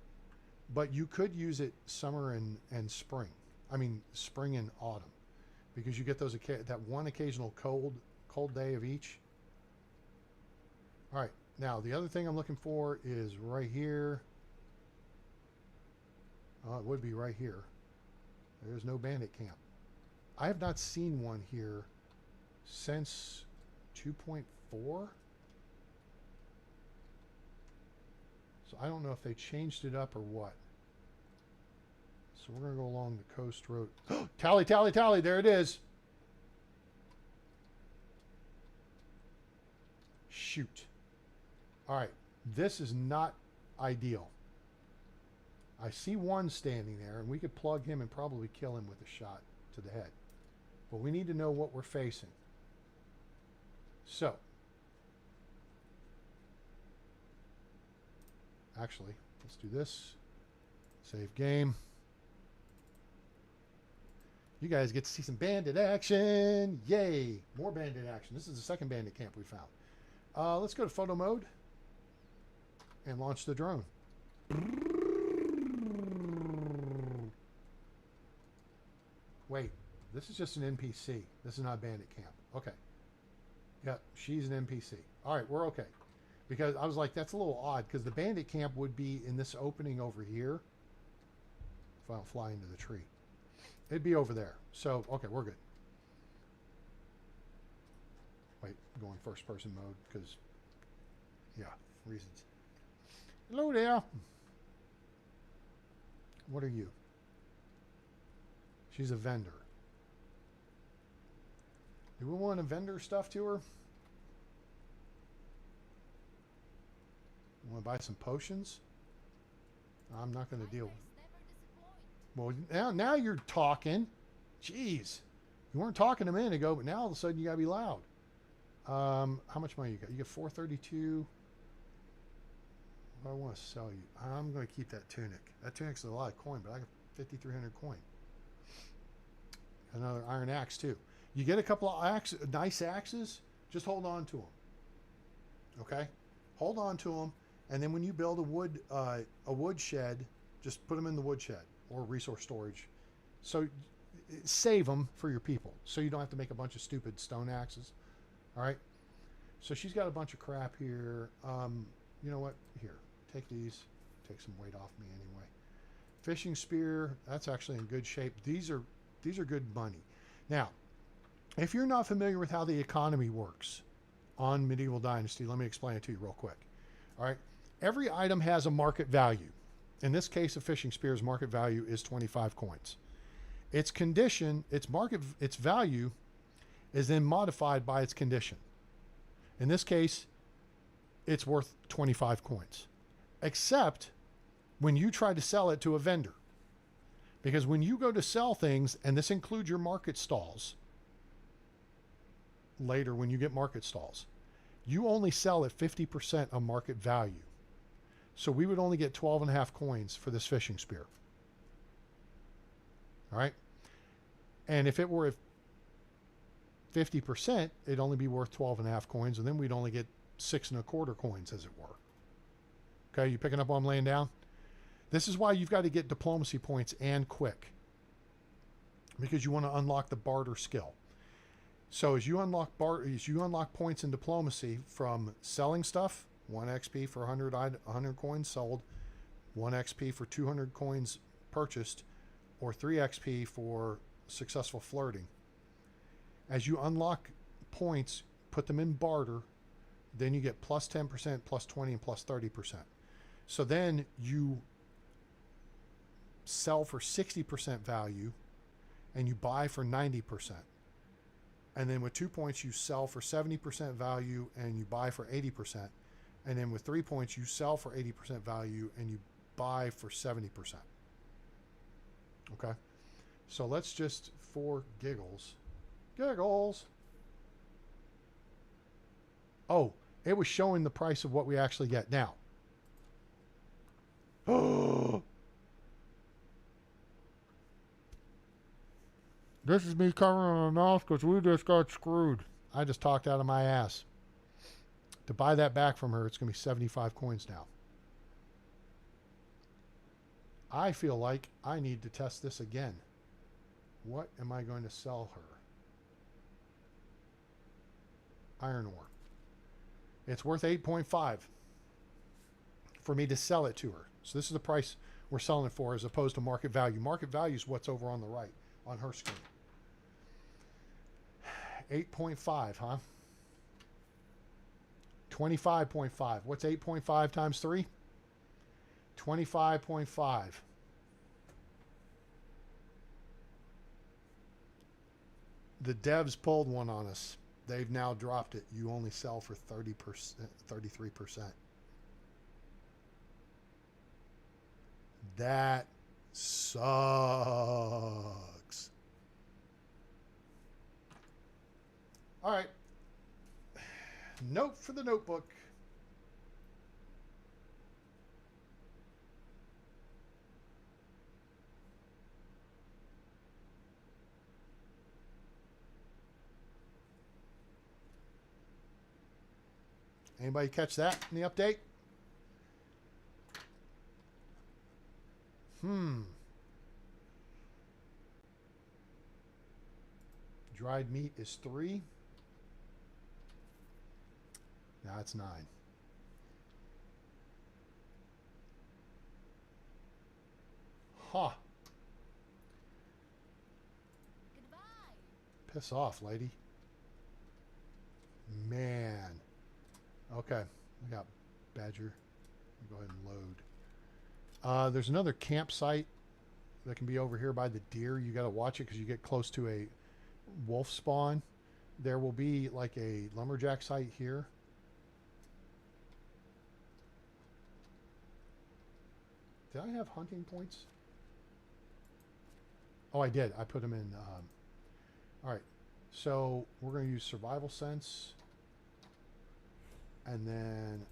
but you could use it summer and spring. I mean, spring and autumn. Because you get those that one occasional cold day of each. All right, now the other thing I'm looking for is right here. Oh, it would be right here. There's no bandit camp. I have not seen one here since 2.4. So I don't know if they changed it up or what. So we're going to go along the coast road. Tally, tally, tally. There it is. Shoot. All right. This is not ideal. I see one standing there, and we could plug him and probably kill him with a shot to the head. But we need to know what we're facing. So. Actually, let's do this. Save game. You guys get to see some bandit action. Yay. More bandit action. This is the second bandit camp we found. Let's go to photo mode and launch the drone. Wait, this is just an NPC. This is not bandit camp. Okay. Yep, she's an NPC. All right, we're okay. Because I was like, that's a little odd because the bandit camp would be in this opening over here. If I don't fly into the tree. It'd be over there. So, okay, we're good. Wait, going first person mode because, yeah, reasons. Hello there. What are you? She's a vendor. Do we want to vendor stuff to her? Want to buy some potions? I'm not going to deal with. Well, now you're talking. Jeez. You weren't talking a minute ago, but now all of a sudden you got to be loud. How much money you got? You get 432. What do I want to sell you? I'm going to keep that tunic. That tunic's a lot of coin, but I got 5,300 coin. Another iron axe, too. You get a couple of nice axes, just hold on to them. Okay? Hold on to them, and then when you build a wood shed, just put them in the wood shed. Or resource storage. So save them for your people. So you don't have to make a bunch of stupid stone axes. All right. So she's got a bunch of crap here. You know what? Here, take these. Take some weight off me anyway. Fishing spear. That's actually in good shape. These are good money. Now, if you're not familiar with how the economy works on Medieval Dynasty, let me explain it to you real quick. All right. Every item has a market value. In this case, a fishing spear's market value is 25 coins. Its condition, its value is then modified by its condition. In this case, it's worth 25 coins. Except when you try to sell it to a vendor. Because when you go to sell things, and this includes your market stalls, later when you get market stalls, you only sell at 50% of market value. So we would only get 12.5 coins for this fishing spear. All right. And if it were at 50%, it'd only be worth 12 and a half coins, and then we'd only get 6 1/4 coins, as it were. Okay, you picking up what I'm laying down? This is why you've got to get diplomacy points and quick, because you want to unlock the barter skill. So as you unlock points in diplomacy from selling stuff, 1 XP for 100 coins sold, 1 XP for 200 coins purchased, or 3 XP for successful flirting. As you unlock points, put them in barter, then you get plus 10%, plus 20, and plus 30%. So then you sell for 60% value and you buy for 90%. And then with 2 points, you sell for 70% value and you buy for 80%. And then with 3 points, you sell for 80% value and you buy for 70%. Okay? So let's just, for giggles. Oh, it was showing the price of what we actually get now. Oh, this is me covering my mouth because we just got screwed. I just talked out of my ass. To buy that back from her, it's going to be 75 coins now. I feel like I need to test this again. What am I going to sell her? Iron ore. It's worth 8.5 for me to sell it to her. So this is the price we're selling it for as opposed to market value. Market value is what's over on the right on her screen. 8.5, huh? 25.5. What's 8.5 times 3? 25.5. The devs pulled one on us. They've now dropped it. You only sell for 30%, 33%. That sucks. All right. Note for the notebook. Anybody catch that in the update? Dried meat is 3. Now it's 9. Huh. Goodbye. Piss off, lady. Man. Okay. We got Badger. Go ahead and load. There's another campsite that can be over here by the deer. You got to watch it because you get close to a wolf spawn. There will be like a lumberjack site here. Did I have hunting points? Oh, I did. I put them in. All right. So we're going to use survival sense. And then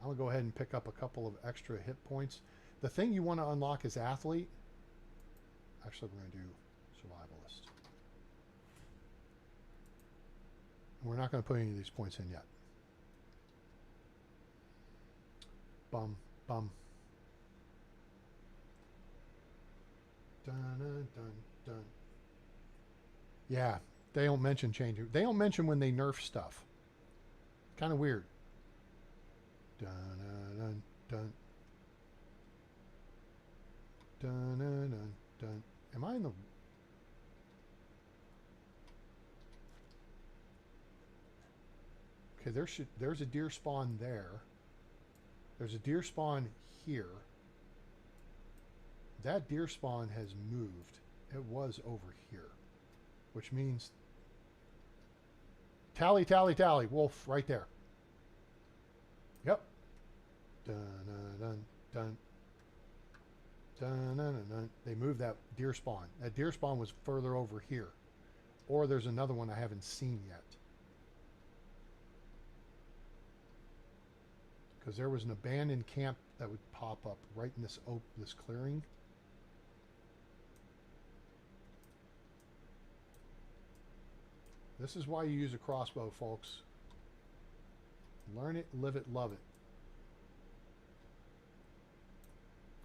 I'm going to go ahead and pick up a couple of extra hit points. The thing you want to unlock is athlete. Actually, we're going to do survivalist. We're not going to put any of these points in yet. Bum, bum. Dun, dun, dun, dun. Yeah, they don't mention changing. They don't mention when they nerf stuff. Kind of weird. Dun, dun, dun, dun, dun, dun, dun. Am I in the... Okay, there's a deer spawn there. There's a deer spawn here. That deer spawn has moved. It was over here, which means tally, tally, tally. Wolf right there. Yep. Dun, dun, dun, dun, dun, dun, dun. They moved that deer spawn. That deer spawn was further over here. Or there's another one I haven't seen yet. Because there was an abandoned camp that would pop up right in this clearing. This is why you use a crossbow, folks. Learn it, live it, love it.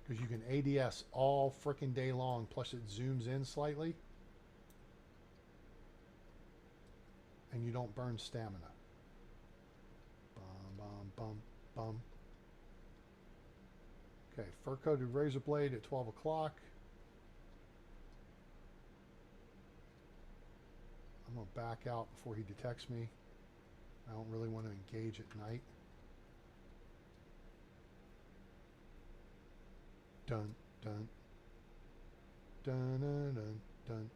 Because you can ADS all frickin' day long, plus it zooms in slightly. And you don't burn stamina. Bum, bum, bum, bum. Okay, fur-coated razor blade at 12 o'clock. I'm going to back out before he detects me. I don't really want to engage at night. Dun, dun. Dun, dun, dun, dun.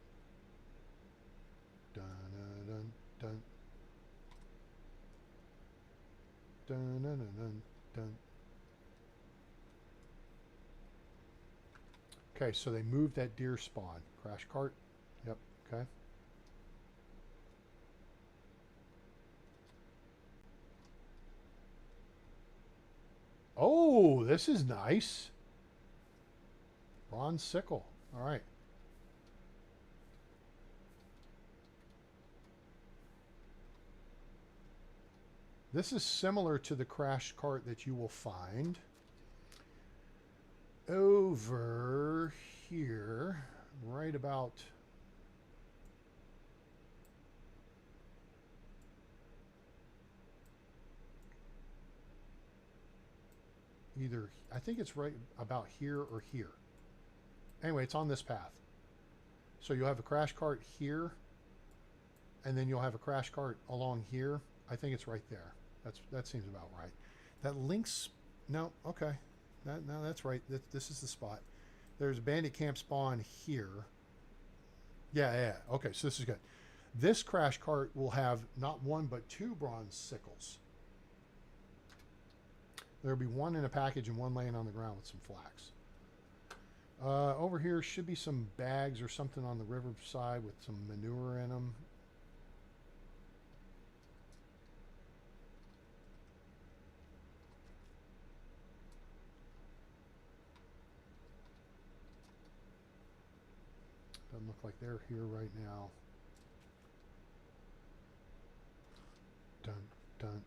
Dun, dun, dun. Dun, dun, dun, dun, dun. Okay, so they moved that deer spawn. Crash cart. Yep, okay. Oh, this is nice. Bronze sickle. All right. This is similar to the crash cart that you will find over here, right about either, I think it's right about here or here. Anyway, it's on this path. So you'll have a crash cart here, and then you'll have a crash cart along here. I think it's right there. That seems about right. That links, no, okay. No, that's right. This is the spot. There's a bandit camp spawn here. Yeah. Okay, so this is good. This crash cart will have not one but two bronze sickles. There'll be one in a package and one laying on the ground with some flax. Over here should be some bags or something on the riverside with some manure in them. Doesn't look like they're here right now. Dun, dun.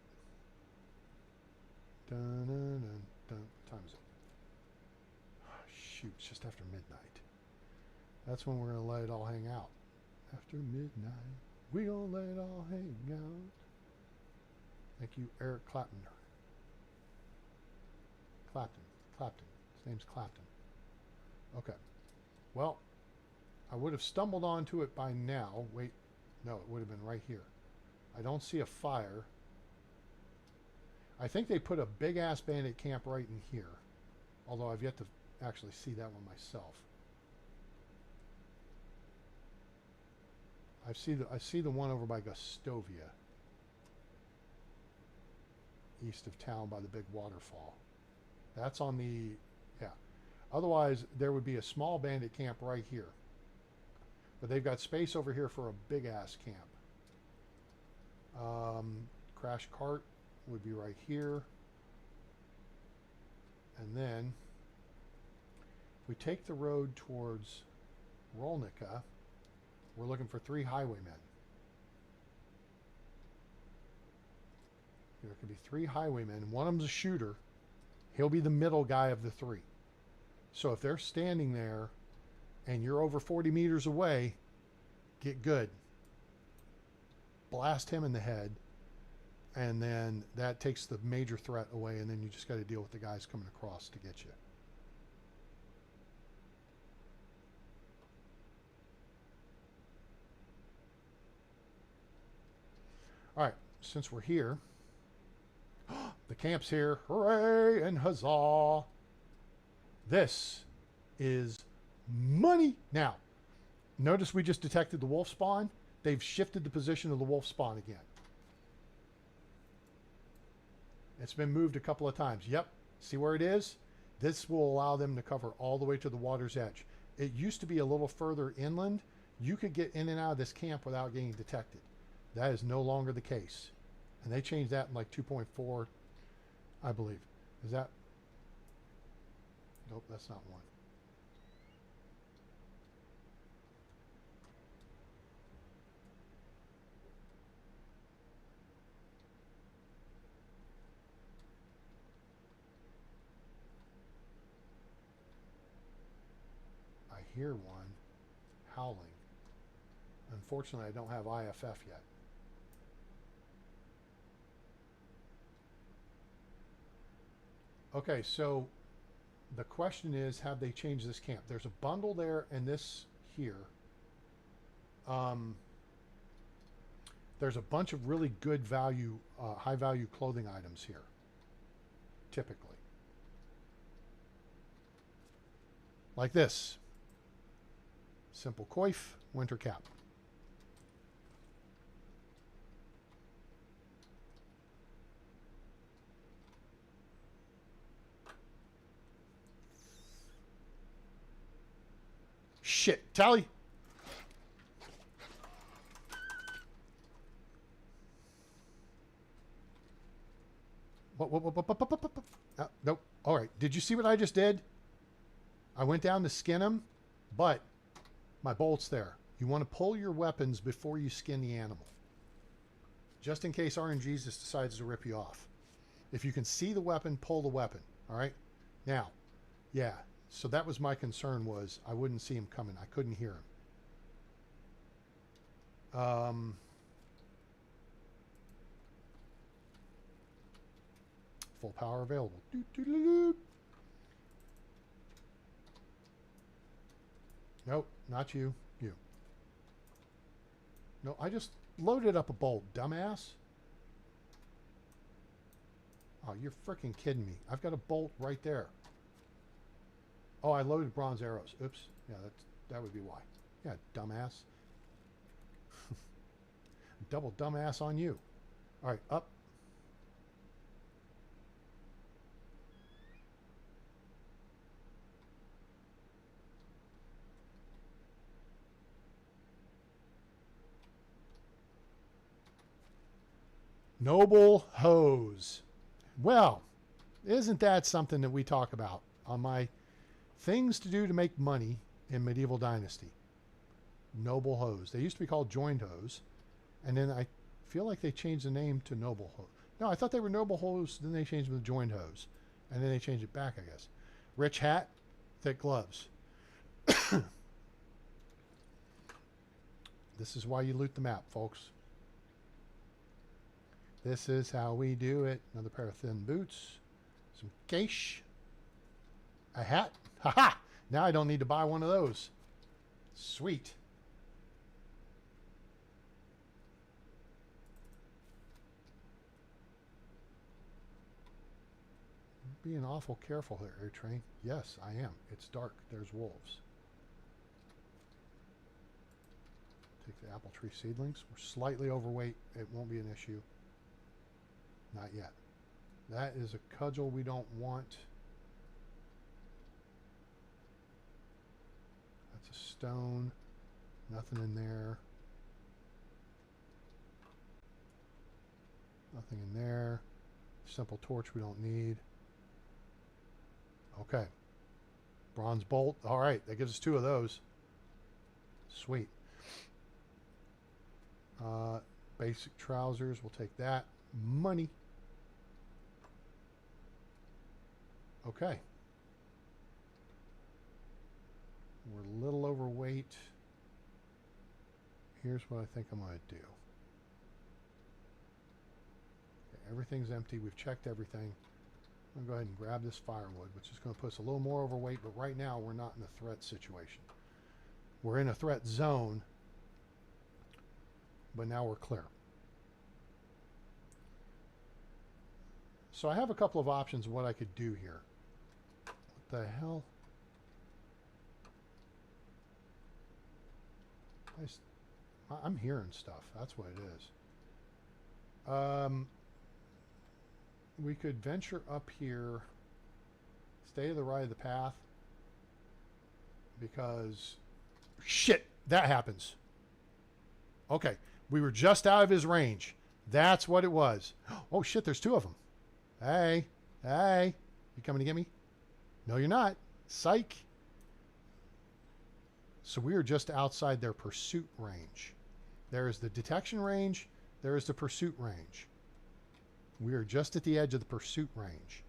Dun, dun, dun, dun. What time is it? Oh, shoot, it's just after midnight. That's when we're going to let it all hang out. After midnight, we going to let it all hang out. Thank you, Eric Clapton. Clapton. His name's Clapton. Okay. Well, I would have stumbled onto it by now. Wait, no, it would have been right here. I don't see a fire. I think they put a big-ass bandit camp right in here. Although I've yet to actually see that one myself. I see the one over by Gustovia. East of town by the big waterfall. That's on the, yeah. Otherwise, there would be a small bandit camp right here. But they've got space over here for a big-ass camp. Crash cart would be right here. And then, if we take the road towards Rolnica, we're looking for 3 highwaymen. There could be 3 highwaymen. One of them's a shooter. He'll be the middle guy of the 3. So if they're standing there and you're over 40 meters away, get good. Blast him in the head, and then that takes the major threat away, and then you just got to deal with the guys coming across to get you. All right, since we're here, the camp's here. Hooray and huzzah. This is money. Now, notice we just detected the wolf spawn. They've shifted the position of the wolf spawn again. It's been moved a couple of times. Yep. See where it is? This will allow them to cover all the way to the water's edge. It used to be a little further inland. You could get in and out of this camp without getting detected. That is no longer the case. And they changed that in like 2.4, I believe. Is that? Nope, that's not one. hear one howling. Unfortunately, I don't have IFF yet. Okay, so the question is, have they changed this camp? There's a bundle there and this here. There's a bunch of really good value, high value clothing items here, typically. Like this. Simple coif, winter cap. Shit, Tally. What? Nope. All right. Did you see what I just did? I went down to skin him, but my bolt's there. You want to pull your weapons before you skin the animal, just in case RNGesus decides to rip you off. If you can see the weapon, pull the weapon. All right. Now, yeah. So that was my concern, was I wouldn't see him coming. I couldn't hear him. Full power available. Nope, not you. You. No, I just loaded up a bolt, dumbass. Oh, you're freaking kidding me. I've got a bolt right there. Oh, I loaded bronze arrows. Oops. Yeah, that would be why. Yeah, dumbass. Double dumbass on you. All right, up. Noble hose. Well, isn't that something that we talk about on my things to do to make money in Medieval Dynasty? Noble hose. They used to be called joined hose, and then I feel like they changed the name to noble hose. No, I thought they were noble hose, then they changed them to joined hose, and then they changed it back, I guess. Rich hat, thick gloves. This is why you loot the map, folks. This is how we do it. Another pair of thin boots. Some cash. A hat. Haha! Now I don't need to buy one of those. Sweet. Being awful careful here, Air Train. Yes, I am. It's dark. There's wolves. Take the apple tree seedlings. We're slightly overweight. It won't be an issue. Not yet. That is a cudgel we don't want. That's a stone. Nothing in there. Nothing in there. Simple torch we don't need. Okay. Bronze bolt. All right. That gives us 2 of those. Sweet. Basic trousers. We'll take that. Money. Okay. We're a little overweight. Here's what I think I'm going to do. Okay, everything's empty. We've checked everything. I'm going to go ahead and grab this firewood, which is going to put us a little more overweight, but right now we're not in a threat situation. We're in a threat zone, but now we're clear. So I have a couple of options of what I could do here. What the hell? I'm hearing stuff. That's what it is. We could venture up here, stay to the right of the path, because shit, that happens. Okay, we were just out of his range. That's what it was. Oh shit, there's 2 of them. Hey, you coming to get me? No, you're not. Psych. So we are just outside their pursuit range. There is the detection range. There is the pursuit range. We are just at the edge of the pursuit range,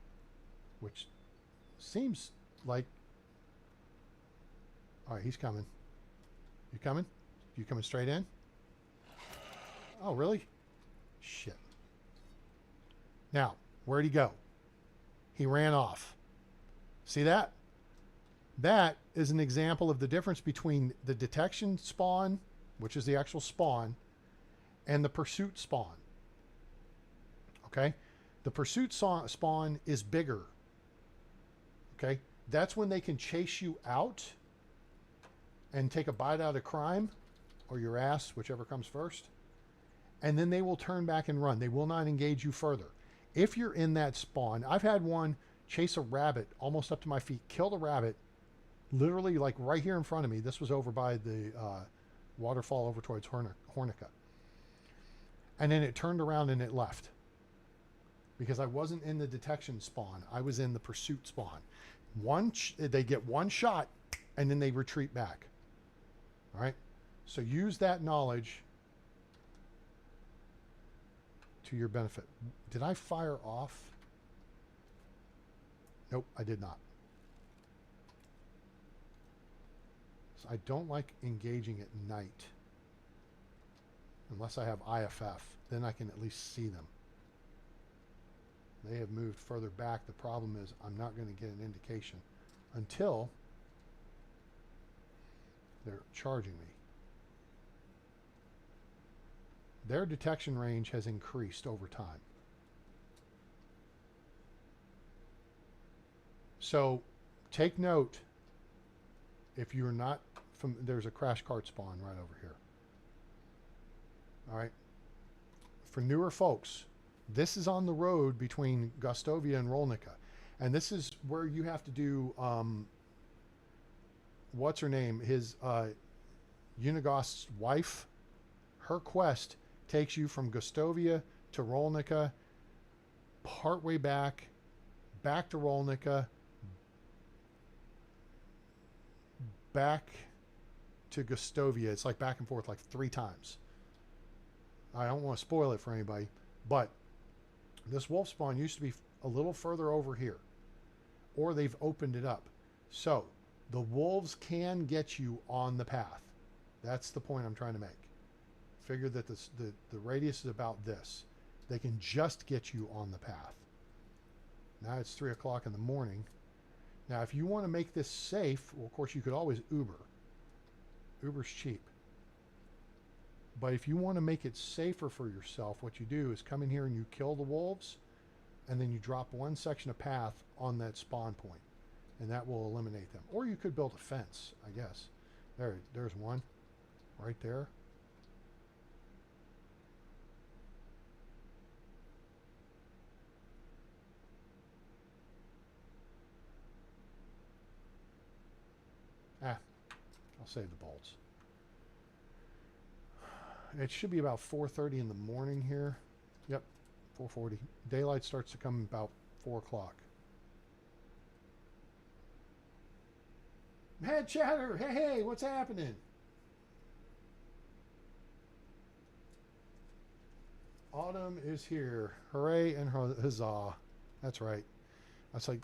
which seems like All right, he's coming. You coming? You coming straight in? Oh, really? Shit. Now, where'd he go? He ran off. See that? That is an example of the difference between the detection spawn, which is the actual spawn, and the pursuit spawn. Okay? The pursuit spawn is bigger. Okay? That's when they can chase you out and take a bite out of crime, or your ass, whichever comes first. And then they will turn back and run. They will not engage you further. If you're in that spawn, I've had one chase a rabbit almost up to my feet, kill the rabbit, literally like right here in front of me. This was over by the waterfall over towards Hornica. And then it turned around and it left. Because I wasn't in the detection spawn. I was in the pursuit spawn. They get one shot and then they retreat back. All right? So use that knowledge to your benefit. Did I fire off? Nope, I did not. So I don't like engaging at night. Unless I have IFF. Then I can at least see them. They have moved further back. The problem is I'm not going to get an indication until they're charging me. Their detection range has increased over time. So take note, if you're not from, there's a crash cart spawn right over here. All right. For newer folks, this is on the road between Gustovia and Rolnica. And this is where you have to do, what's her name? His Unigost's wife. Her quest takes you from Gustovia to Rolnica, partway back to Rolnica, back to Gustovia. It's like back and forth like 3 times. I don't want to spoil it for anybody, but this wolf spawn used to be a little further over here, or they've opened it up. So the wolves can get you on the path. That's the point I'm trying to make. Figure that the radius is about this. They can just get you on the path. Now it's 3 o'clock in the morning. Now, if you want to make this safe, well, of course, you could always Uber. Uber's cheap. But if you want to make it safer for yourself, what you do is come in here and you kill the wolves, and then you drop one section of path on that spawn point, and that will eliminate them. Or you could build a fence, I guess. There's one right there. I'll save the bolts. It should be about 4:30 in the morning here. Yep, 4:40. Daylight starts to come about 4 o'clock. Mad chatter! Hey, what's happening? Autumn is here. Hooray and huzzah. That's right. I was like,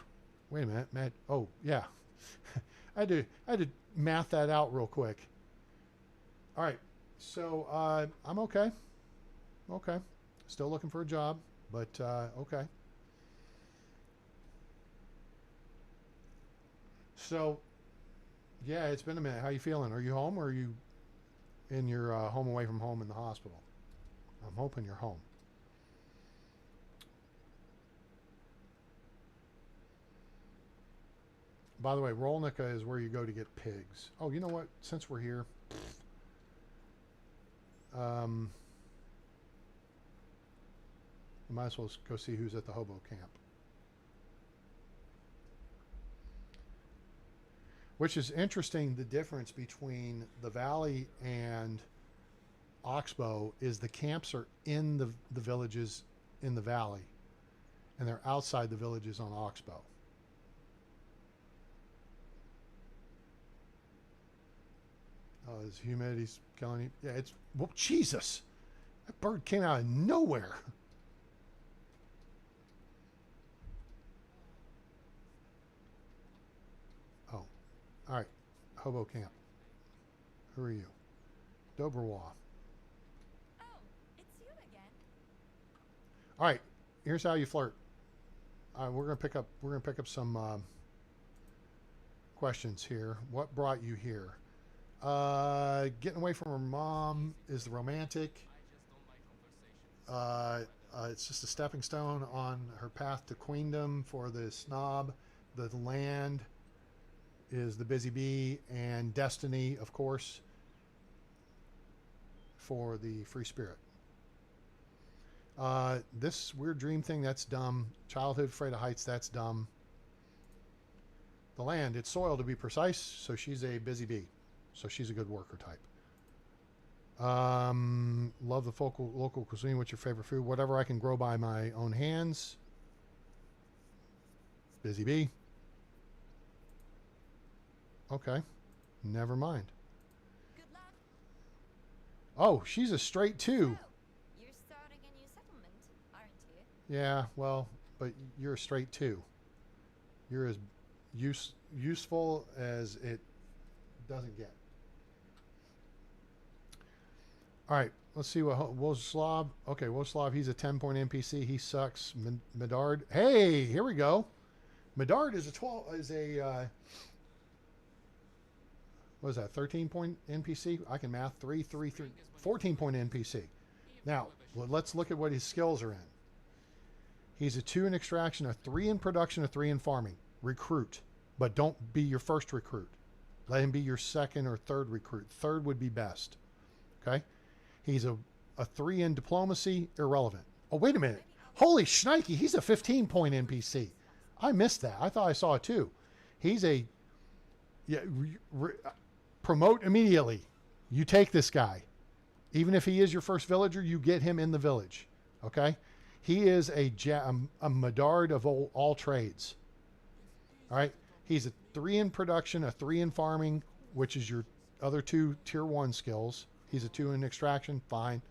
wait a minute, Matt. Oh, yeah. I had to math that out real quick. All right. So, I'm okay. Okay. Still looking for a job, but, okay. So, yeah, it's been a minute. How you feeling? Are you home, or are you in your home away from home in the hospital? I'm hoping you're home. By the way, Rolnica is where you go to get pigs. Oh, you know what? Since we're here, you might as well go see who's at the hobo camp. Which is interesting, the difference between the valley and Oxbow is the camps are in the villages in the valley, and they're outside the villages on Oxbow. Oh, his humidity's killing him. Yeah, it's... Well, Jesus! That bird came out of nowhere. Oh. Alright. Hobo Camp. Who are you? Dobrowa. Oh, it's you again. All right, here's how you flirt. We're gonna pick up some questions here. What brought you here? Getting away from her mom is the romantic. It's just a stepping stone on her path to queendom for the snob. The land is the busy bee, and destiny, of course, for the free spirit. This weird dream thing, that's dumb. Childhood afraid of heights, that's dumb. The land, it's soil to be precise, so she's a busy bee. So she's a good worker type. Love the local cuisine. What's your favorite food? Whatever I can grow by my own hands. Busy bee. Okay. Never mind. Good luck. Oh, she's a straight 2. So, you're starting a new settlement, aren't you? Yeah, well, but you're a straight 2. You're as useful as it doesn't get. All right, let's see what Woslav. Okay, Woslav, he's a 10-point NPC. He sucks. Medard. Hey, here we go. Medard is a 12. Is a what is that? 13-point NPC. I can math. 14-point NPC. Now let's look at what his skills are in. He's a 2 in extraction, a 3 in production, a 3 in farming. Recruit, but don't be your first recruit. Let him be your second or third recruit. Third would be best. Okay. He's a 3 in diplomacy, irrelevant. Oh, wait a minute. Holy shnikey, he's a 15-point NPC. I missed that. I thought I saw a 2. He's a... Yeah, promote immediately. You take this guy. Even if he is your first villager, you get him in the village. Okay? He is a Medard of all trades. All right? He's a 3 in production, a 3 in farming, which is your other 2 tier 1 skills. He's a 2 in extraction, fine.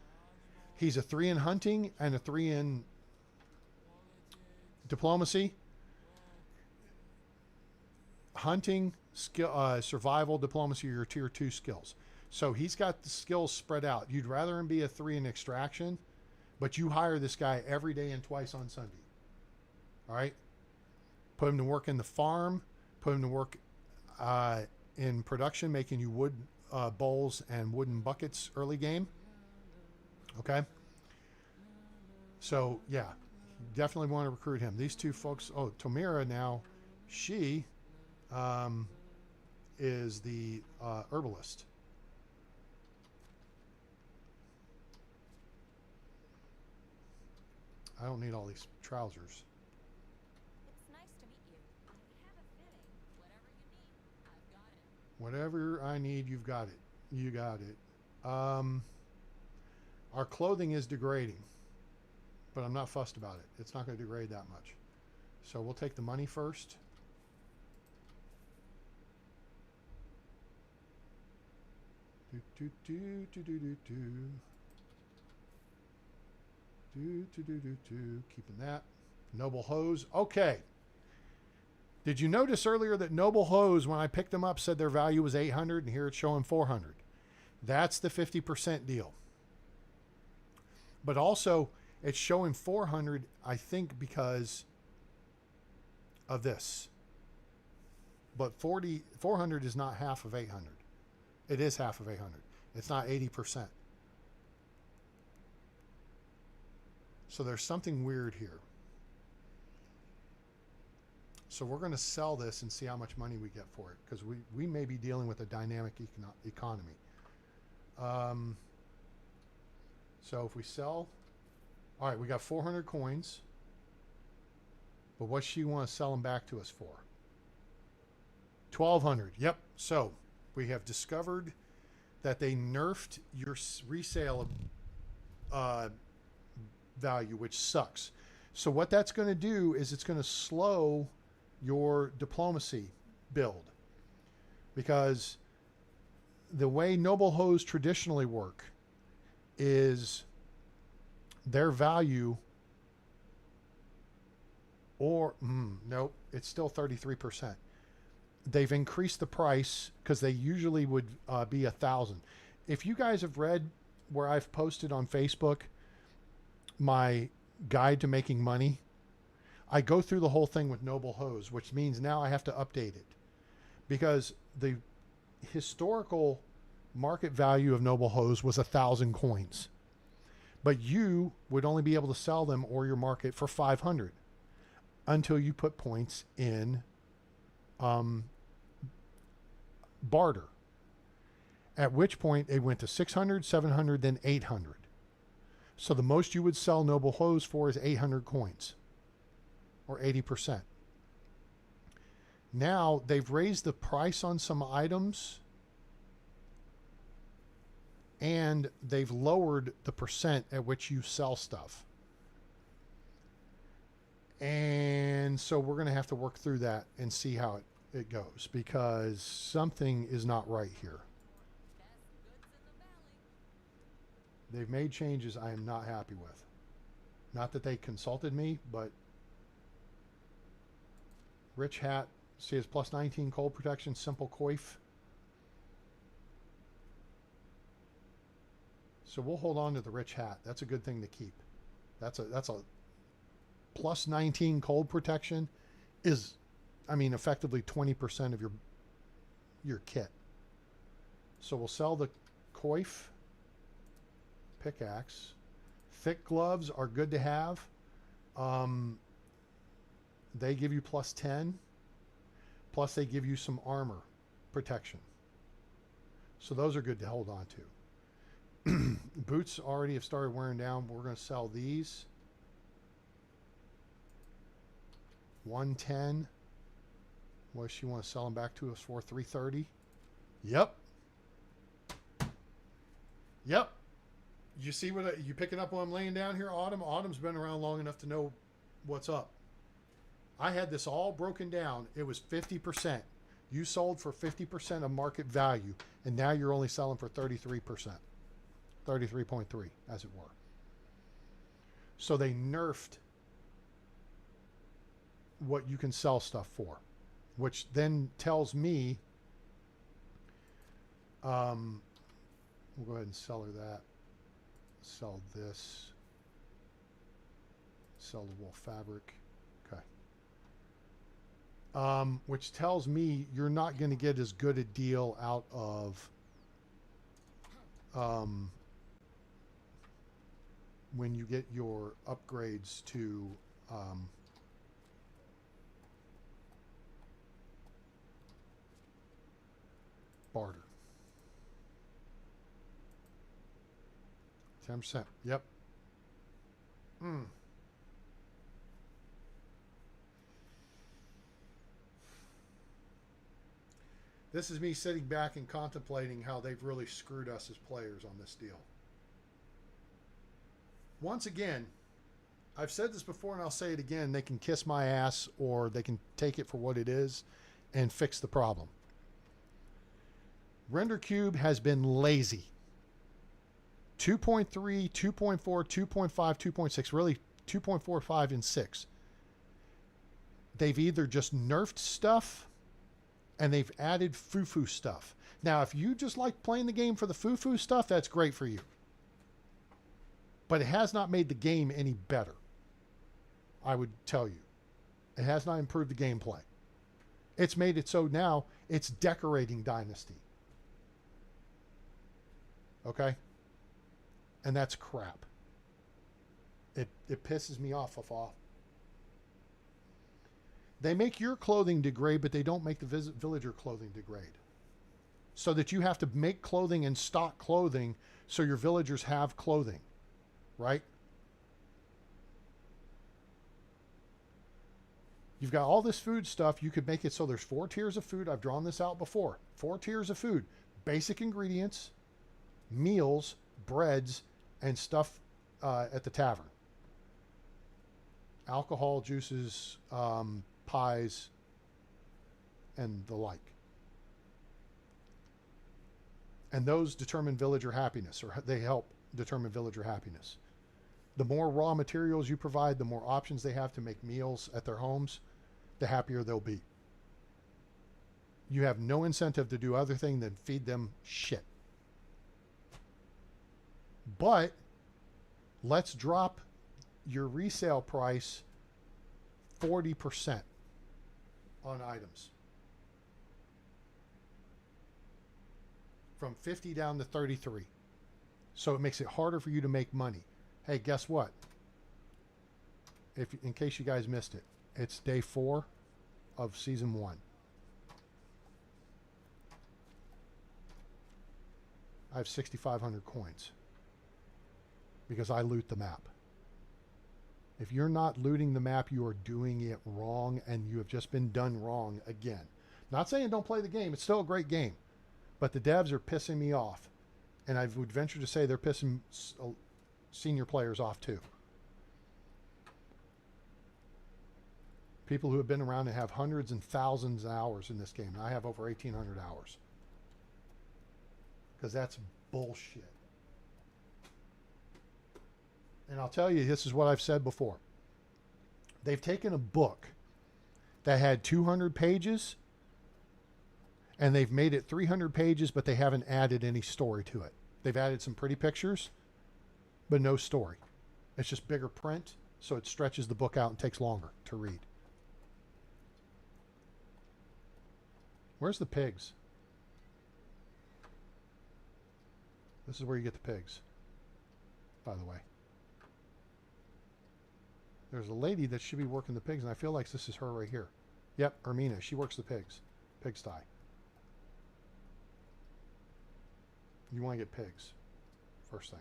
He's a 3 in hunting and a 3 in diplomacy. Hunting, skill, survival, diplomacy are your tier 2 skills. So he's got the skills spread out. You'd rather him be a 3 in extraction, but you hire this guy every day and twice on Sunday. All right? Put him to work in the farm. Put him to work in production, making you wood bowls and wooden buckets early game. Okay? So, yeah. Definitely want to recruit him. These 2 folks... Oh, Tomira now, she is the herbalist. I don't need all these trousers. It's nice to meet you. I have a feeling Whatever whatever you need, I've got it. I need, you've got it. You got it. Our clothing is degrading, but I'm not fussed about it. It's not going to degrade that much. So we'll take the money first. Keeping that. Noble hose. Okay. Did you notice earlier that Noble hose, when I picked them up, said their value was 800, and here it's showing 400? That's the 50% deal. But also, it's showing 400, I think, because of this. But 400 is not half of 800. It is half of 800. It's not 80%. So there's something weird here. So we're going to sell this and see how much money we get for it, because we may be dealing with a dynamic economy. So if we sell, all right, we got 400 coins. But what she want to sell them back to us for? 1,200. Yep. So we have discovered that they nerfed your resale value, which sucks. So what that's going to do is it's going to slow your diplomacy build, because the way noble hoes traditionally work is their value, or nope, it's still 33%. they've increased the price because they usually would be 1,000. If you guys have read where I've posted on Facebook my guide to making money, I go through the whole thing with Noble Hose, which means now I have to update it because the historical market value of Noble Hose was 1,000 coins, but you would only be able to sell them or your market for 500 until you put points in barter, at which point it went to 600, 700, then 800. So the most you would sell Noble Hose for is 800 coins, or 80%. Now they've raised the price on some items and they've lowered the percent at which you sell stuff. And so we're going to have to work through that and see how it goes, because something is not right here. They've made changes I am not happy with. Not that they consulted me, but Rich Hat, see, it's plus 19 cold protection, simple coif. So we'll hold on to the Rich Hat. That's a good thing to keep. That's a plus 19 cold protection is, I mean, effectively 20% of your kit. So we'll sell the coif pickaxe. Thick gloves are good to have. They give you plus 10. Plus they give you some armor protection. So those are good to hold on to. Boots already have started wearing down. We're going to sell these. 110. What does she want to sell them back to us for? 330. Yep. Yep. You see what you picking up while I'm laying down here, Autumn? Autumn's been around long enough to know what's up. I had this all broken down. It was 50%. You sold for 50% of market value, and now you're only selling for 33%. 33.3, as it were. So they nerfed what you can sell stuff for, which then tells me, we'll go ahead and sell her that. Sell this. Sell the wool fabric. Okay. Which tells me you're not going to get as good a deal out of when you get your upgrades to barter. 10%. Yep. This is me sitting back and contemplating how they've really screwed us as players on this deal. Once again, I've said this before and I'll say it again, they can kiss my ass or they can take it for what it is and fix the problem. RenderCube has been lazy. 2.3, 2.4, 2.5, 2.6, really 2.45 and 6. They've either just nerfed stuff and they've added foo-foo stuff. Now, if you just like playing the game for the foo-foo stuff, that's great for you. But it has not made the game any better, I would tell you. It has not improved the gameplay. It's made it so now it's decorating Dynasty. Okay? And that's crap. It pisses me off. They make your clothing degrade, but they don't make the villager clothing degrade. So that you have to make clothing and stock clothing so your villagers have clothing. Right? You've got all this food stuff. You could make it so there's 4 tiers of food. I've drawn this out before. 4 tiers of food. Basic ingredients, meals, breads, and stuff at the tavern. Alcohol, juices, pies, and the like. And those determine villager happiness, or they help determine villager happiness. The more raw materials you provide, the more options they have to make meals at their homes, the happier they'll be. You have no incentive to do other thing than feed them shit. But let's drop your resale price 40% on items. From 50 down to 33. So it makes it harder for you to make money. Hey, guess what? In case you guys missed it, it's day 4 of season 1. I have 6,500 coins because I loot the map. If you're not looting the map, you are doing it wrong, and you have just been done wrong again. Not saying don't play the game. It's still a great game. But the devs are pissing me off. And I would venture to say they're pissing senior players off too. People who have been around and have hundreds and thousands of hours in this game. And I have over 1,800 hours. Because that's bullshit. And I'll tell you, this is what I've said before. They've taken a book that had 200 pages and they've made it 300 pages, but they haven't added any story to it. They've added some pretty pictures, but no story. It's just bigger print, so it stretches the book out and takes longer to read. Where's the pigs? This is where you get the pigs, by the way. There's a lady that should be working the pigs, and I feel like this is her right here. Yep, Ermina. She works the pigs. Pigsty. You want to get pigs. First thing.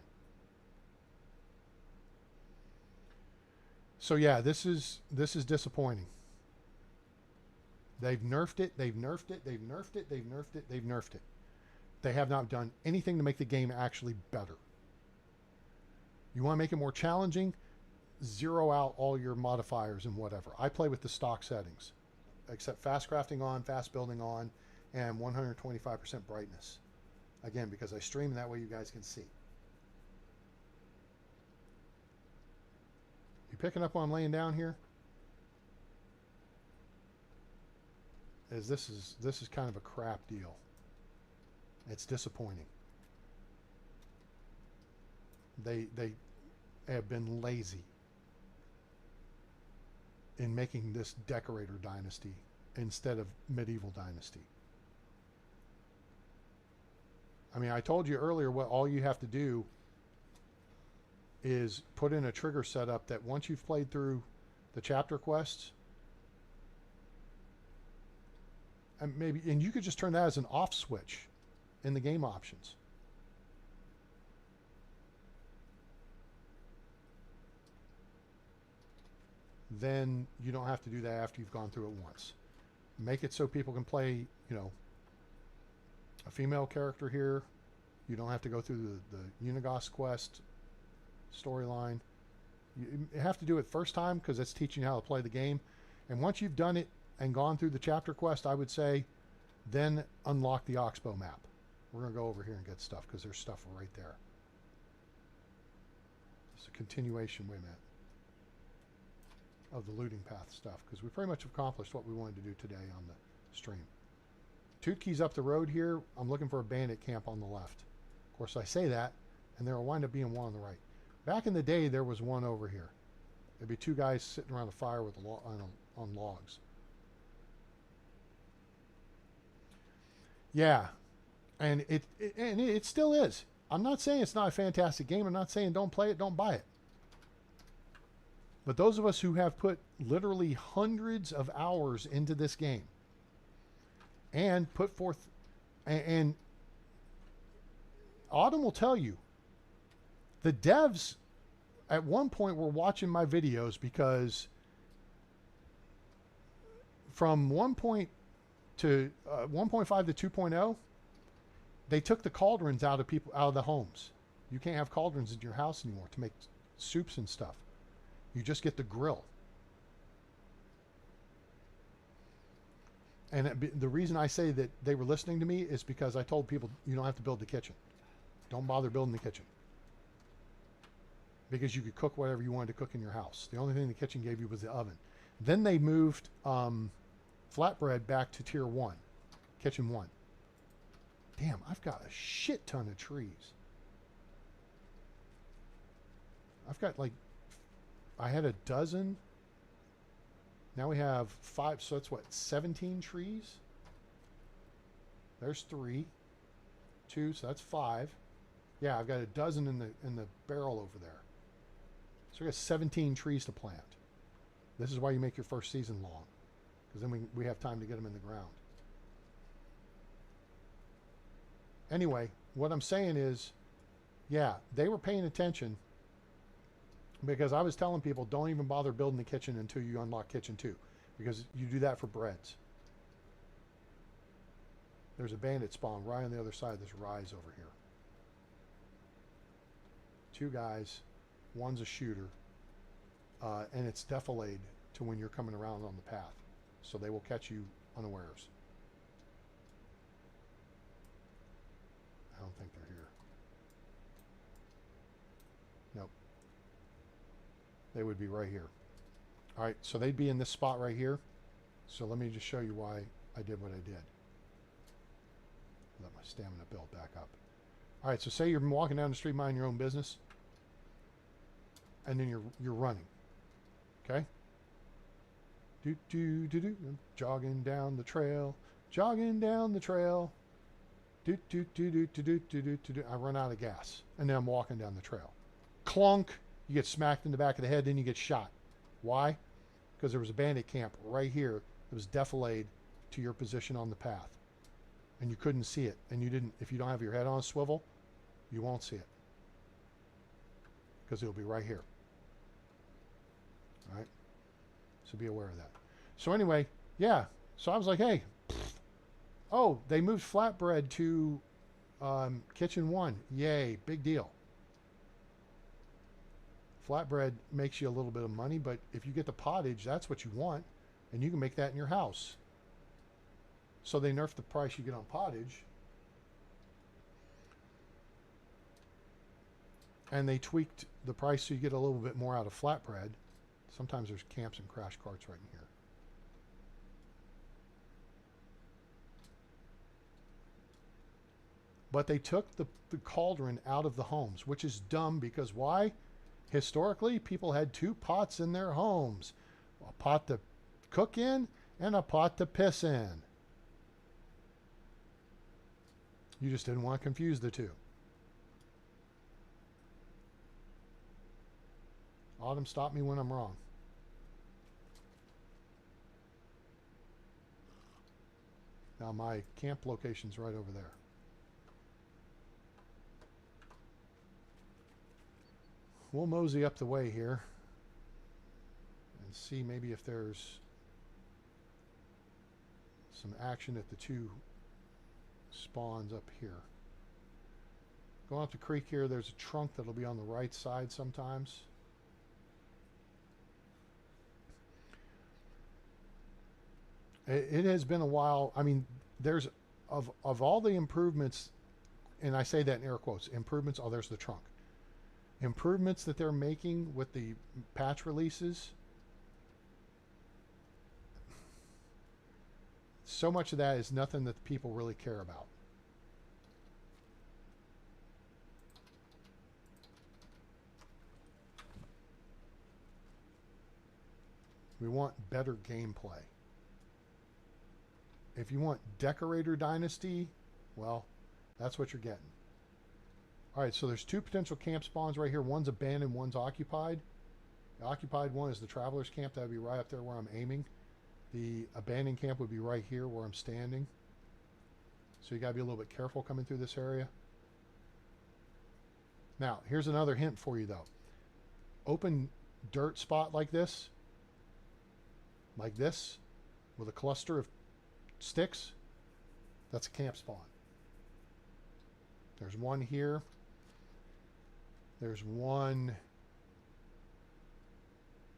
So yeah, this is disappointing. They've nerfed it, they've nerfed it, they've nerfed it, they've nerfed it, they've nerfed it. They have not done anything to make the game actually better. You want to make it more challenging? Zero out all your modifiers and whatever. I play with the stock settings, except fast crafting on, fast building on, and 125% brightness. Again, because I stream, and that way you guys can see. You picking up what I'm laying down here? This is kind of a crap deal. It's disappointing. They have been lazy in making this Decorator Dynasty instead of Medieval Dynasty. I mean, I told you earlier what all you have to do is put in a trigger setup that once you've played through the chapter quests, and you could just turn that as an off switch in the game options. Then you don't have to do that after you've gone through it once. Make it so people can play, you know, a female character here. You don't have to go through the Unigos quest storyline. You have to do it first time because it's teaching you how to play the game. And once you've done it and gone through the chapter quest, I would say, then unlock the Oxbow map. We're going to go over here and get stuff because there's stuff right there. It's a continuation, wait a minute, of the looting path stuff because we pretty much accomplished what we wanted to do today on the stream. Tootkey's up the road here. I'm looking for a bandit camp on the left. Of course, I say that, and there will wind up being one on the right. Back in the day, there was one over here. There'd be two guys sitting around a fire with on logs. Yeah, and it still is. I'm not saying it's not a fantastic game. I'm not saying don't play it, don't buy it. But those of us who have put literally hundreds of hours into this game and put forth, and Autumn will tell you, the devs at one point were watching my videos because from 1.5 to 2.0, they took the cauldrons out of the homes. You can't have cauldrons in your house anymore to make soups and stuff. You just get the grill. And the reason I say that they were listening to me is because I told people you don't have to build the kitchen. Don't bother building the kitchen. Because you could cook whatever you wanted to cook in your house. The only thing the kitchen gave you was the oven. Then they moved flatbread back to tier 1. Kitchen 1. Damn, I've got a shit ton of trees. I've got like, I had a dozen. Now we have 5, so that's what, 17 trees? There's 3. 2, so that's 5. Yeah, I've got a dozen in the barrel over there. So we got 17 trees to plant. This is why you make your first season long, because then we have time to get them in the ground. Anyway, what I'm saying is, yeah, they were paying attention, because I was telling people, don't even bother building the kitchen until you unlock kitchen 2, because you do that for breads. There's a bandit spawn right on the other side of this rise over here. 2 guys, one's a shooter, and it's defilade to when you're coming around on the path, so they will catch you unawares. I don't think they're here. Nope. They would be right here. All right, so they'd be in this spot right here. So let me just show you why I did what I did. Let my stamina build back up. All right, so say you're walking down the street minding your own business, and then you're running. Okay? Do do do do. I'm jogging down the trail, jogging down the trail. Do do do do do do do do do. I run out of gas, and then I'm walking down the trail. Clunk! You get smacked in the back of the head, then you get shot. Why? Because there was a bandit camp right here that was defilade to your position on the path, and you couldn't see it, and you didn't. If you don't have your head on a swivel, you won't see it, because it'll be right here. All right, so be aware of that. So anyway, yeah. So I was like, hey, oh, they moved flatbread to kitchen 1. Yay, big deal. Flatbread makes you a little bit of money, but if you get the pottage, that's what you want, and you can make that in your house. So they nerfed the price you get on pottage, and they tweaked the price so you get a little bit more out of flatbread. Sometimes there's camps and crash carts right in here. But they took the cauldron out of the homes, which is dumb, because why? Historically, people had 2 pots in their homes. A pot to cook in and a pot to piss in. You just didn't want to confuse the 2. Autumn, stop me when I'm wrong. Now my camp location's right over there. We'll mosey up the way here and see maybe if there's some action at the 2 spawns up here. Going up the creek here, there's a trunk that'll be on the right side sometimes. It has been a while. I mean, there's of all the improvements, and I say that in air quotes, improvements, oh, there's the trunk. Improvements that they're making with the patch releases, so much of that is nothing that people really care about. We want better gameplay. If you want Decorator Dynasty, well, that's what you're getting. All right, so there's 2 potential camp spawns right here. One's abandoned, one's occupied. The occupied one is the Traveler's Camp. That would be right up there where I'm aiming. The abandoned camp would be right here where I'm standing. So you got to be a little bit careful coming through this area. Now, here's another hint for you, though. Open dirt spot like this, with a cluster of sticks, that's a camp spawn. There's one here. There's one.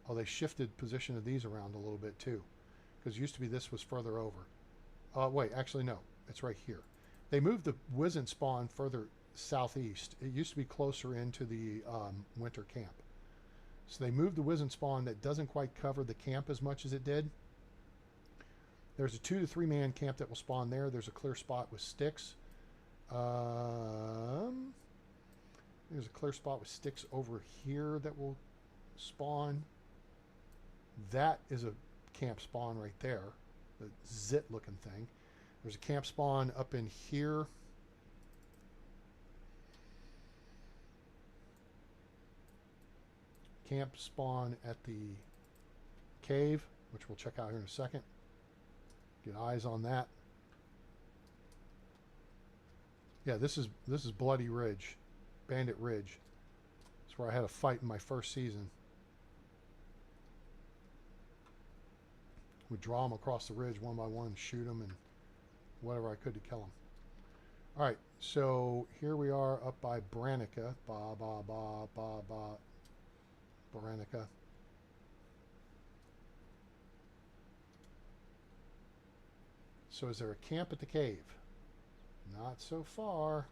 Oh, they shifted position of these around a little bit too, because it used to be this was further over. Wait, actually no, it's right here. They moved the Wizen spawn further southeast. It used to be closer into the winter camp. So they moved the Wizen spawn that doesn't quite cover the camp as much as it did. There's a 2 to 3 man camp that will spawn there. There's a clear spot with sticks. There's a clear spot with sticks over here that will spawn. That is a camp spawn right there. The zit looking thing. There's a camp spawn up in here. Camp spawn at the cave, which we'll check out here in a second. Get eyes on that. Yeah, this is Bloody Ridge, Bandit Ridge. It's where I had a fight in my first season. Would draw them across the ridge one by one, shoot them, and whatever I could to kill them. All right, so here we are up by Branica. Branica. So is there a camp at the cave? Not so far.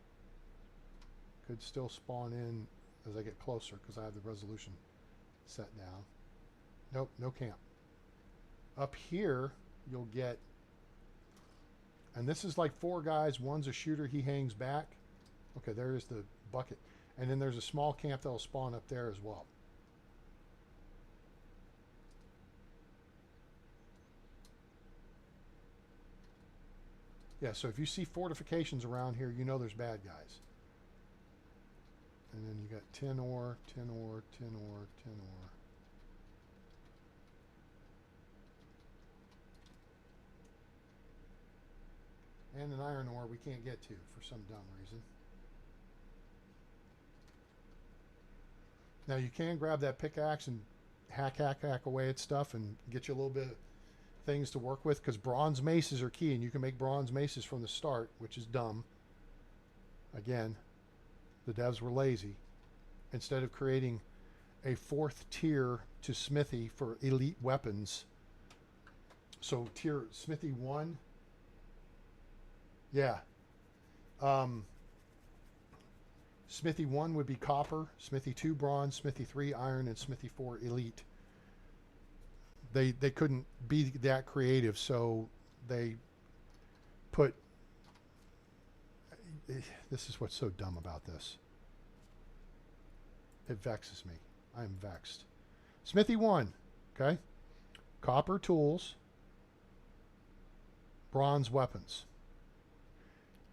Could still spawn in as I get closer because I have the resolution set down. Nope, no camp. Up here, you'll get, and this is like 4 guys. One's a shooter. He hangs back. Okay, there's the bucket. And then there's a small camp that'll spawn up there as well. Yeah, so if you see fortifications around here, you know there's bad guys. And then you got tin ore, tin ore, tin ore, tin ore. And an iron ore we can't get to for some dumb reason. Now you can grab that pickaxe and hack away at stuff and get you a little bit of things to work with, because bronze maces are key, and you can make bronze maces from the start, which is dumb. Again, the devs were lazy. Instead of creating a 4th tier to smithy for elite weapons, so tier smithy 1, yeah, smithy 1 would be copper, smithy 2 bronze, smithy 3 iron, and smithy 4 elite. They couldn't be that creative, so they put, this is what's so dumb about this. It vexes me. I am vexed. Smithy 1, okay? Copper tools, bronze weapons.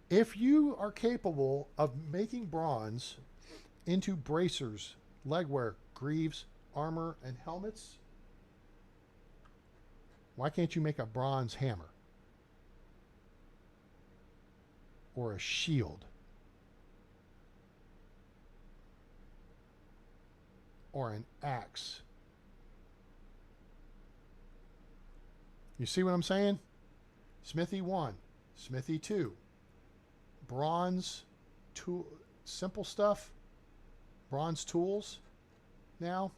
If you are capable of making bronze into bracers, legwear, greaves, armor, and helmets, why can't you make a bronze hammer? Or a shield? Or an axe? You see what I'm saying? Smithy 1, Smithy 2, bronze tool, simple stuff, bronze tools now,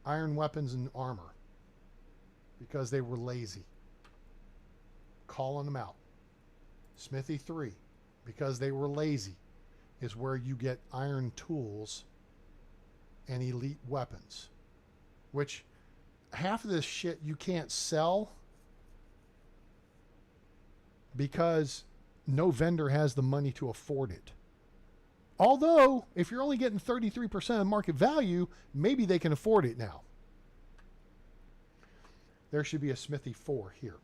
iron weapons and armor. Because they were lazy. Calling them out. Smithy 3, because they were lazy, is where you get iron tools and elite weapons. Which, half of this shit you can't sell because no vendor has the money to afford it. Although, if you're only getting 33% of market value, maybe they can afford it now. There should be a smithy 4 here.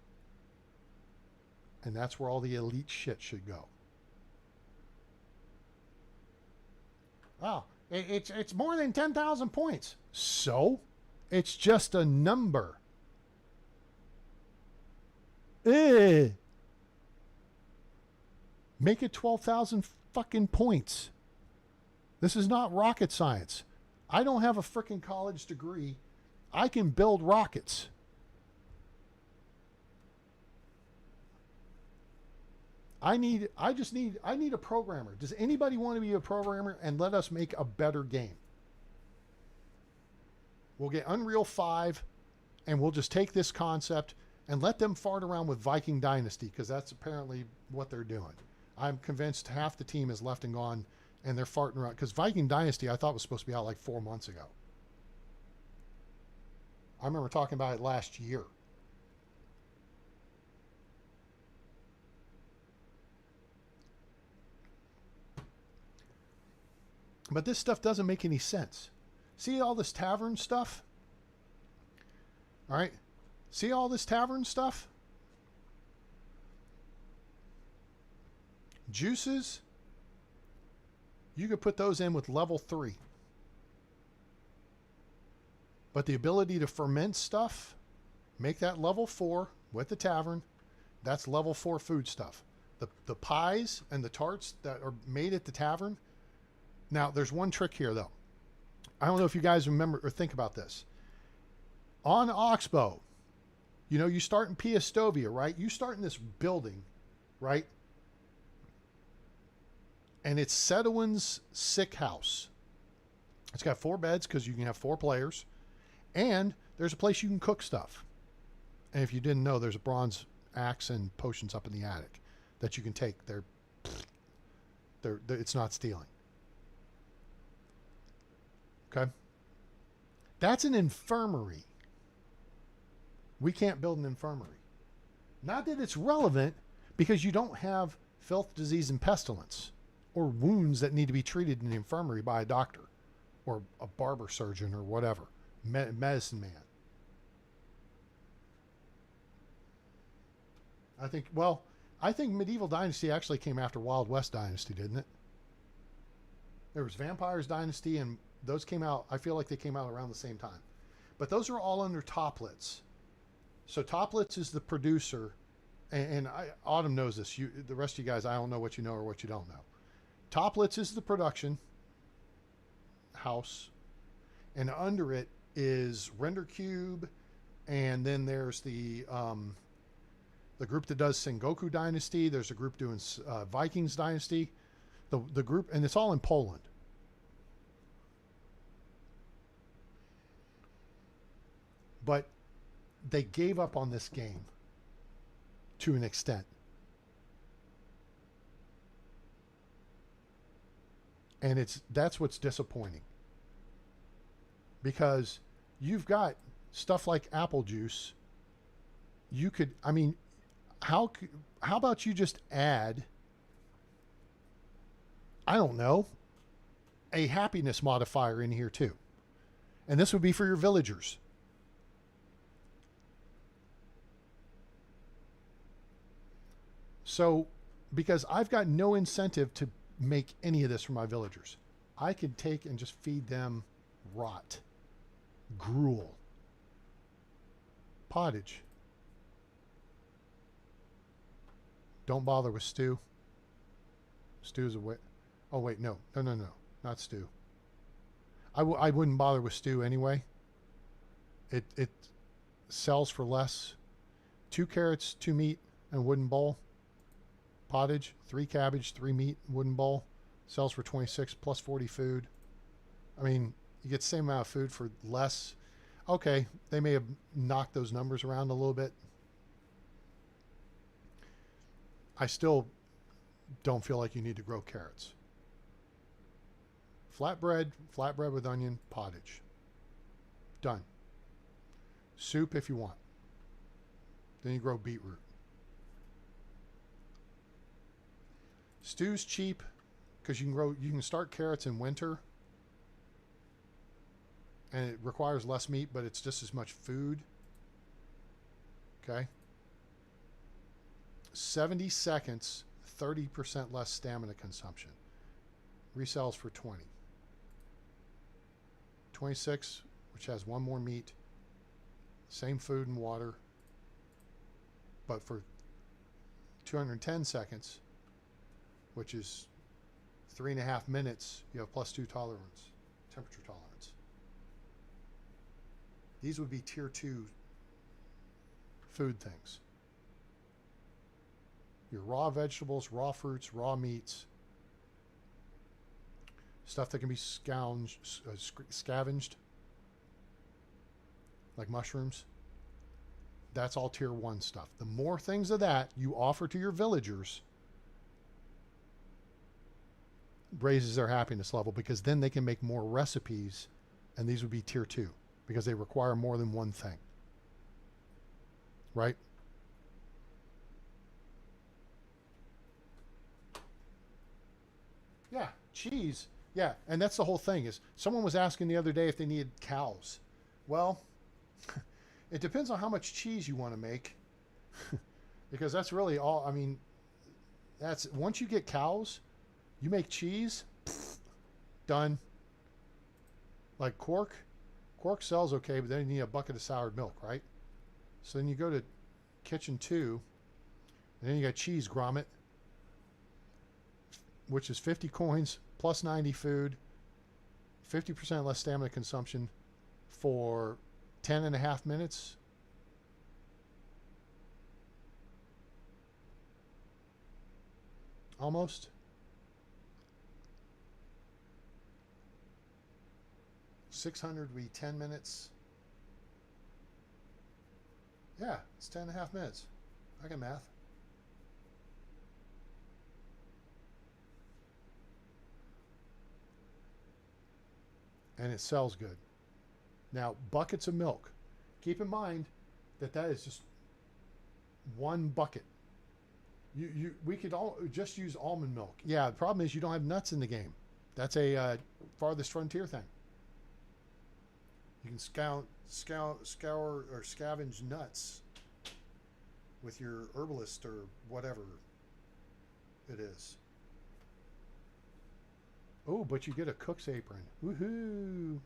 And that's where all the elite shit should go. Oh, it's more than 10,000 points. So? It's just a number. Make it 12,000 fucking points. This is not rocket science. I don't have a freaking college degree. I can build rockets. I need a programmer. Does anybody want to be a programmer and let us make a better game? We'll get Unreal 5 and we'll just take this concept and let them fart around with Viking Dynasty, because that's apparently what they're doing. I'm convinced half the team is left and gone and they're farting around, because Viking Dynasty I thought was supposed to be out like 4 months ago. I remember talking about it last year. But this stuff doesn't make any sense. See all this tavern stuff? All right. See all this tavern stuff? Juices, you could put those in with level 3. But the ability to ferment stuff, make that level 4 with the tavern, that's level 4 food stuff. The pies and the tarts that are made at the tavern. Now, there's one trick here, though. I don't know if you guys remember or think about this. On Oxbow, you know, you start in Piastovia, right? You start in this building, right? And it's Sedowin's sick house. It's got 4 beds because you can have 4 players. And there's a place you can cook stuff. And if you didn't know, there's a bronze axe and potions up in the attic that you can take. It's not stealing. Okay? That's an infirmary. We can't build an infirmary. Not that it's relevant, because you don't have filth, disease, and pestilence, or wounds that need to be treated in the infirmary by a doctor or a barber surgeon or whatever, medicine man. I think Medieval Dynasty actually came after Wild West Dynasty, didn't it? There was Vampires Dynasty, and those came out, I feel like they came out around the same time. But those are all under Toplitz. So Toplitz is the producer, and Autumn knows this. The rest of you guys, I don't know what you know or what you don't know. Toplitz is the production house, and under it is RenderCube, and then there's the group that does Sengoku Dynasty. There's a group doing Vikings Dynasty. The group, and it's all in Poland. But they gave up on this game to an extent. And that's what's disappointing. Because you've got stuff like apple juice. You could, I mean, how about you just add, I don't know, a happiness modifier in here too. And this would be for your villagers. So, because I've got no incentive to make any of this for my villagers, I could take and just feed them rot, gruel, pottage. Don't bother with stew. Stew's a way. Oh wait, no, not stew. I wouldn't bother with stew anyway. It sells for less. 2 carrots, 2 meat, and wooden bowl. Pottage, 3 cabbage, 3 meat, wooden bowl. Sells for 26 plus 40 food. I mean, you get the same amount of food for less. Okay, they may have knocked those numbers around a little bit. I still don't feel like you need to grow carrots. Flatbread with onion, pottage. Done. Soup if you want. Then you grow beetroot. Stew's cheap because you can start carrots in winter, and it requires less meat, but it's just as much food. Okay. 70 seconds, 30% less stamina consumption. Resells for 20. 26, which has 1 more meat. Same food and water. But for 210 seconds, which is 3.5 minutes, you have +2 tolerance, temperature tolerance. These would be tier 2 food things. Your raw vegetables, raw fruits, raw meats, stuff that can be scavenged, like mushrooms. That's all tier 1 stuff. The more things of that you offer to your villagers raises their happiness level, because then they can make more recipes, and these would be tier 2 because they require more than one thing. Right? Yeah, cheese. Yeah, and that's the whole thing is someone was asking the other day if they needed cows. Well, it depends on how much cheese you want to make. Because that's really all, I mean, that's once you get cows, you make cheese, done. Like Quark sells okay, but then you need a bucket of soured milk, right? So then you go to kitchen 2, and then you got cheese grommet, which is 50 coins plus 90 food, 50% less stamina consumption for 10 and a half minutes. Almost. $600 would be 10 minutes. Yeah, it's 10 and a half minutes. I can math. And it sells good. Now, buckets of milk. Keep in mind that that is just one bucket. We could all just use almond milk. Yeah, the problem is you don't have nuts in the game. That's a farthest frontier thing. You can scour or scavenge nuts with your herbalist or whatever it is. Oh, but you get a cook's apron. Woohoo!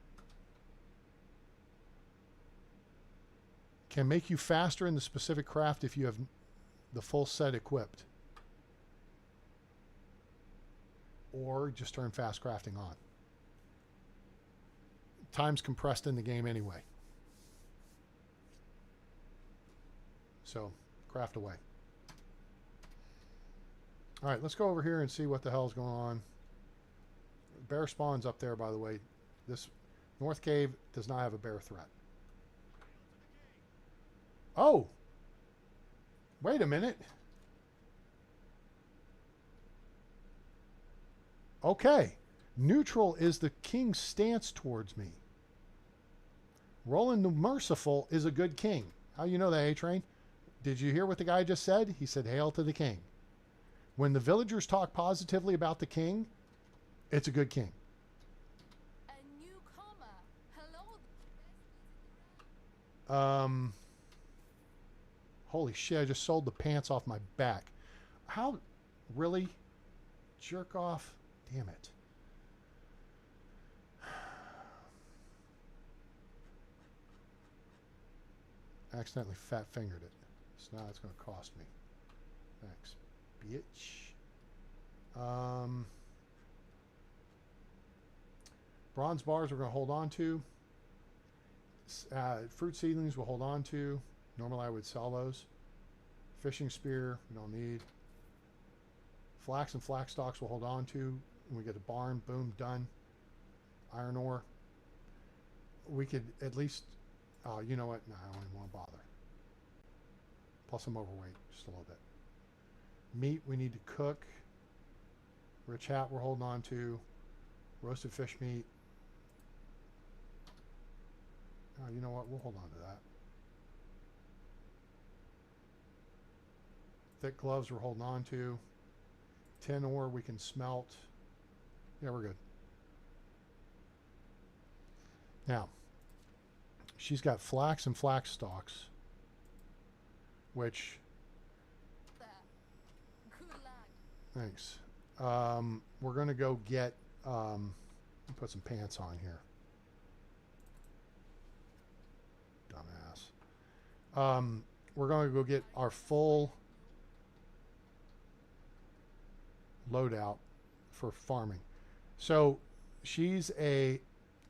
Can make you faster in the specific craft if you have the full set equipped. Or just turn fast crafting on. Time's compressed in the game anyway. So, craft away. Alright, let's go over here and see what the hell's going on. Bear spawns up there, by the way. This North Cave does not have a bear threat. Oh! Wait a minute. Okay. Neutral is the king's stance towards me. Roland the Merciful is a good king. How you know that, A-Train? Did you hear what the guy just said? He said, "Hail to the king." When the villagers talk positively about the king, it's a good king. A newcomer. Hello. Holy shit, I just sold the pants off my back. How? Really? Jerk off? Damn it. Accidentally fat fingered it. So now it's going to cost me. Thanks, bitch. Bronze bars we're going to hold on to. Fruit seedlings we'll hold on to. Normally I would sell those. Fishing spear we don't need. Flax and flax stalks we'll hold on to. When we get a barn, boom, done. Iron ore. We could at least... Oh, you know what? No, I don't even want to bother. Plus I'm overweight just a little bit. Meat we need to cook. Rich hat we're holding on to. Roasted fish meat. Oh, you know what? We'll hold on to that. Thick gloves we're holding on to. Tin ore we can smelt. Yeah, we're good. Now, she's got flax and flax stalks, which... Good luck. Thanks. We're going to go get... put some pants on here. Dumbass. We're going to go get our full loadout for farming. So she's a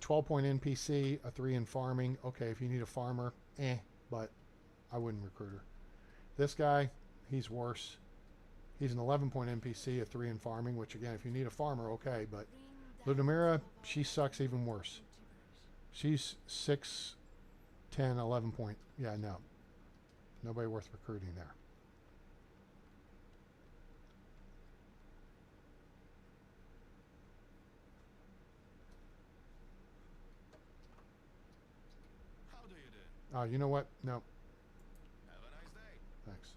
12-point NPC, a 3 in farming. Okay, if you need a farmer, but I wouldn't recruit her. This guy, he's worse. He's an 11-point NPC, a 3 in farming, which again, if you need a farmer, okay, but Ludmira, she sucks even worse. She's 6, 10, 11 point. Yeah, no. Nobody worth recruiting there. How do you do? Oh, you know what? No. Have a nice day. Thanks.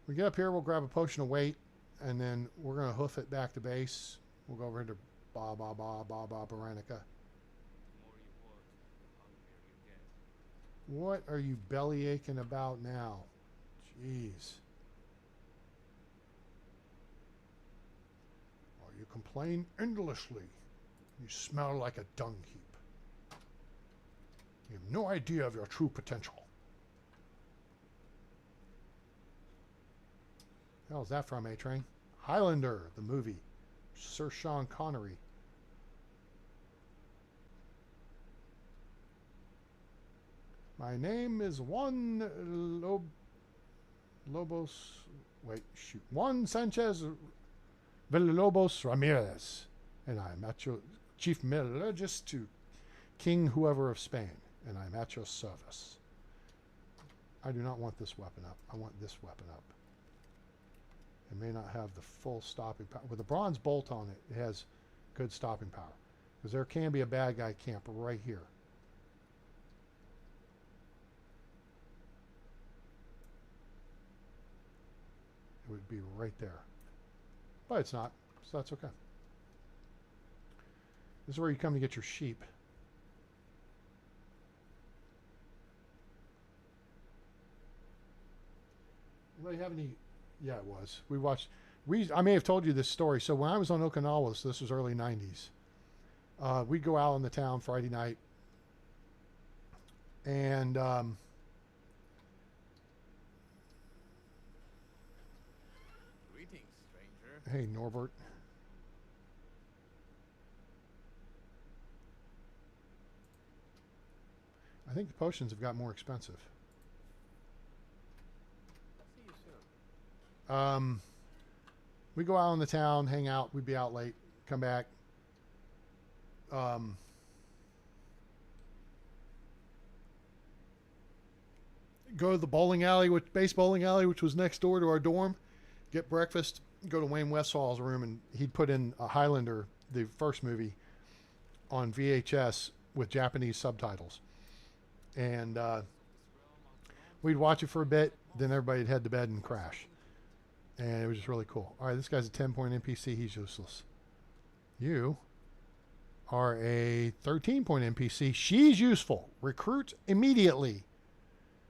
We get up here, we'll grab a potion of weight. and then we're going to hoof it back to base. We'll go over into Ba Ba Ba Ba Ba Baranica. The more you work, the hungrier you get. What are you belly aching about now? Jeez. Oh, you complain endlessly. You smell like a dung heap. You have no idea of your true potential. The hell is that from, A-Train? Highlander, the movie. Sir Sean Connery. My name is Juan Lobos. Wait, shoot. Juan Sanchez Villalobos Ramirez. And I'm at your chief metallurgist to King whoever of Spain. And I'm at your service. I do not want this weapon up. I want this weapon up. It may not have the full stopping power. With a bronze bolt on it, it has good stopping power. Because there can be a bad guy camp right here. It would be right there. But it's not, so that's okay. This is where you come to get your sheep. Anybody have any? Yeah, it was. We watched. I may have told you this story. So when I was on Okinawa, so this was early '90s. We'd go out in the town Friday night, and Greetings, stranger. hey, Norbert. I think the potions have got more expensive. See you soon. We go out in the town, hang out. We'd be out late, come back. Go to the bowling alley, base bowling alley, which was next door to our dorm. Get breakfast. Go to Wayne Westfall's room, and he'd put in a Highlander, the first movie, on VHS with Japanese subtitles. And we'd watch it for a bit, then everybody'd head to bed and crash. And it was just really cool. All right, this guy's a 10-point NPC. He's useless. You are a 13-point NPC. She's useful. Recruit immediately.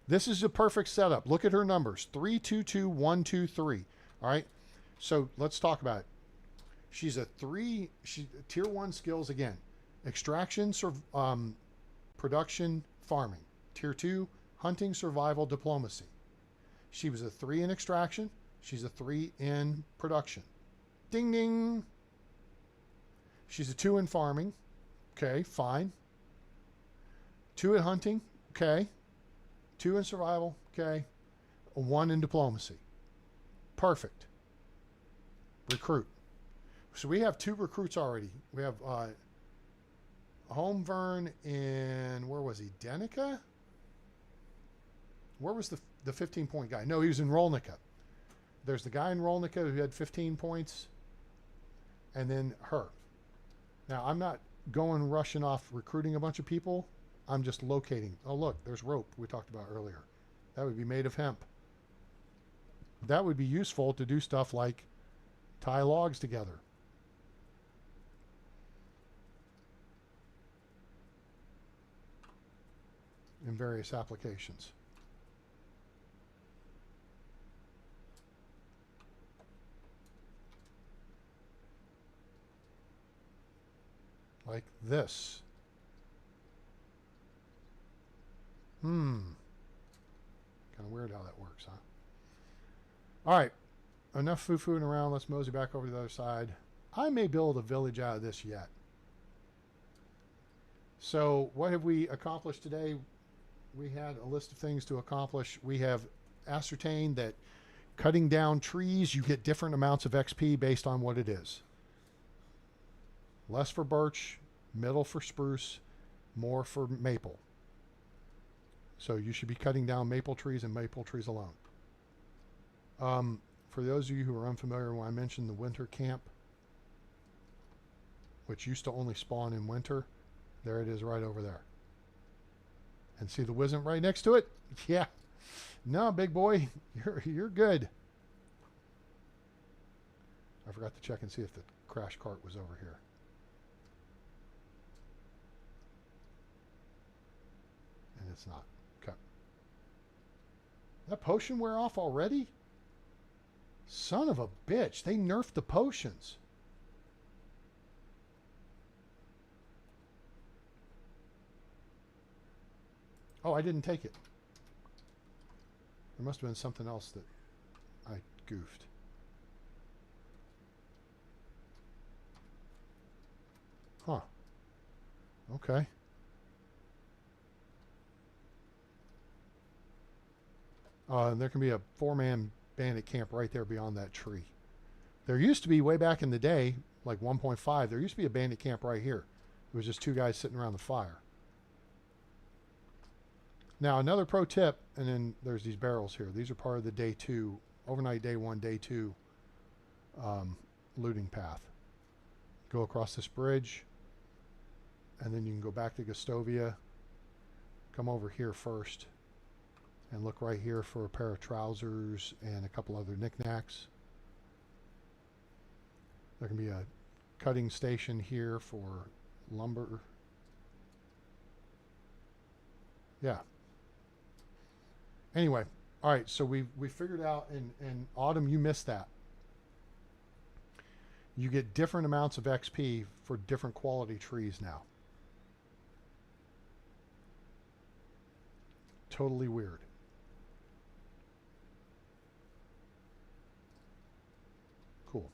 This is a perfect setup. Look at her numbers. 3, 2, 2, 1, 2, 3. All right, so let's talk about it. She's a 3. Tier 1 skills again. Extraction, production, farming. Tier 2, hunting, survival, diplomacy. She was a 3 in extraction. She's a 3 in production. Ding, ding. She's a 2 in farming. Okay, fine. 2 in hunting. Okay. 2 in survival. Okay. A 1 in diplomacy. Perfect. Recruit. So we have 2 recruits already. We have Homevern in, where was he? Denica? Where was the 15-point guy? No, he was in Rolnica. There's the guy in Rolnica who had 15 points, and then her. Now, I'm not going rushing off recruiting a bunch of people. I'm just locating. Oh, look, there's rope we talked about earlier. That would be made of hemp. That would be useful to do stuff like tie logs together. In various applications. Like this. Kind of weird how that works, huh? All right. Enough foo-fooing around. Let's mosey back over to the other side. I may build a village out of this yet. So what have we accomplished today? We had a list of things to accomplish. We have ascertained that cutting down trees, you get different amounts of XP based on what it is. Less for birch, middle for spruce, more for maple. So you should be cutting down maple trees and maple trees alone. For those of you who are unfamiliar, when I mentioned the winter camp, which used to only spawn in winter, there it is right over there. And see the Wizened right next to it? Yeah. No, big boy, you're good. I forgot to check and see if the crash cart was over here. And it's not. Okay. That potion wear off already? Son of a bitch. They nerfed the potions. Oh, I didn't take it. There must have been something else that I goofed. Huh. Okay. And there can be a 4-man bandit camp right there beyond that tree. There used to be, way back in the day, like 1.5, there used to be a bandit camp right here. It was just 2 guys sitting around the fire. Now, another pro tip, and then there's these barrels here. These are part of the day 2, overnight day 1, day 2 looting path. Go across this bridge, and then you can go back to Gustovia, come over here first, and look right here for a pair of trousers and a couple other knickknacks. There can be a cutting station here for lumber. Yeah. Anyway, all right, so we figured out, in Autumn, you missed that. You get different amounts of XP for different quality trees now. Totally weird. Cool.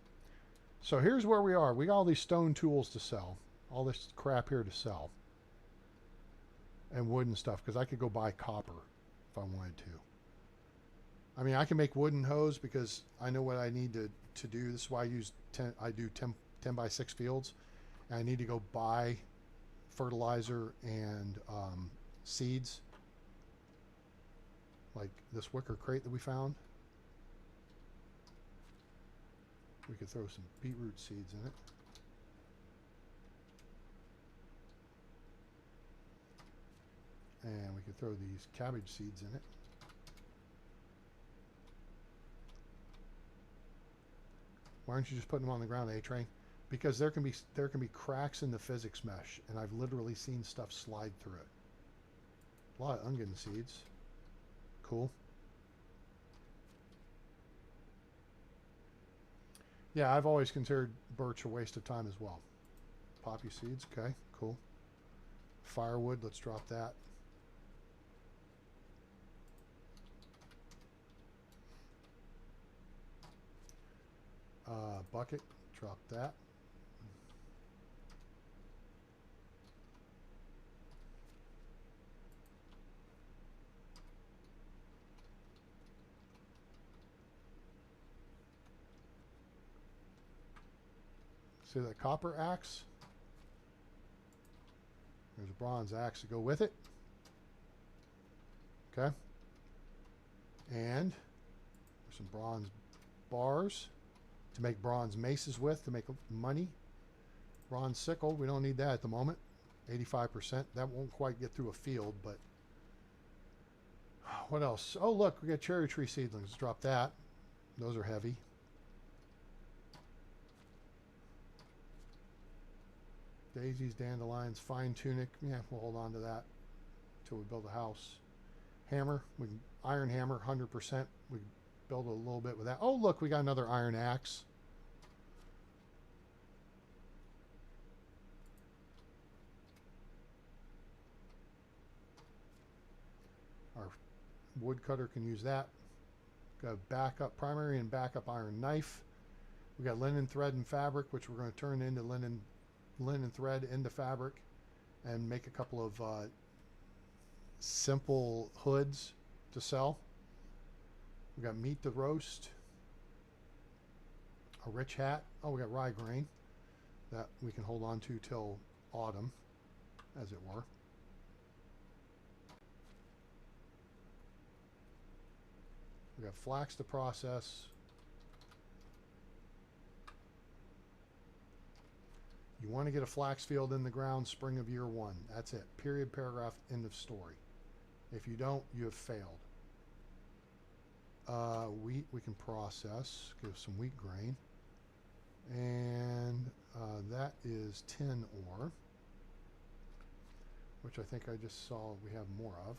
So here's where we are. We got all these stone tools to sell. All this crap here to sell. And wood and stuff, because I could go buy copper if I wanted to. I mean, I can make wooden hose because I know what I need to do. This is why I do 10 by 6 fields. And I need to go buy fertilizer and seeds. Like this wicker crate that we found. We could throw some beetroot seeds in it. And we could throw these cabbage seeds in it. Why aren't you just putting them on the ground, A-Train? Because there can be cracks in the physics mesh, and I've literally seen stuff slide through it. A lot of onion seeds. Cool. Yeah, I've always considered birch a waste of time as well. Poppy seeds, okay, cool. Firewood, let's drop that. Bucket, drop that. See that copper axe? There's a bronze axe to go with it. Okay. And there's some bronze bars to make bronze maces with, to make money. Bronze sickle, we don't need that at the moment. 85%. That won't quite get through a field, but what else? Oh, look, we got cherry tree seedlings. Let's drop that. Those are heavy. Daisies, dandelions, fine tunic. Yeah, we'll hold on to that until we build a house. Hammer, we can iron hammer, 100%. We can build a little bit with that. Oh, look, we got another iron axe. Our woodcutter can use that. Got a backup, primary and backup iron knife. We got linen thread and fabric, which we're going to turn into linen thread into fabric and make a couple of simple hoods to sell. We got meat to roast, a rich hat. Oh, we got rye grain that we can hold on to till autumn, as it were. We got flax to process. You want to get a flax field in the ground spring of year 1. That's it. Period, paragraph, end of story. If you don't, you have failed. Wheat we can process. Give some wheat grain. And that is tin ore, which I think I just saw we have more of.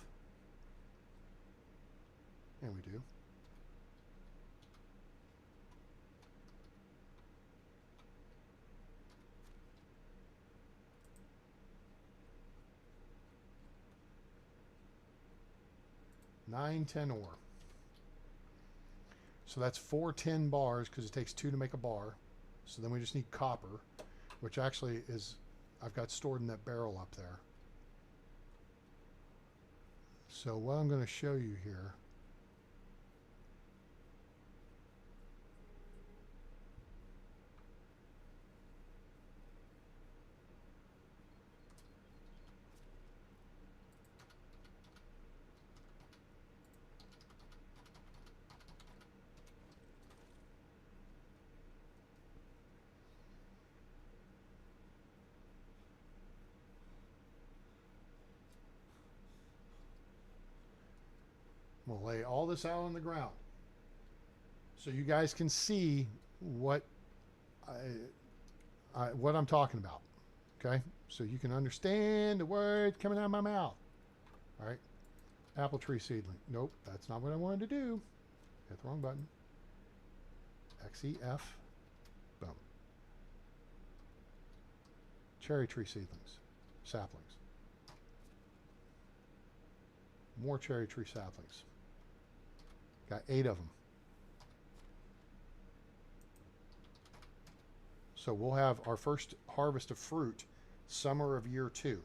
And we do. Nine tin ore. So that's 4 tin bars because it takes 2 to make a bar. So then we just need copper, which actually is, I've got stored in that barrel up there. So what I'm going to show you here. We'll lay all this out on the ground so you guys can see what what I'm talking about. Okay, so you can understand the words coming out of my mouth. All right, apple tree seedling. Nope, that's not what I wanted to do. Hit the wrong button. XEF. Boom. Cherry tree seedlings, saplings. More cherry tree saplings. Got 8 of them. So we'll have our first harvest of fruit summer of year 2.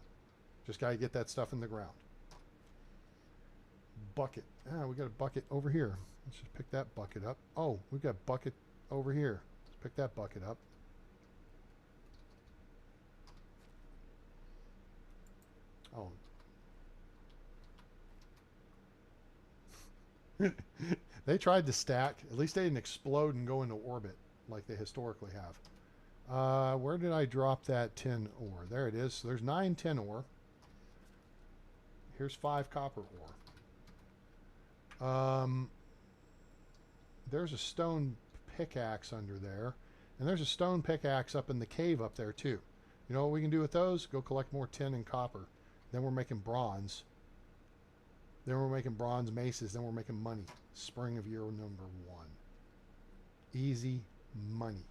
Just got to get that stuff in the ground. Bucket. Ah, we got a bucket over here. Let's just pick that bucket up. Oh, we've got a bucket over here. Let's pick that bucket up. Oh. They tried to stack. At least they didn't explode and go into orbit like they historically have. Where did I drop that tin ore? There it is. So there's 9 tin ore. Here's 5 copper ore. There's a stone pickaxe under there. And there's a stone pickaxe up in the cave up there too. You know what we can do with those? Go collect more tin and copper. Then we're making bronze. Then we're making bronze maces. Then we're making money. Spring of year number 1. Easy money.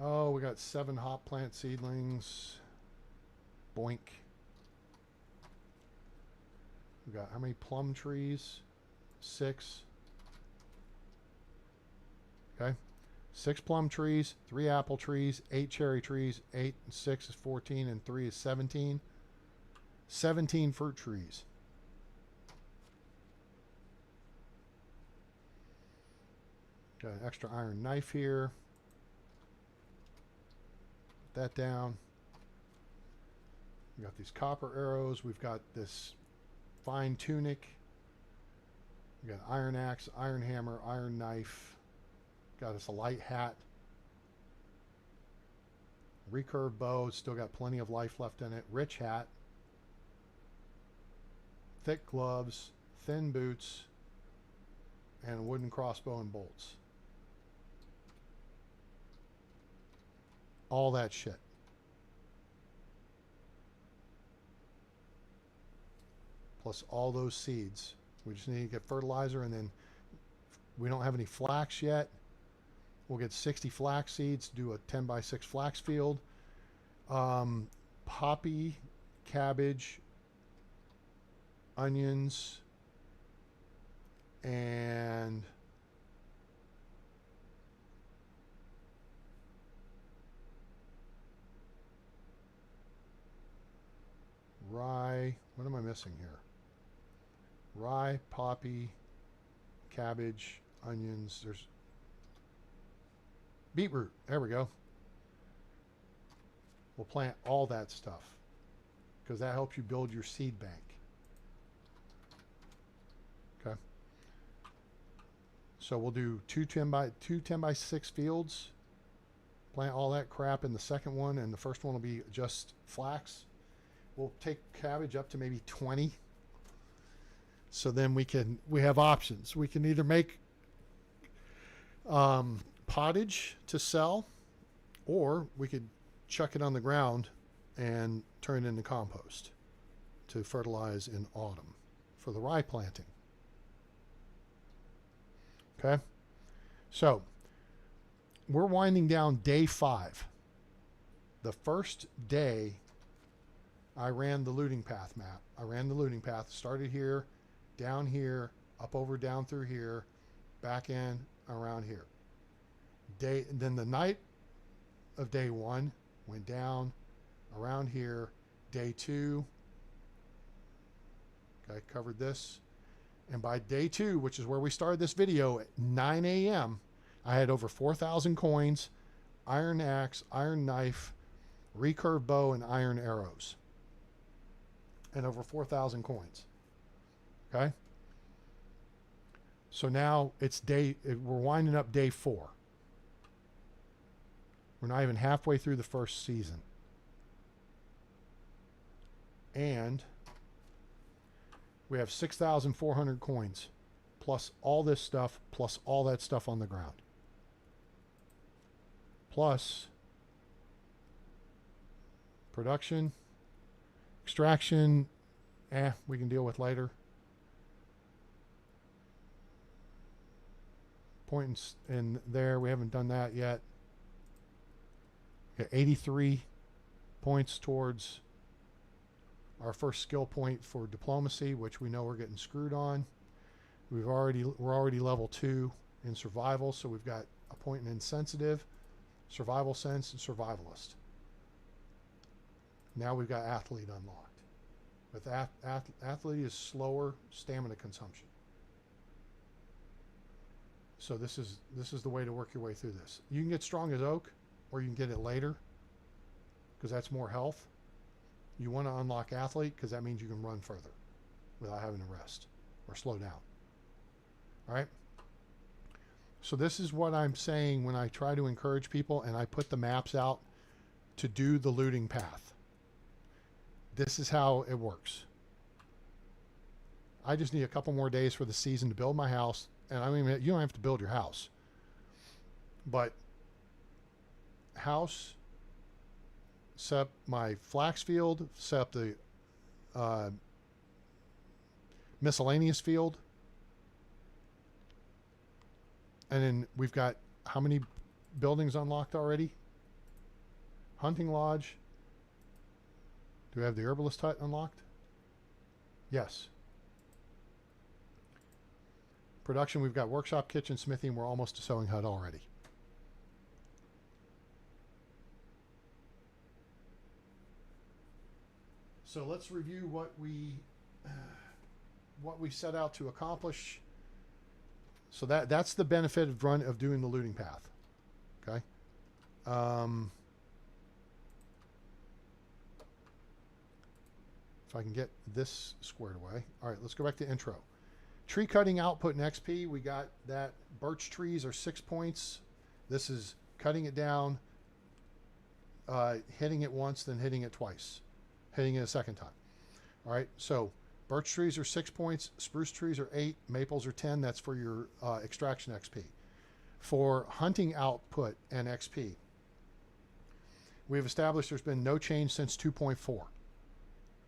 Oh, we got 7 hop plant seedlings. Boink. We got how many plum trees? 6. Okay. 6 plum trees, 3 apple trees, 8 cherry trees, 8 and 6 is 14, and 3 is 17. 17 fruit trees. Got an extra iron knife here. Put that down. We got these copper arrows. We've got this fine tunic. We got iron axe, iron hammer, iron knife. Got us a light hat. Recurve bow. Still got plenty of life left in it. Rich hat. Thick gloves. Thin boots. And a wooden crossbow and bolts. All that shit. Plus all those seeds. We just need to get fertilizer, and then we don't have any flax yet. We'll get 60 flax seeds, do a 10 by 6 flax field. Poppy, cabbage, onions, and rye. What am I missing here? Rye, poppy, cabbage, onions. There's beetroot. There we go. We'll plant all that stuff because that helps you build your seed bank. Okay. So we'll do 2 10 by 6 fields. Plant all that crap in the second one, and the first one will be just flax. We'll take cabbage up to maybe 20. So then we have options. We can either make pottage to sell, or we could chuck it on the ground and turn it into compost to fertilize in autumn for the rye planting. Okay, so we're winding down day 5. The first day I ran the looting path map. I ran the looting path, started here, down here, up over, down through here, back in, around here. Then the night of day 1 went down around here. Day 2, okay, covered this. And by day 2, which is where we started this video at 9 a.m., I had over 4,000 coins, iron axe, iron knife, recurve bow, and iron arrows. And over 4,000 coins. Okay? So now we're winding up day 4. We're not even halfway through the first season. And we have 6,400 coins, plus all this stuff, plus all that stuff on the ground. Plus production, extraction, we can deal with later. Point in there, we haven't done that yet. Got 83 points towards our first skill point for diplomacy, which we know we're getting screwed on. We're already level 2 in survival, so we've got a point in insensitive, survival sense, and survivalist. Now we've got athlete unlocked. But athlete is slower stamina consumption. So this is the way to work your way through this. You can get strong as oak, or you can get it later, because that's more health. You want to unlock athlete because that means you can run further without having to rest or slow down. All right. So this is what I'm saying when I try to encourage people and I put the maps out to do the looting path. This is how it works. I just need a couple more days for the season to build my house. And I mean, you don't have to build your house, but house, set up my flax field, set up the miscellaneous field, and then we've got how many buildings unlocked already? Hunting lodge. Do we have the herbalist hut unlocked? Yes. Production, we've got workshop, kitchen, smithing. We're almost to sewing hut already. So let's review what we set out to accomplish. So that's the benefit of doing the looting path. Okay. If I can get this squared away. All right, let's go back to intro. Tree cutting output and XP. We got that. Birch trees are 6 points. This is cutting it down, hitting it once, then hitting it twice. Hitting it a second time. All right, so birch trees are 6 points, spruce trees are 8, maples are 10. That's for your extraction XP. For hunting output and XP, we've established there's been no change since 2.4. All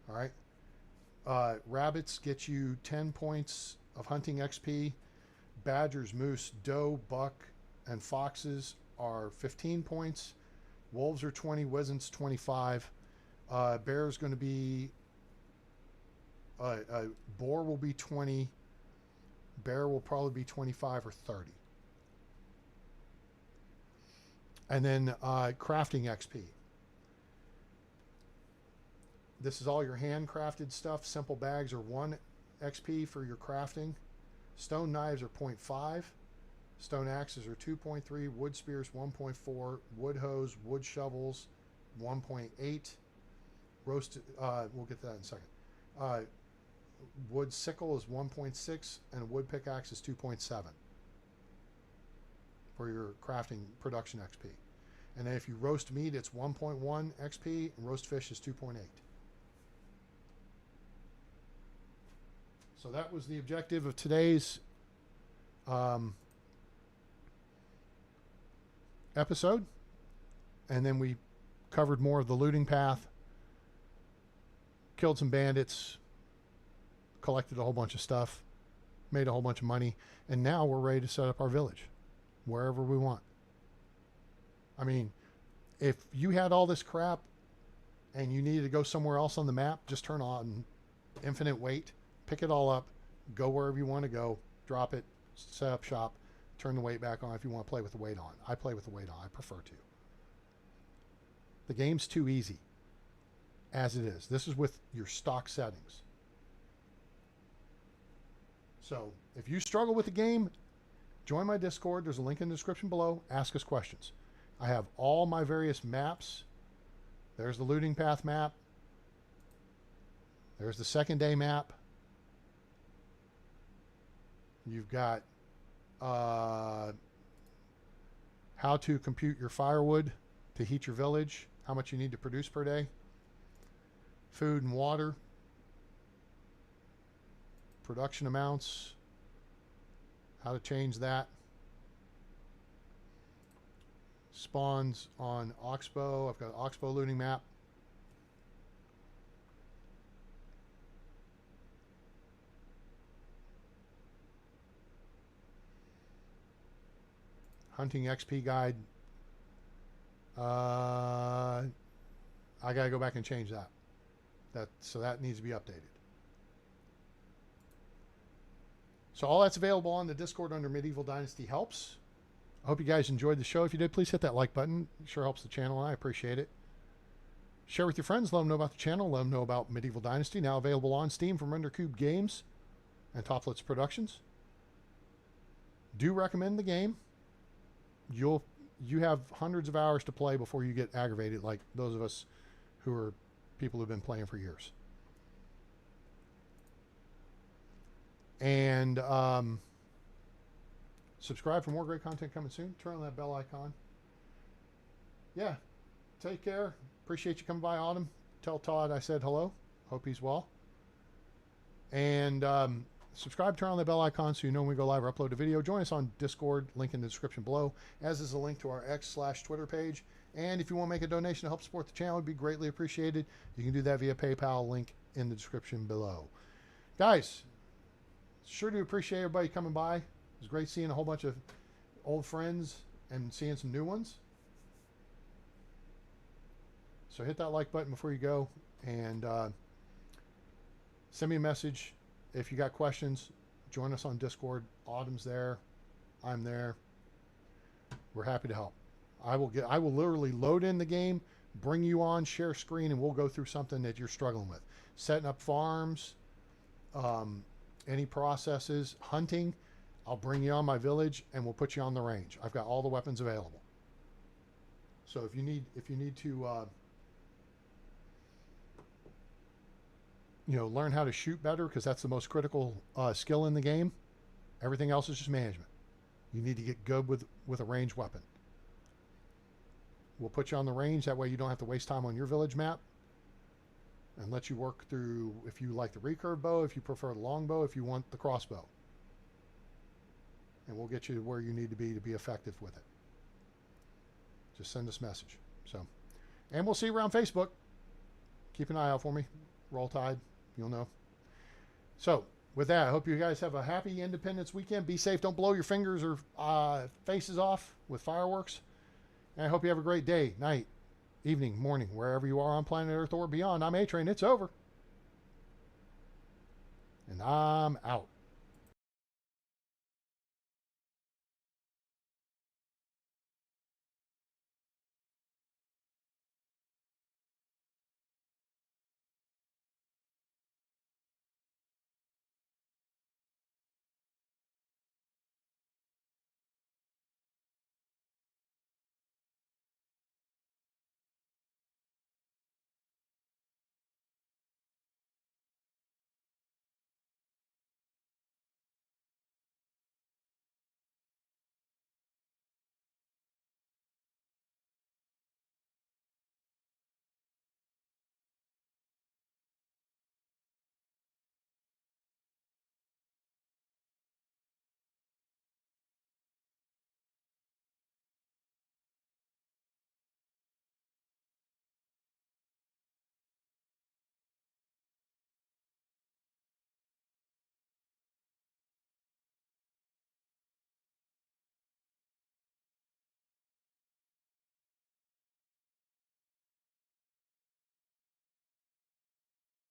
right, rabbits get you 10 points of hunting XP. Badgers, moose, doe, buck, and foxes are 15 points. Wolves are 20, wisents 25. Bear is going to be, boar will be 20. Bear will probably be 25 or 30. And then crafting XP. This is all your handcrafted stuff. Simple bags are 1 XP for your crafting. Stone knives are 0.5. Stone axes are 2.3. Wood spears 1.4. Wood hoes, wood shovels 1.8. Roasted, we'll get to that in a second. Wood sickle is 1.6, and a wood pickaxe is 2.7 for your crafting production XP. And then if you roast meat, it's 1.1 XP, and roast fish is 2.8. So that was the objective of today's episode. And then we covered more of the looting path, killed some bandits, collected a whole bunch of stuff, made a whole bunch of money, and now we're ready to set up our village wherever we want. I mean, if you had all this crap and you needed to go somewhere else on the map, just turn on infinite weight, pick it all up, go wherever you want to go, drop it, set up shop, turn the weight back on if you want to play with the weight on. I play with the weight on. I prefer to. The game's too easy as it is. This is with your stock settings. So if you struggle with the game, join my Discord. There's a link in the description below. Ask us questions. I have all my various maps. There's the looting path map. There's the second day map. You've got how to compute your firewood to heat your village, how much you need to produce per day, food and water, production amounts, how to change that, spawns on Oxbow. I've got Oxbow looting map. Hunting XP guide. I gotta go back and change that. So that needs to be updated. So all that's available on the Discord under Medieval Dynasty Helps. I hope you guys enjoyed the show. If you did, please hit that like button. It sure helps the channel, and I appreciate it. Share with your friends. Let them know about the channel. Let them know about Medieval Dynasty, now available on Steam from Undercube Games and Toplets Productions. Do recommend the game. You have hundreds of hours to play before you get aggravated, like those of us who are people who've been playing for years. And subscribe for more great content coming soon. Turn on that bell icon. Yeah, take care. Appreciate you coming by, Autumn. Tell Todd I said hello. Hope he's well. And subscribe, turn on the bell icon so you know when we go live or upload a video. Join us on Discord, link in the description below, as is a link to our X/Twitter page. And if you want to make a donation to help support the channel, it would be greatly appreciated. You can do that via PayPal, link in the description below. Guys, sure do appreciate everybody coming by. It was great seeing a whole bunch of old friends and seeing some new ones. So hit that like button before you go, and send me a message. If you got questions, join us on Discord. Autumn's there. I'm there. We're happy to help. I will literally load in the game, bring you on, share screen, and we'll go through something that you're struggling with. Setting up farms, any processes, hunting. I'll bring you on my village and we'll put you on the range. I've got all the weapons available. So if you need to learn how to shoot better, because that's the most critical skill in the game. Everything else is just management. You need to get good with a ranged weapon. We'll put you on the range. That way you don't have to waste time on your village map, and let you work through, if you like the recurve bow, if you prefer the longbow, if you want the crossbow. And we'll get you to where you need to be effective with it. Just send us a message. So, and we'll see you around Facebook. Keep an eye out for me. Roll Tide. You'll know. So, with that, I hope you guys have a happy Independence weekend. Be safe. Don't blow your fingers or faces off with fireworks. And I hope you have a great day, night, evening, morning, wherever you are on planet Earth or beyond. I'm A-Train. It's over. And I'm out.